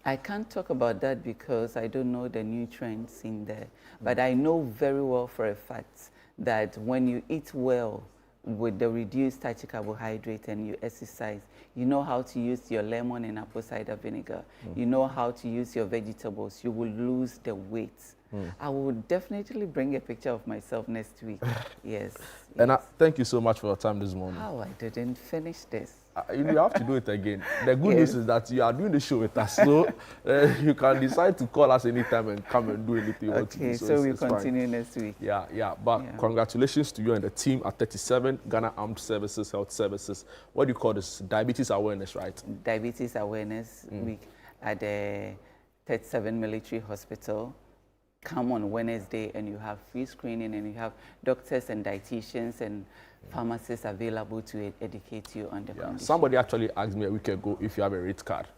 I can't talk about that because I don't know the nutrients in there. But I know very well for a fact that when you eat well with the reduced starchy carbohydrate and you exercise, you know how to use your lemon and apple cider vinegar. You know how to use your vegetables. You will lose the weight. I will definitely bring a picture of myself next week. Yes. And thank you so much for your time this morning. Oh, I didn't finish this. You have to do it again. The good news is that you are doing the show with us, so you can decide to call us anytime and come and do anything you want to do. So we'll continue next week. But congratulations to you and the team at 37, Ghana Armed Services Health Services. What do you call this? Diabetes awareness, right? Diabetes awareness week at the 37 Military Hospital. Come on Wednesday and you have free screening and you have doctors and dietitians and pharmacists available to educate you on the condition. Somebody actually asked me a week ago if you have a rate card,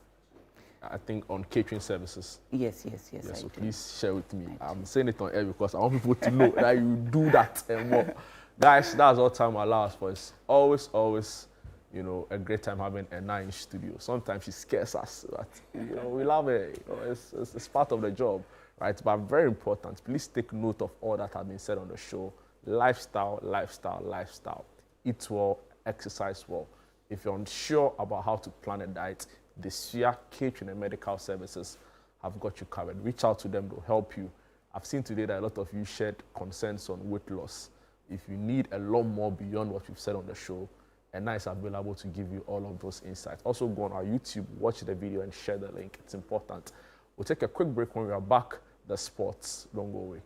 I think on catering services. Yes, so please share with me. I'm saying it on air because I want people to know that you do that and more. Guys, that's all time allows for. It's always, you know, a great time having a 9-inch studio. Sometimes she scares us, but you know, we love it. You know, it's part of the job. Right, but very important, please take note of all that has been said on the show. Lifestyle. Eat well, exercise well. If you're unsure about how to plan a diet, the SUA Catering and Medical Services have got you covered. Reach out to them to help you. I've seen today that a lot of you shared concerns on weight loss. If you need a lot more beyond what we've said on the show, Enna is available to give you all of those insights. Also go on our YouTube, watch the video and share the link. It's important. We'll take a quick break. When we are back, the sports. Don't go away.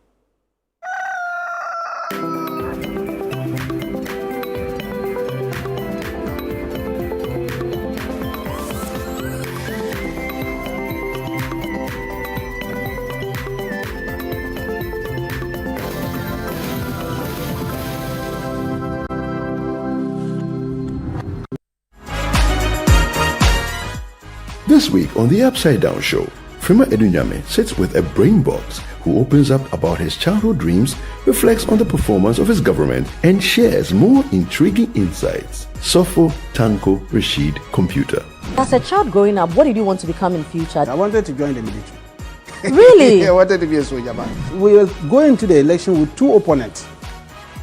This week on the Upside Down Show, Frima Edunyame sits with a brain box who opens up about his childhood dreams, reflects on the performance of his government, and shares more intriguing insights. Sofo Tanko Rashid Computer. As a child growing up, what did you want to become in future? I wanted to join the military. Really? I wanted to be a soldier man. We were going to the election with two opponents.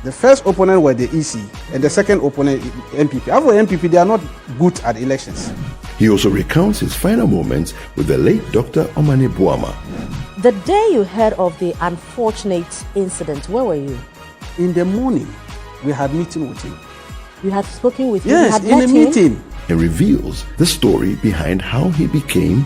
The first opponent were the EC, and the second opponent, MPP. After MPP, they are not good at elections. He also recounts his final moments with the late Dr. Omane Boama. The day you heard of the unfortunate incident, where were you? In the morning, we had meeting with him. You had spoken with him? Yes, in a meeting. And reveals the story behind how he became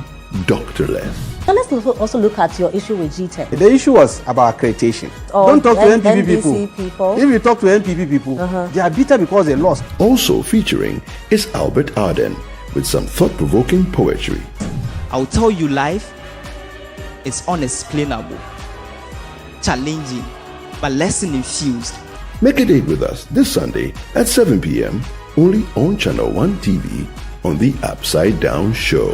doctorless. Now let's also look at your issue with GTEC. The issue was about accreditation. Don't talk to NPP people. If you talk to NPP people, they are bitter because they lost. Also featuring is Albert Arden with some thought-provoking poetry. I'll tell you, life is unexplainable, challenging, but lesson infused. Make a date with us this Sunday at 7 p.m. only on Channel 1 TV on the Upside Down Show.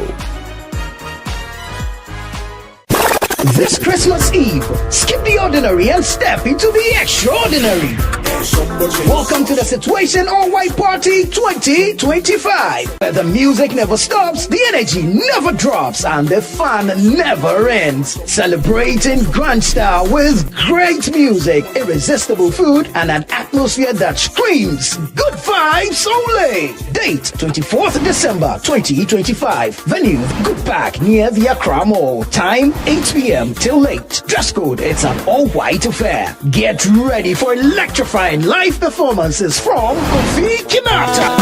This Christmas Eve, skip the ordinary and step into the extraordinary. Welcome to the Situation All White Party 2025, where the music never stops, the energy never drops, and the fun never ends. Celebrating grand style with great music, irresistible food, and an atmosphere that screams good vibes only. Date 24th December 2025. Venue Good Park near the Accra Mall. Time 8 p.m. till late. Dress code, it's an all-white affair. Get ready for electrifying live performances from Kofi Kinata,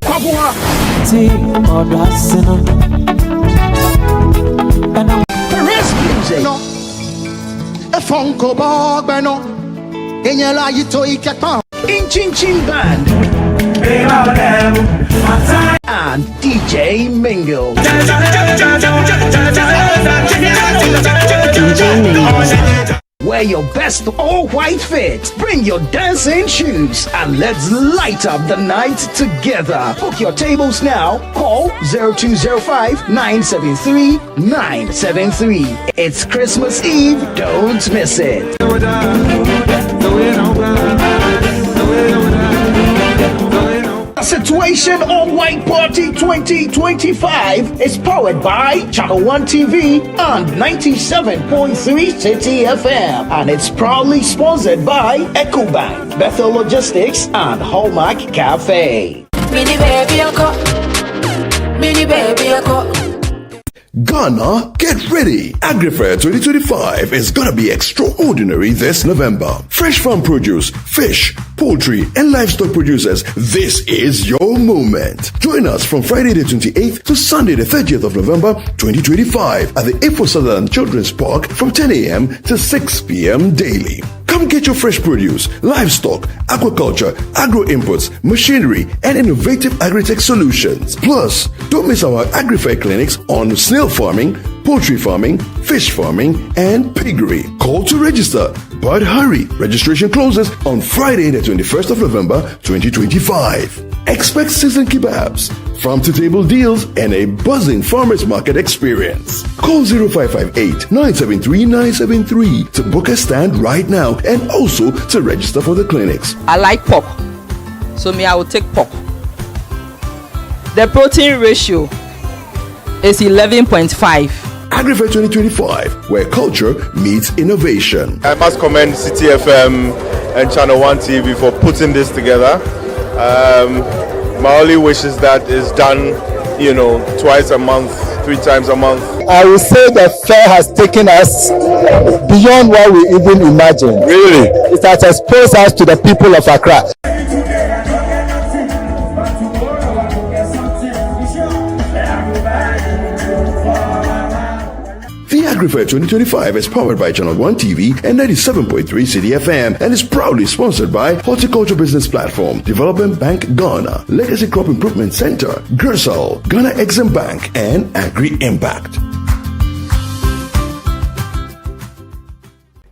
Kwabua, Perez Music, Inchin Band, and DJ Mingle. Wear your best all-white fit. Bring your dancing shoes and let's light up the night together. Book your tables now. Call 0205-973-973. It's Christmas Eve. Don't miss it. Situation All White Party 2025 is powered by Channel 1 TV and 97.3 City FM, and it's proudly sponsored by EcoBank, Bethel Logistics, and Hallmark Cafe. Ghana, get ready! AgriFair 2025 is gonna be extraordinary this November. Fresh farm produce, fish, poultry, and livestock producers, this is your moment. Join us from Friday the 28th to Sunday the 30th of November 2025 at the Ifo Southern Children's Park from 10 a.m. to 6 p.m. daily. Come get your fresh produce, livestock, aquaculture, agro-inputs, machinery, and innovative agri-tech solutions. Plus, don't miss our AgriFair clinics on snail farming, poultry farming, fish farming, and piggery. Call to register, but hurry. Registration closes on Friday the 21st of November 2025. Expect seasoned kebabs, farm-to-table deals, and a buzzing farmers market experience. Call 0558-973-973 to book a stand right now and also to register for the clinics. I like pork, so I will take pork. The protein ratio is 11.5. AgriFair 2025, where culture meets innovation. I must commend City FM and Channel 1 TV for putting this together. My only wish is that it's done, twice a month, 3 times a month. I will say the fair has taken us beyond what we even imagined. Really? It has exposed us to the people of Accra. The AgriFair 2025 is powered by Channel 1 TV and 97.3 City FM and is proudly sponsored by Horticulture Business Platform, Development Bank Ghana, Legacy Crop Improvement Center, Gersal, Ghana Exim Bank, and Agri Impact.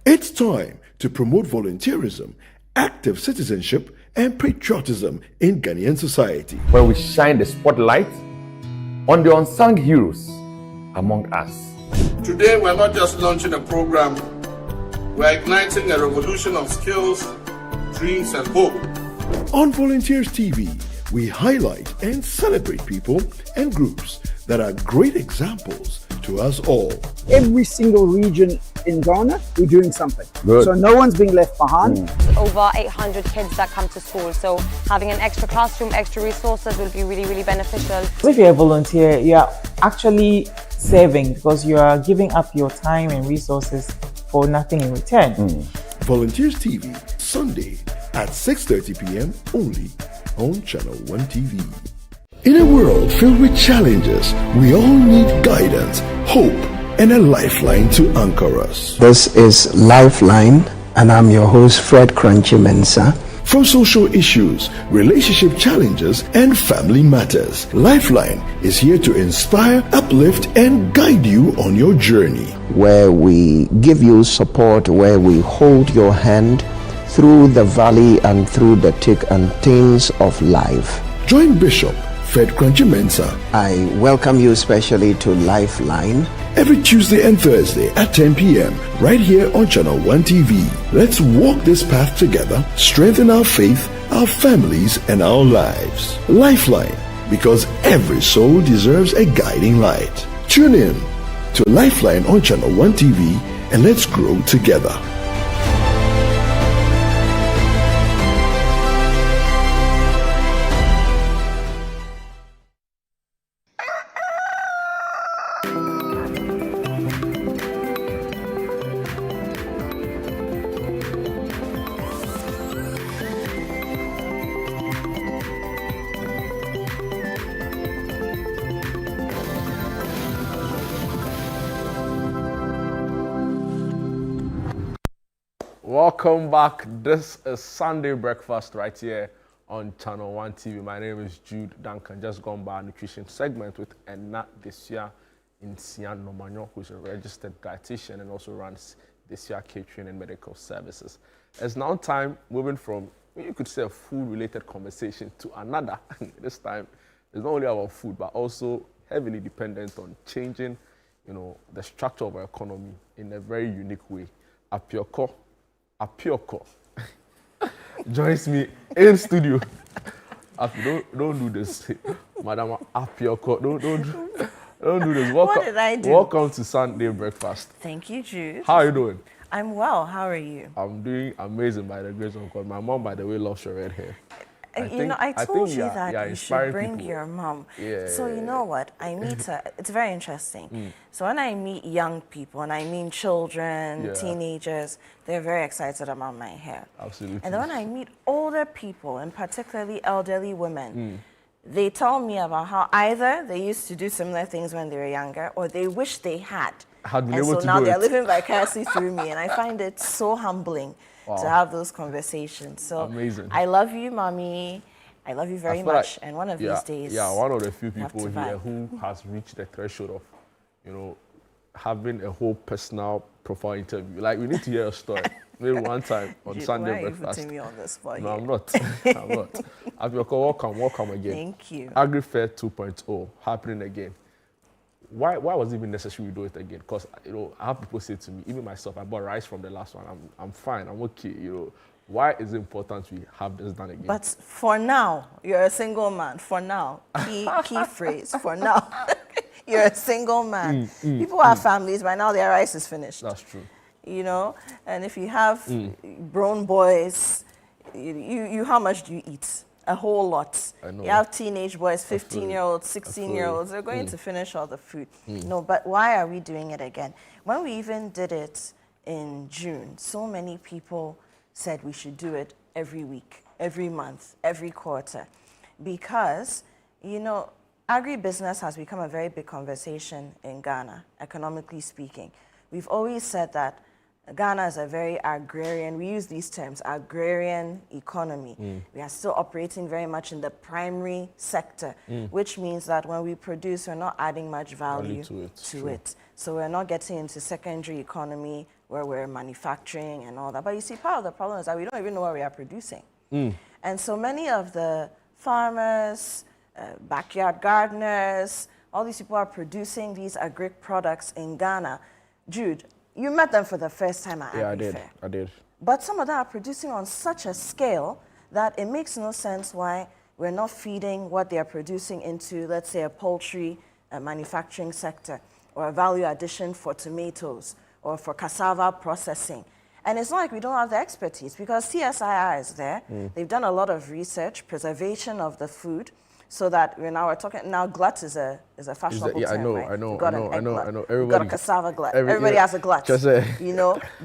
It's time to promote volunteerism, active citizenship, and patriotism in Ghanaian society, where we shine the spotlight on the unsung heroes among us. Today, we're not just launching a program, we're igniting a revolution of skills, dreams, and hope. On Volunteers TV, we highlight and celebrate people and groups that are great examples to us all. Every single region in Ghana, we're doing something. Good. So no one's being left behind. Over 800 kids that come to school, so having an extra classroom, extra resources will be really, really beneficial. If you're a volunteer, you're actually serving because you are giving up your time and resources for nothing in return. Volunteers TV, Sunday at 6:30 p.m. only on Channel 1 TV. In a world filled with challenges, we all need guidance, hope, and a lifeline to anchor us. This is Lifeline, and I'm your host, Fred Crunchy Mensah. From social issues, relationship challenges, and family matters, Lifeline is here to inspire, uplift, and guide you on your journey. Where we give you support, where we hold your hand through the valley and through the thick and thins of life. Join Bishop Fred Crunchy Mensah. I welcome you especially to Lifeline, every Tuesday and Thursday at 10 p.m. right here on Channel 1 TV. Let's walk this path together, strengthen our faith, our families, and our lives. Lifeline, because every soul deserves a guiding light. Tune in to Lifeline on Channel 1 TV and let's grow together. Welcome back. This is Sunday Breakfast right here on Channel 1 TV. My name is Jude Duncan. Just gone by our nutrition segment with Enna Desia Insian Nomanyo, who is a registered dietitian and also runs Desia Catering and Medical Services. It's now time moving from, you could say, a food-related conversation to another. This time, it's not only about food, but also heavily dependent on changing, the structure of our economy in a very unique way. Apioko joins me in studio. Don't do this, Madam Apioko. Don't do this. Welcome, what did I do? Welcome to Sunday Breakfast. Thank you, Jude. How are you doing? I'm well. How are you? I'm doing amazing by the grace of God. My mom, by the way, loves your red hair. I told you that you should bring your mom. Yeah. So you know what? I meet her. It's very interesting. So when I meet young people, and I mean children, teenagers, they're very excited about my hair. Absolutely. And then when I meet older people, and particularly elderly women, they tell me about how either they used to do similar things when they were younger, or they wish they had. And so now they're living vicariously through me, and I find it so humbling. Wow. To have those conversations. So amazing. I love you, Mommy. I love you very much. And one of these days, one of the few people here who has reached the threshold of, having a whole personal profile interview. Like, we need to hear a story. Maybe one time on Sunday Breakfast. Why are you putting me on the spot No, here? I'm not. I'm not. Apioko, welcome again. Thank you. AgriFair 2.0 happening again. Why was it even necessary to do it again? Because I have people say to me, even myself, I bought rice from the last one. I'm fine. I'm okay. Why is it important we have this done again? But for now, you're a single man. For now, key phrase. For now, you're a single man. People have families. By now, their rice is finished. That's true. And if you have grown boys, you how much do you eat? A whole lot. I know. You have teenage boys, 15-year-olds, 16-year-olds, they're going to finish all the food. No, but why are we doing it again? When we even did it in June, so many people said we should do it every week, every month, every quarter. Because, agribusiness has become a very big conversation in Ghana, economically speaking. We've always said that Ghana is a very agrarian, we use these terms, agrarian economy. We are still operating very much in the primary sector, which means that when we produce, we're not adding much value to it. So we're not getting into secondary economy where we're manufacturing and all that. But you see, part of the problem is that we don't even know what we are producing. And so many of the farmers, backyard gardeners, all these people are producing these agric products in Ghana. Jude, you met them for the first time at AgriFair. I did. But some of them are producing on such a scale that it makes no sense why we're not feeding what they are producing into, let's say, a poultry manufacturing sector, or a value addition for tomatoes, or for cassava processing. And it's not like we don't have the expertise, because CSIR is there. They've done a lot of research, preservation of the food, so that we're talking now. Glut is a fashionable term, right? I know. Everybody got a cassava glut. Everybody has a glut.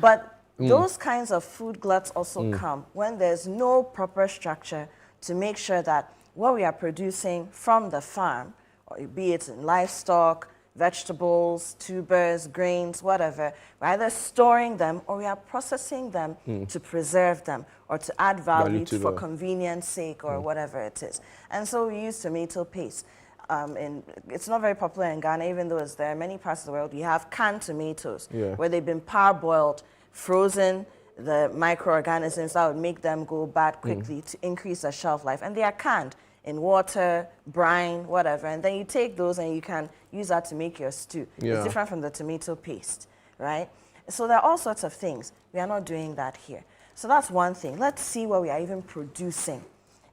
But those kinds of food gluts also come when there's no proper structure to make sure that what we are producing from the farm, or be it in livestock, vegetables, tubers, grains, whatever, we're either storing them or we are processing them to preserve them or to add value for convenience sake or whatever it is. And so we use tomato paste. It's not very popular in Ghana, even though it's there. In many parts of the world, you have canned tomatoes where they've been parboiled, frozen the microorganisms that would make them go bad quickly to increase the shelf life. And they are canned in water, brine, whatever, and then you take those and you can use that to make your stew. Yeah. It's different from the tomato paste, right? So there are all sorts of things. We are not doing that here. So that's one thing. Let's see what we are even producing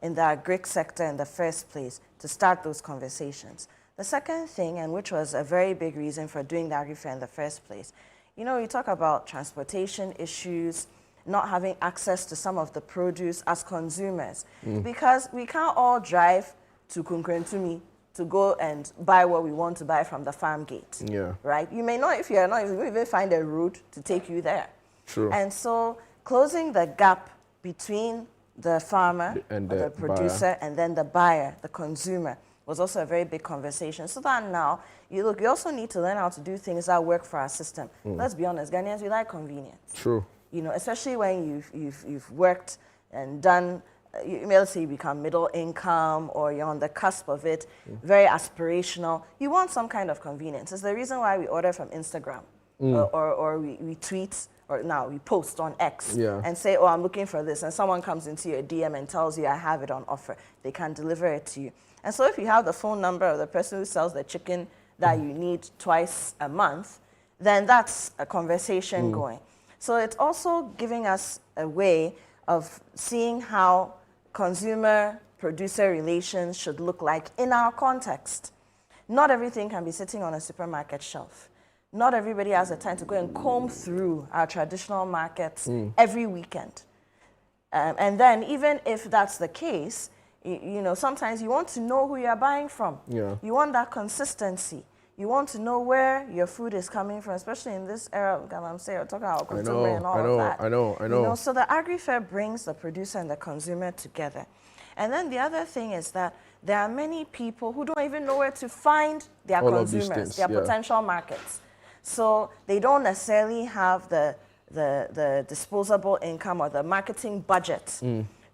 in the agric sector in the first place to start those conversations. The second thing, and which was a very big reason for doing the agri fair in the first place, you know, we talk about transportation issues, not having access to some of the produce as consumers, because we can't all drive to Kunkrentumi to go and buy what we want to buy from the farm gate. Yeah. Right? You may not, if you're not, you even find a route to take you there. True. And so closing the gap between the farmer, And or the the producer, and then the buyer, the consumer, was also a very big conversation. So that now, you also need to learn how to do things that work for our system. Let's be honest, Ghanaians, we like convenience. True. You know, especially when you've worked and done, you may say you become middle income or you're on the cusp of it, very aspirational. You want some kind of convenience. It's the reason why we order from Instagram or we tweet, or now we post on X and say, oh, I'm looking for this. And someone comes into your DM and tells you, I have it on offer. They can deliver it to you. And so if you have the phone number of the person who sells the chicken that you need twice a month, then that's a conversation going. So it's also giving us a way of seeing how consumer-producer relations should look like in our context. Not everything can be sitting on a supermarket shelf. Not everybody has the time to go and comb through our traditional markets every weekend. And then even if that's the case, you know, sometimes you want to know who you're buying from. Yeah. You want that consistency. You want to know where your food is coming from, especially in this era of Galamsey, we're talking about consumer and all of that. I know. You know, so the agri-fair brings the producer and the consumer together. And then the other thing is that there are many people who don't even know where to find their All of these consumers, things, their potential markets. So they don't necessarily have the disposable income or the marketing budget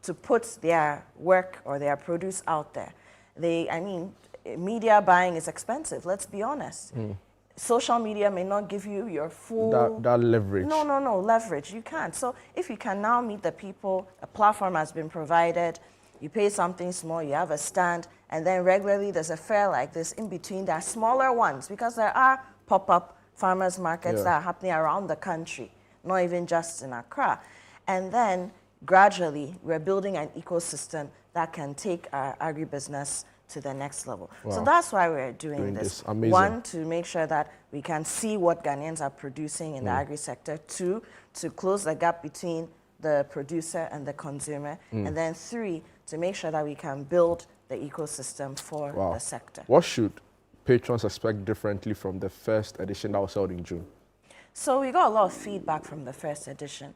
to put their work or their produce out there. Media buying is expensive, let's be honest. Social media may not give you your full... That leverage. No, leverage, you can't. So if you can now meet the people, a platform has been provided, you pay something small, you have a stand, and then regularly there's a fair like this in between. There are smaller ones, because there are pop-up farmers markets that are happening around the country, not even just in Accra. And then gradually, we're building an ecosystem that can take our agribusiness to the next level. Wow. So that's why we're doing this. Amazing. One, to make sure that we can see what Ghanaians are producing in the agri sector. Two, to close the gap between the producer and the consumer. And then three, to make sure that we can build the ecosystem for the sector. What should patrons expect differently from the first edition that was held in June? So we got a lot of feedback from the first edition.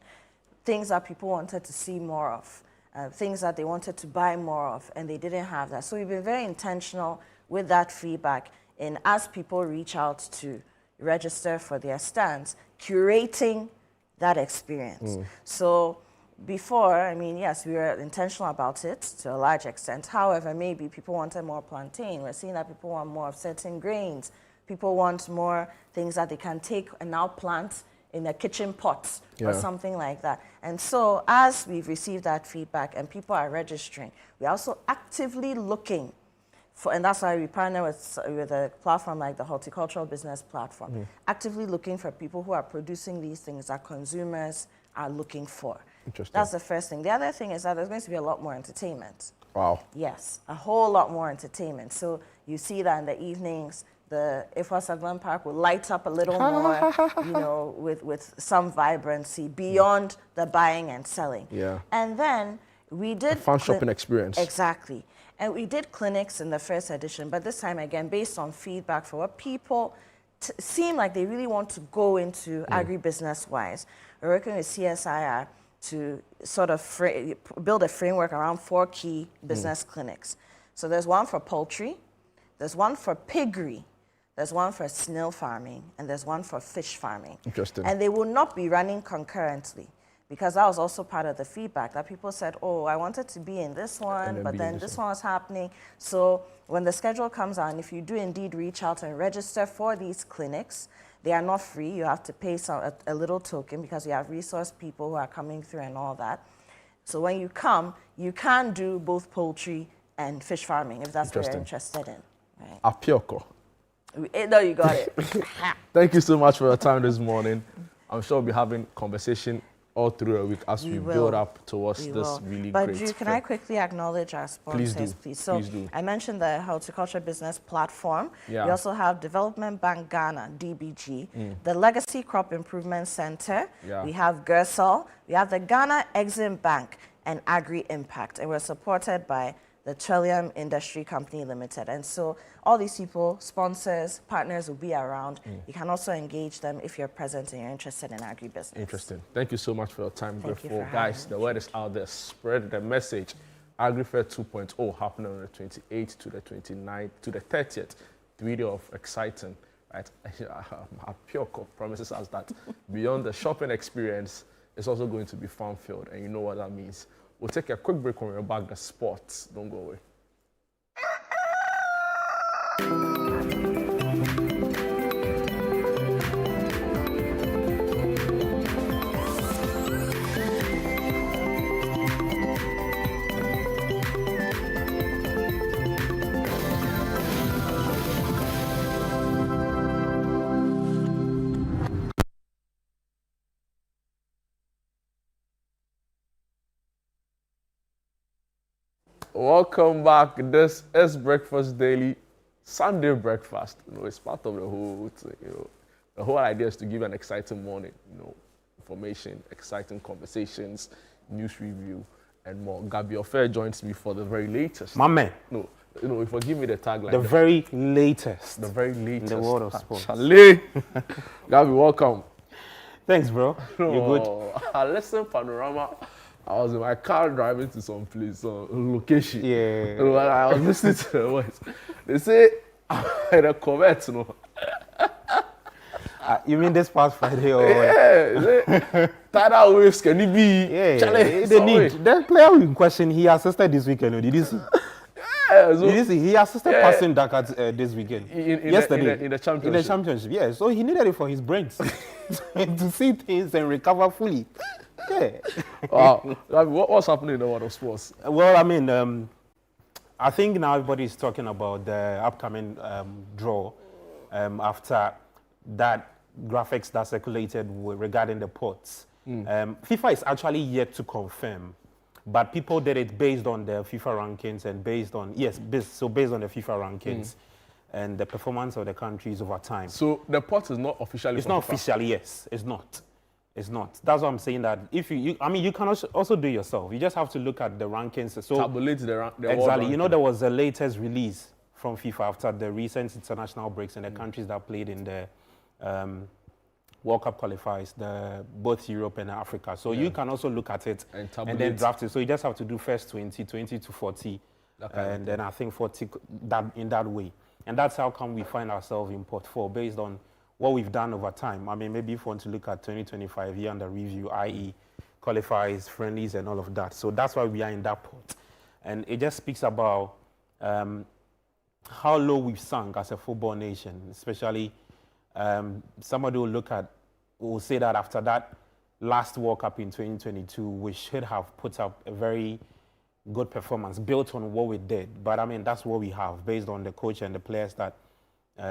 Things that people wanted to see more of. Things that they wanted to buy more of, and they didn't have that. So we've been very intentional with that feedback, and as people reach out to register for their stands, curating that experience. So before, yes, we were intentional about it to a large extent. However, maybe people wanted more plantain. We're seeing that people want more of certain grains. People want more things that they can take and now plant in a kitchen pot or something like that. And so as we've received that feedback and people are registering, we're also actively looking for, and that's why we partner with a platform like the Horticultural Business Platform, actively looking for people who are producing these things that consumers are looking for. Interesting. That's the first thing. The other thing is that there's going to be a lot more entertainment. Wow. Yes, a whole lot more entertainment. So you see that in the evenings, the Ifwa Saglan Park will light up a little more, with some vibrancy beyond the buying and selling. Yeah. And then we did... A fun shopping experience. Exactly. And we did clinics in the first edition, but this time, again, based on feedback for what people seem like they really want to go into agribusiness-wise. We're working with CSIR to sort of build a framework around 4 key business clinics. So there's one for poultry, there's one for piggery, there's one for snail farming, and there's one for fish farming. Interesting. And they will not be running concurrently, because that was also part of the feedback, that people said, oh, I wanted to be in this one, but then this one was happening. So when the schedule comes out, if you do indeed reach out and register for these clinics, they are not free. You have to pay a little token, because we have resource people who are coming through and all that. So when you come, you can do both poultry and fish farming, if that's what you're interested in. Right. Apioko. No, you got it. Thank you so much for your time this morning. I'm sure we'll be having conversation all through the week as we build up towards this really but great. But can I quickly acknowledge our sponsors, please? So please do. I mentioned the Horticulture Business Platform. Yeah. We also have Development Bank Ghana, DBG, the Legacy Crop Improvement Center. Yeah. We have Gersol. We have the Ghana Exim Bank and Agri Impact. And we're supported by the Trillium Industry Company Limited. And so all these people, sponsors, partners will be around. You can also engage them if you're present and you're interested in agribusiness. Interesting. Thank you so much for your time. Thank you for guys, the word is out there. Spread the message. AgriFair 2.0 happening on the 28th to the 29th to the 30th. 3 days of exciting, right? Apioko promises us that beyond the shopping experience, it's also going to be fun-filled, and you know what that means. We'll take a quick break when we're back. The sports. Don't go away. Welcome back. This is Breakfast Daily, Sunday breakfast. You know, it's part of the whole thing. You know, the whole idea is to give an exciting morning. You know, information, exciting conversations, news review, and more. Gabi Ofer joins me for the very latest. My man. No, you know, if you give me the tagline. The very latest. The very latest. In the world of sports. Gabi, welcome. Thanks, bro. You're good. Listen, Panorama. I was in my car driving to some place, location. Yeah. And when I was listening to the voice, they say, in a Corvette, no. You mean this past Friday or yeah, tidal waves, can it be? Yeah, they need. The player in question, he assisted this weekend, did you see? Yeah, so, did you see? He assisted passing Dakar this weekend. Yesterday. In the championship. In the championship, yeah. So he needed it for his brains to see things and recover fully. Yeah. Wow. What's happening in the world of sports? Well, I mean, I think now everybody is talking about the upcoming draw after that graphics that circulated regarding the ports. FIFA is actually yet to confirm, but people did it based on the FIFA rankings and based on based on the FIFA rankings and the performance of the countries over time. So the port is not officially. It's not officially. Yes, it's not. It's not. That's what I'm saying. That if you I mean, you can also do it yourself. You just have to look at the rankings. So tabulate the exactly. You know, there was the latest release from FIFA after the recent international breaks in the countries that played in the World Cup qualifiers, both Europe and Africa. So you can also look at it and then draft it. So you just have to do first 20 to 40, and then I think 40 in that way. And that's how come we find ourselves in Port 4 based on what we've done over time. I mean, maybe if you want to look at 2025 year under review, i.e. qualifiers, friendlies, and all of that. So that's why we are in that port. And it just speaks about how low we've sunk as a football nation, especially somebody will say that after that last World Cup in 2022, we should have put up a very good performance built on what we did. But I mean, that's what we have based on the coach and the players that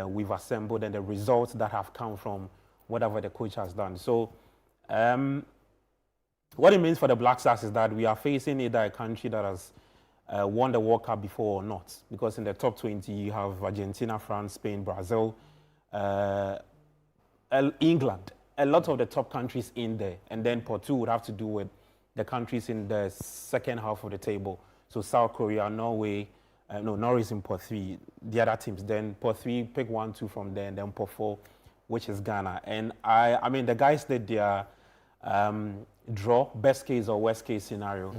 we've assembled and the results that have come from whatever the coach has done. So what it means for the Black Stars is that we are facing either a country that has won the World Cup before or not. Because in the top 20, you have Argentina, France, Spain, Brazil, England. A lot of the top countries in there. And then Port 2 would have to do with the countries in the second half of the table. So South Korea, Norway, Norway is in Port 3, the other teams. Then Port 3, pick 1, 2 from there, and then Port 4, which is Ghana. And I mean, the guys did their draw, best case or worst case scenario.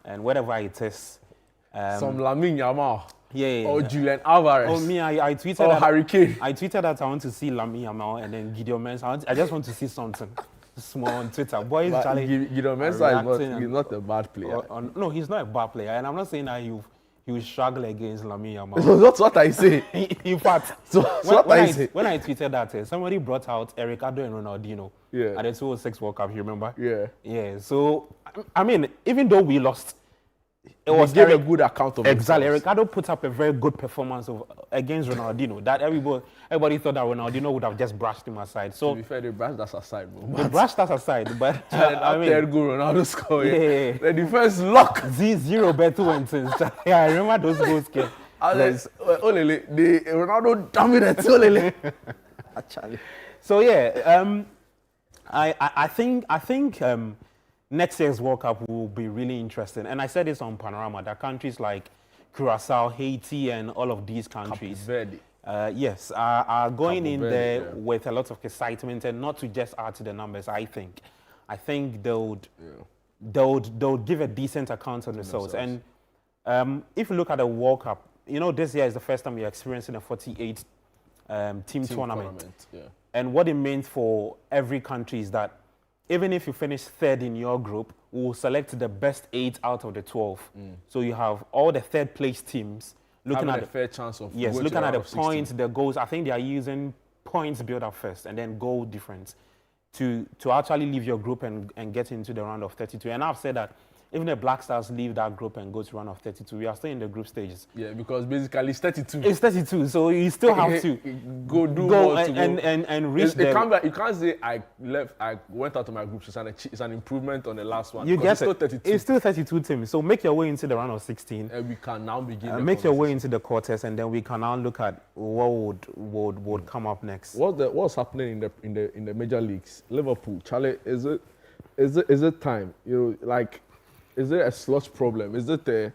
And whatever it is. Some Lamine Yamal. Yeah. Or Julian Alvarez. Oh, me, I tweeted or that. Hurricane. I tweeted that I want to see Lamine Yamal and then Gideon Mensah. I just want to see something small on Twitter. Boys, Gideon Mensah is not a bad player. No, he's not a bad player. And I'm not saying that he will struggle against Lamine Yamal. So that's what I say. In fact, when I tweeted that, somebody brought out Ricardo and Ronaldinho at the 2006 World Cup, you remember? Yeah. Yeah, so, I mean, even though we lost, gave a good account of exactly. themselves. Ricardo put up a very good performance against Ronaldinho. That everybody thought that Ronaldinho would have just brushed him aside. So to be fair, they brushed us aside, bro. They brushed us aside, but I mean, third goal, Ronaldo scored. Yeah. The defense lock. 0 Beto went in. Yeah, I remember those goals. Ronaldo dominated Olele. Actually. So yeah, I think next year's World Cup will be really interesting. And I said this on Panorama, that countries like Curacao, Haiti, and all of these countries, yes, are going in there with a lot of excitement, and not to just add to the numbers. I think they'll give a decent account of results. And if you look at the World Cup, you know, this year is the first time you're experiencing a 48 team tournament. Yeah. And what it means for every country is that even if you finish third in your group, we'll select the best 8 out of the 12. So you have all the third place teams looking at a fair chance of looking at the points, the goals. I think they are using points build up first and then goal difference to actually leave your group and get into the round of 32. And I've said that even the Black Stars leave that group and go to round of 32, we are still in the group stages. Yeah, because basically it's 32. It's 32, so you still have to go and reach the... You can't say I went out of my group. It's an improvement on the last one. You get it's still 32. It's still 32 teams, so make your way into the round of 16. And we can now begin make your way into the quarters, and then we can now look at what would come up next. What's happening in the major leagues? Liverpool, Charlie, is it time? You know, like... Is there a slot problem? Is it a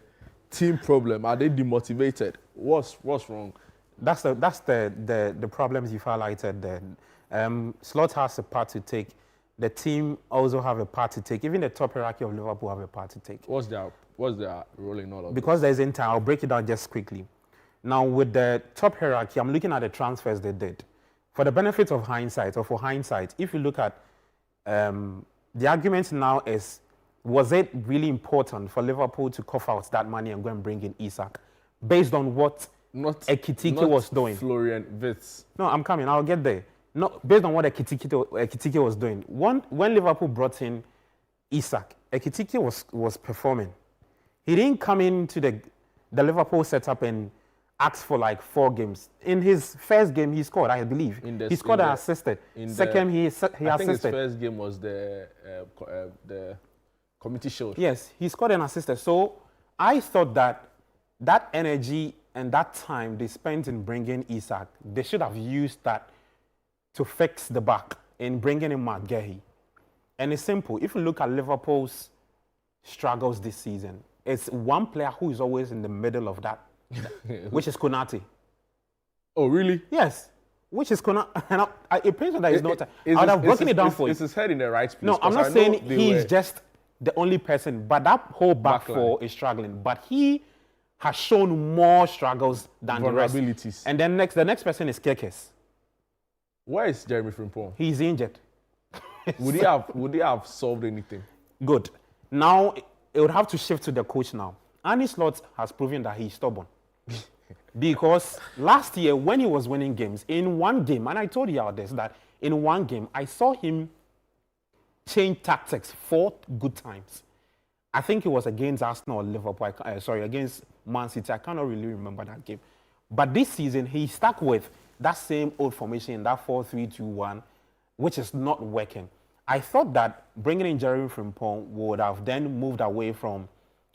team problem? Are they demotivated? What's wrong? That's the problems you've highlighted there. Slot has a part to take. The team also have a part to take. Even the top hierarchy of Liverpool have a part to take. What's their role in all of this? Because there's time, I'll break it down just quickly. Now with the top hierarchy, I'm looking at the transfers they did. For the benefit of hindsight, or for hindsight, if you look at the argument now is, was it really important for Liverpool to cough out that money and go and bring in Isak based on what Ekitike was doing? Florian Wirtz. No, I'm coming. I'll get there. No, based on what Ekitike was doing. When Liverpool brought in Isak, Ekitike was performing. He didn't come into the Liverpool setup and ask for like 4 games. In his first game, he scored, I believe. He scored and assisted. Second, he assisted. I think his first game was the Committee Shield. Yes, he scored and assisted. So I thought that energy and that time they spent in bringing Isak, they should have used that to fix the back in bringing in Mark Guehi. And it's simple. If you look at Liverpool's struggles this season, it's one player who is always in the middle of that, which is Konate. Oh, really? Yes. Which is Konate. It pains me that he's not. I would have broken it down for you. Is his head in the right place? No, I'm not saying he's just the only person, but that whole back four is struggling. But he has shown more struggles than the rest. And then the next person is Kekes. Where is Jeremy Frimpong? He's injured. Would he have solved anything? Good. Now it would have to shift to the coach now. Arne Slot has proven that he's stubborn. Because last year when he was winning games, in one game, and I told you all this, that in one game I saw him change tactics 4 good times. I think it was against Arsenal or Liverpool, against Man City. I cannot really remember that game. But this season, he stuck with that same old formation, that 4-3-2-1, which is not working. I thought that bringing in Jeremy Frimpong would have then moved away from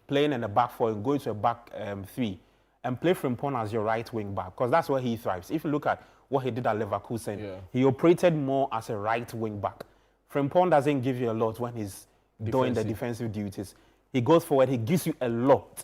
playing in the back 4 and going to a back 3 and play Frimpong as your right wing back, because that's where he thrives. If you look at what he did at Leverkusen, he operated more as a right wing back. Frimpong doesn't give you a lot when he's doing the defensive duties. He goes forward, he gives you a lot.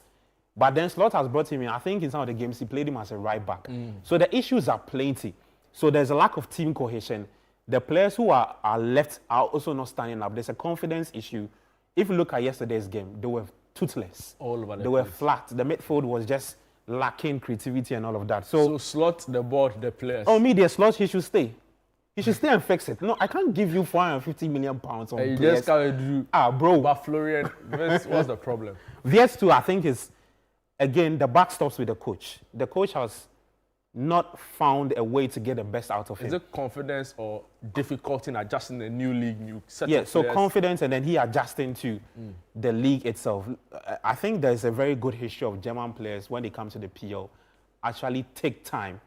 But then Slot has brought him in. I think in some of the games, he played him as a right back. So the issues are plenty. So there's a lack of team cohesion. The players who are left are also not standing up. There's a confidence issue. If you look at yesterday's game, they were toothless. All over they were flat. The midfield was just lacking creativity and all of that. So Slot, the board, the players. Oh, media Slot, he should stay. He should stay and fix it. No, I can't give you £450 million on players. You just can't do. Bro. But Florian, what's the problem? VS2, I think, is, again, the back stops with the coach. The coach has not found a way to get the best out of him. Is it confidence or difficulty in adjusting the new league, new set Yeah, of so players? confidence and then he adjusting to the league itself. I think there's a very good history of German players when they come to the PL actually take time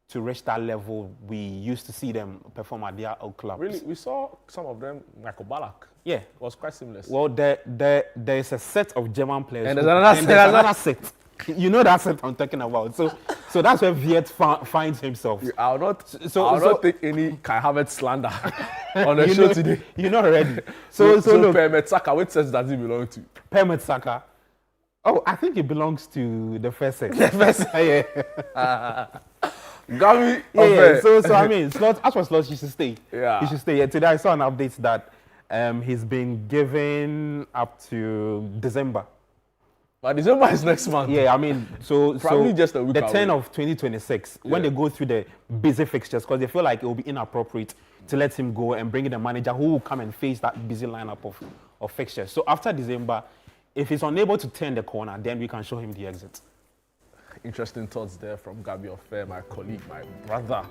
to reach that level we used to see them perform at their old clubs. Really, we saw some of them, Michael Ballack. Yeah. It was quite seamless. Well, there's a set of German players. And there's another set. You know that set I'm talking about. So that's where Viet finds himself. I'll not take any Kai Havertz slander on the you show know, today. You're not ready. So look, Per Mertesacker, which set does he belong to? Per Mertesacker. Oh, I think he belongs to the first set. The first set. Yeah. Gami. Yeah. So I mean, as for Slots, he should stay. Yeah. He should stay. Yeah, today I saw an update that he's been given up to December. But December is next month. Yeah, I mean, Probably just a week the away. 10 of 2026, when they go through the busy fixtures, because they feel like it will be inappropriate to let him go and bring in a manager who will come and face that busy lineup of fixtures. So after December, if he's unable to turn the corner, then we can show him the exit. Interesting thoughts there from Gabi Ofe, my colleague, my brother.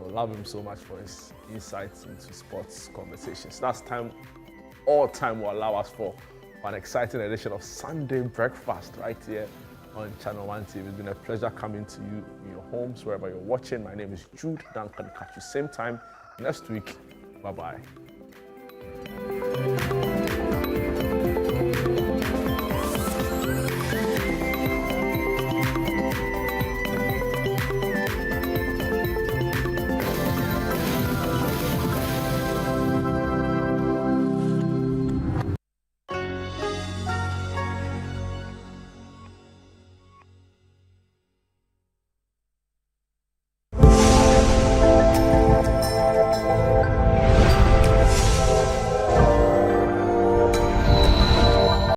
Love him so much for his insights into sports conversations. That's time, all time will allow us for an exciting edition of Sunday Breakfast right here on Channel 1 TV. It's been a pleasure coming to you in your homes, wherever you're watching. My name is Jude Duncan. Catch you same time next week. Bye-bye.